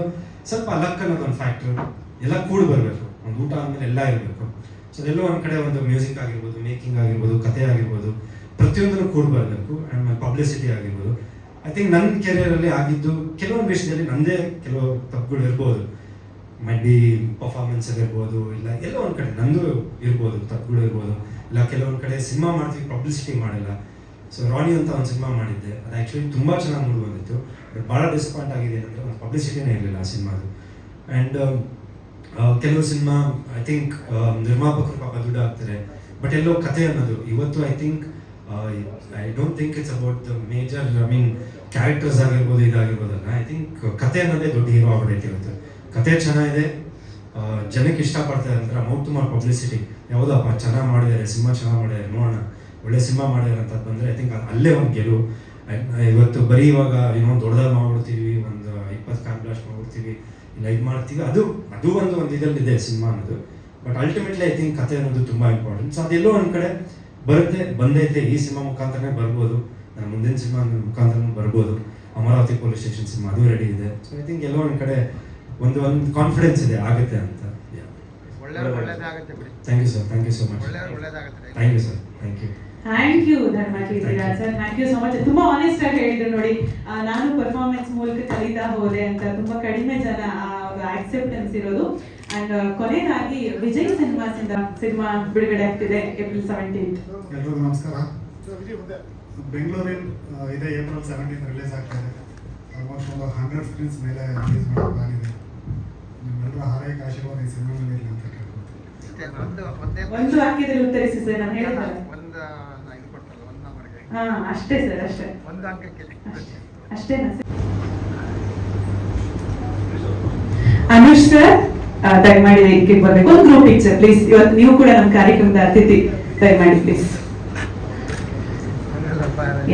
ಸ್ವಲ್ಪ ಲಕ್ ಅನ್ನೋದು ಒಂದು ಫ್ಯಾಕ್ಟ್ರು, ಎಲ್ಲ ಕೂಡಿ ಬರಬೇಕು. ಒಂದು ಊಟ ಆದಮೇಲೆ ಎಲ್ಲ ಇರಬೇಕು. ಸೊ ಅದೆಲ್ಲೋ ಒಂದು ಕಡೆ ಒಂದು ಮ್ಯೂಸಿಕ್ ಆಗಿರ್ಬೋದು, ಮೇಕಿಂಗ್ ಆಗಿರ್ಬೋದು, ಕಥೆ ಆಗಿರ್ಬೋದು, ಪ್ರತಿಯೊಂದನ್ನು ಕೂಡಿ ಬರಬೇಕು. ಆ್ಯಂಡ್ ಪಬ್ಲಿಸಿಟಿ ಆಗಿರ್ಬೋದು. ಐ ಥಿಂಕ್ ನನ್ನ ಕೆರಿಯರಲ್ಲಿ ಆಗಿದ್ದು ಕೆಲವೊಂದು ವಿಷಯದಲ್ಲಿ ನನ್ನದೇ ಕೆಲವು ತಪ್ಪುಗಳು ಇರ್ಬೋದು. ಮೈಟ್ ಬಿ ಪರ್ಫಾರ್ಮೆನ್ಸ್ ಇರ್ಬೋದು, ಇಲ್ಲ ಎಲ್ಲೋ ಒಂದು ಕಡೆ ನಂದು ಇರ್ಬೋದು, ತಪ್ಪುಗಳು ಇರ್ಬೋದು. ಇಲ್ಲ ಕೆಲವೊಂದು ಕಡೆ ಸಿನಿಮಾ ಮಾಡ್ತೀವಿ, ಪಬ್ಲಿಸಿಟಿ ಮಾಡಿಲ್ಲ. ಸೊ ರಾಣಿ ಅಂತ ಒಂದು ಸಿನಿಮಾ ಮಾಡಿದ್ದೆ, ಅದು ಆ್ಯಕ್ಚುಲಿ ತುಂಬ ಚೆನ್ನಾಗಿ ಮೂಡಿ ಬಂದಿತ್ತು. ಬಟ್ ಭಾಳ ಡಿಸಪಾಯಿಂಟ್ ಆಗಿದೆ ಏನಂದರೆ ಒಂದು ಪಬ್ಲಿಸಿಟಿನೇ ಇರಲಿಲ್ಲ ಆ ಸಿನಿಮಾದು. ಆ್ಯಂಡ್ ಕೆಲವು ಸಿನಿಮಾ ಐ ಥಿಂಕ್ ನಿರ್ಮಾಪಕರು ಪಾಪ ದುಡ್ಡು ಹಾಕ್ತಾರೆ, ಬಟ್ ಎಲ್ಲೋ ಕಥೆ ಅನ್ನೋದು ಇವತ್ತು I think I don't think it's about the major I mean characters ಆಗಿರ್ಬೋದು, ಇದಾಗಿರ್ಬೋದಲ್ಲ. ಐ ಥಿಂಕ್ ಕಥೆ ಅನ್ನೋದೇ ದೊಡ್ಡ ಹೀರೋ ಆಗ್ಬಿಡೈತೆ ಇವತ್ತು. ಕಥೆ ಚೆನ್ನಾಗಿದೆ, ಜನಕ್ಕೆ ಇಷ್ಟಪಡ್ತಾರೆ ಅಂದ್ರೆ ಮೌತ್ ಟು ಮೌತ್ ಪಬ್ಲಿಸಿಟಿ, ಯಾವುದಪ್ಪ ಚೆನ್ನಾಗಿ ಮಾಡಿದ್ದಾರೆ, ಸಿನಿಮಾ ಚೆನ್ನಾಗಿ ಮಾಡಿದ್ದಾರೆ, ನೋಡೋಣ ಒಳ್ಳೆ ಸಿನಿಮಾ ಮಾಡಿದ್ದಾರೆ ಅಂತ ಬಂದರೆ ಐ ಥಿಂಕ್ ಅಲ್ಲೇ ಒಂದು ಗೆಲುವು. ಇವತ್ತು ಬರೀ ಇವಾಗ ಇನ್ನೊಂದು ದೊಡ್ಡದಾಗಿ ಮಾಡ್ಬಿಡ್ತೀವಿ, ಒಂದು 20 ಕಾರ್ ಬ್ಲಾಸ್ಟ್ ಮಾಡ್ಬಿಡ್ತೀವಿ, ಇಲ್ಲ ಇದು ಮಾಡ್ತೀವಿ, ಅದು ಒಂದು ಇದರಲ್ಲಿದೆ ಸಿನಿಮಾ ಅನ್ನೋದು. ಬಟ್ ಅಲ್ಟಿಮೇಟ್ಲಿ ಐ ಥಿಂಕ್ ಕಥೆ ಅನ್ನೋದು ತುಂಬ ಇಂಪಾರ್ಟೆಂಟ್. ಸೊ ಅದೆಲ್ಲೋ ಒಂದು ಕಡೆ ಬರುತ್ತೆ, ಬಂದೈತೆ. ಈ ಸಿನಿಮಾ ಮುಖಾಂತರನೇ ಬರ್ಬೋದು, ನನ್ನ ಮುಂದಿನ ಸಿನಿಮಾ ಮುಖಾಂತರನೂ ಬರ್ಬೋದು. ಅಮರಾವತಿ ಪೊಲೀಸ್ ಸ್ಟೇಷನ್ ಸಿನಿಮಾ ಅದು ರೆಡಿ ಇದೆ. ಸೊ ಐ ಥಿಂಕ್ ಎಲ್ಲೋ ಒಂದು ಕಡೆ ಒಂದು ಕಾನ್ಫಿಡೆನ್ಸ್ ಇದೆ ಆಗುತ್ತೆ ಅಂತ. Thank you sir, thank you so much. Thank you sir, thank you. Thank you Dharma Keerthiraj sir, thank you so much. ತುಂಬಾ ಆನೆಸ್ಟ್ ಆಗಿ ಹೇಳಿದ್ರು ನೋಡಿ. ನಾನು ಪರ್ಫಾರ್ಮೆನ್ಸ್ ಮೂಲಕ ಕಲಿತಾ ಹೋದೆ ಅಂತ ತುಂಬಾ ಕಡಿಮೆ ಜನ ಆಕ್ಸೆಪ್ಟೆನ್ಸ್ ಇರೋದು. ಅಂಡ್ ಕೊನೆಯದಾಗಿ ವಿಜಯ್ ಸಿನಿಮಾಸ್ ಇಂದ ಸಿನಿಮಾ ಬಿಡುಗಡೆ ಆಗ್ತಿದೆ ಏಪ್ರಿಲ್ 17th. ಎಲ್ರಿಗೂ ನಮಸ್ಕಾರ. ಬೆಂಗಳೂರಿನ ಇದೆ ಏಪ್ರಿಲ್ 17th ರಿಲೀಸ್ ಆಗ್ತಾ ಇದೆ. ಆಲ್ಮೋಸ್ಟ್ ಒಂದು 100 ಸ್ಕ್ರೀನ್ಸ್ ಮೇಲೆ ರಿಲೀಸ್ ಮಾಡೋ ಪ್ಲಾನ್ ಇದೆ. ನಿಮ್ಮೆಲ್ಲರ ಹಾರೈಕೆ ಆಶೀರ್ವಾದ ಈ ಸಿನಿಮಾ ಮೇಲೆ ಇರಲಿ ಅಂತ ಕೇಳ್ಕೊಳ್ತೀನಿ. ಒಂದು ವಾಕ್ಯದಲ್ಲಿ ಉತ್ತರಿಸಿ ಸರ್, ನಾನು ಹೇಳಿದ್ರೆ ಅಷ್ಟೇ ಸರ್, ಅಷ್ಟೇ ಅಷ್ಟೇನಾ ಸರ್? ಅನುಷ್ ಸರ್ ದಯಮಾಡಿ ವೇದಿಕೆಗೆ ಬರಬೇಕು. ಒಂದು ಗ್ರೂಪ್ ಪಿಕ್ಚರ್ ಪ್ಲೀಸ್. ಇವತ್ತು ನೀವು ಕೂಡ ನಮ್ಮ ಕಾರ್ಯಕ್ರಮದ ಅತಿಥಿ, ದಯಮಾಡಿ ಪ್ಲೀಸ್.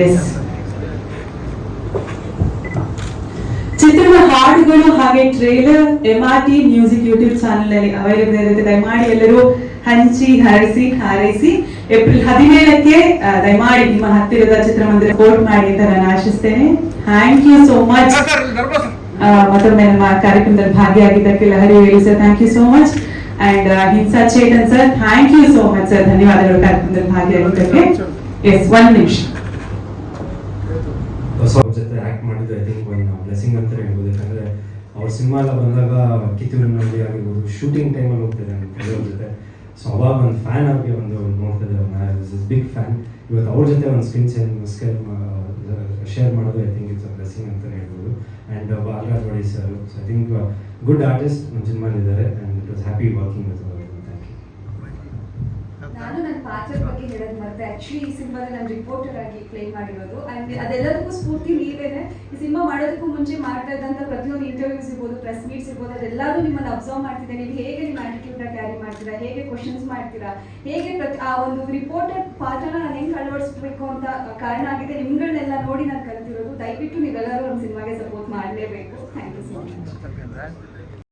ಎಸ್, ಚಿತ್ರದ ಹಾಡುಗಳು ಹಾಗೆ trailer MRT music YouTube channel ನಲ್ಲಿ ಅವೈಲೇಬಲ್ ಇರುತ್ತೆ. ದಯಮಾಡಿ ಎಲ್ಲರೂ ಹಂಚಿ ಹರಸಿ ಹಾರೈಸಿ. ಏಪ್ರಿಲ್ 17ಕ್ಕೆ ದಯಮಾಡಿ ನಿಮ್ಮ ಹತ್ತಿರದ ಚಿತ್ರಮಂದಿರ ಸಪೋರ್ಟ್ ಮಾಡಿ ಅಂತ ನಾನು ಆಶಿಸ್ತೇನೆ. Thank you so much. ಮತ್ತೊಮ್ಮೆ ನಮ್ಮ ಕಾರ್ಯಕ್ರಮದಲ್ಲಿ ಭಾಗಿಯಾಗಿದ್ದಕ್ಕೆ Lahari Velu sir, thank you so much. And Ahimsa Chetan sir, thank you so much sir, ಧನ್ಯವಾದಗಳು ಕಾರ್ಯಕ್ರಮದಲ್ಲಿ ಭಾಗಿಯಾಗಿದ್ದಕ್ಕೆ. ಎಸ್, 1 ನಿಮಿಷ. ಹೊಸ ಜೊತೆ ಆ್ಯಕ್ಟ್ ಮಾಡಿದ್ದು ಐ ಥಿಂಕ್ ಒಂದು ಬ್ಲೆಸ್ಸಿಂಗ್ ಅಂತ ಹೇಳ್ಬೋದು. ಯಾಕಂದರೆ ಅವ್ರ ಸಿನಿಮಾ ಎಲ್ಲ ಬಂದಾಗ ಕಿತ್ತೂರಿನಲ್ಲಿ ಆಗಿರ್ಬೋದು, ಶೂಟಿಂಗ್ ಟೈಮಲ್ಲಿ ಹೋಗ್ತಿದ್ದೆ ನನ್ನ ಕೆಲವ್ರ ಜೊತೆ. ಸೊ ಅವಾಗ ಒಂದು ಫ್ಯಾನ್ ಆಗಿ ಒಂದು ನೋಡ್ತಿದ್ದೆ ಅವ್ರನ್ನ, ಬಿಗ್ ಫ್ಯಾನ್. ಇವತ್ತು ಅವ್ರ ಜೊತೆ ಒಂದು ಸ್ಕ್ರೀನ್ ಶೇರ್ ಮಾಡೋದು I think it's a blessing ಅಂತ ಹೇಳ್ಬೋದು. And Balraj Wadi sir, so I think good artist ನಮ್ಮ ಸಿನಿಮಾಲಿದ್ದಾರೆ and it was happy working with our. Thank you. ನಾನು ನನ್ನ ಪಾತ್ರದ ಬಗ್ಗೆ ಹೇಳೋದು ಮತ್ತೆ ಆಕ್ಚುಲಿ ಈ ಸಿನಿಮಾದಲ್ಲಿ ನಾನು ರಿಪೋರ್ಟರ್ ಆಗಿ ಪ್ಲೇ ಮಾಡಿರೋದು. ಅಂಡ್ ಅದೆಲ್ಲದಕ್ಕೂ ಸ್ಫೂರ್ತಿ ನೀವೇನೆ. ಈ ಸಿನಿಮಾ ಮಾಡೋದಕ್ಕೂ ಮುಂಚೆ ಮಾಡ್ತಾ ಇದ್ದಂಥ ಪ್ರತಿಯೊಂದು ಇಂಟರ್ವ್ಯೂಸ್ ಇರ್ಬೋದು, ಪ್ರೆಸ್ ಮೀಟ್ಸ್ ಇರ್ಬೋದು, ಅದೆಲ್ಲರೂ ನಿಮ್ಮನ್ನು ಅಬ್ಸರ್ವ್ ಮಾಡ್ತಿದ್ದೆ. ನೀವು ಹೇಗೆ ನಿಮ್ಮ ಆಟಿಟ್ಯೂಡ್ನ ಕ್ಯಾರಿ ಮಾಡ್ತೀರಾ, ಹೇಗೆ ಕ್ವಶನ್ಸ್ ಮಾಡ್ತೀರಾ, ಹೇಗೆ ಆ ಒಂದು ರಿಪೋರ್ಟರ್ ಪಾತ್ರನ ನಾನು ಹೆಂಗೆ ಅಳವಡಿಸ್ಬೇಕು ಅಂತ ಕಾರಣ ಆಗಿದೆ. ನಿಮ್ಗಳನ್ನೆಲ್ಲ ನೋಡಿ ನಾನು ಕಲ್ತಿರೋದು. ದಯವಿಟ್ಟು ನೀವೆಲ್ಲರೂ ನಮ್ಮ ಸಿನಿಮಾಗೆ ಸಪೋರ್ಟ್ ಮಾಡಲೇಬೇಕು. Thank you so much.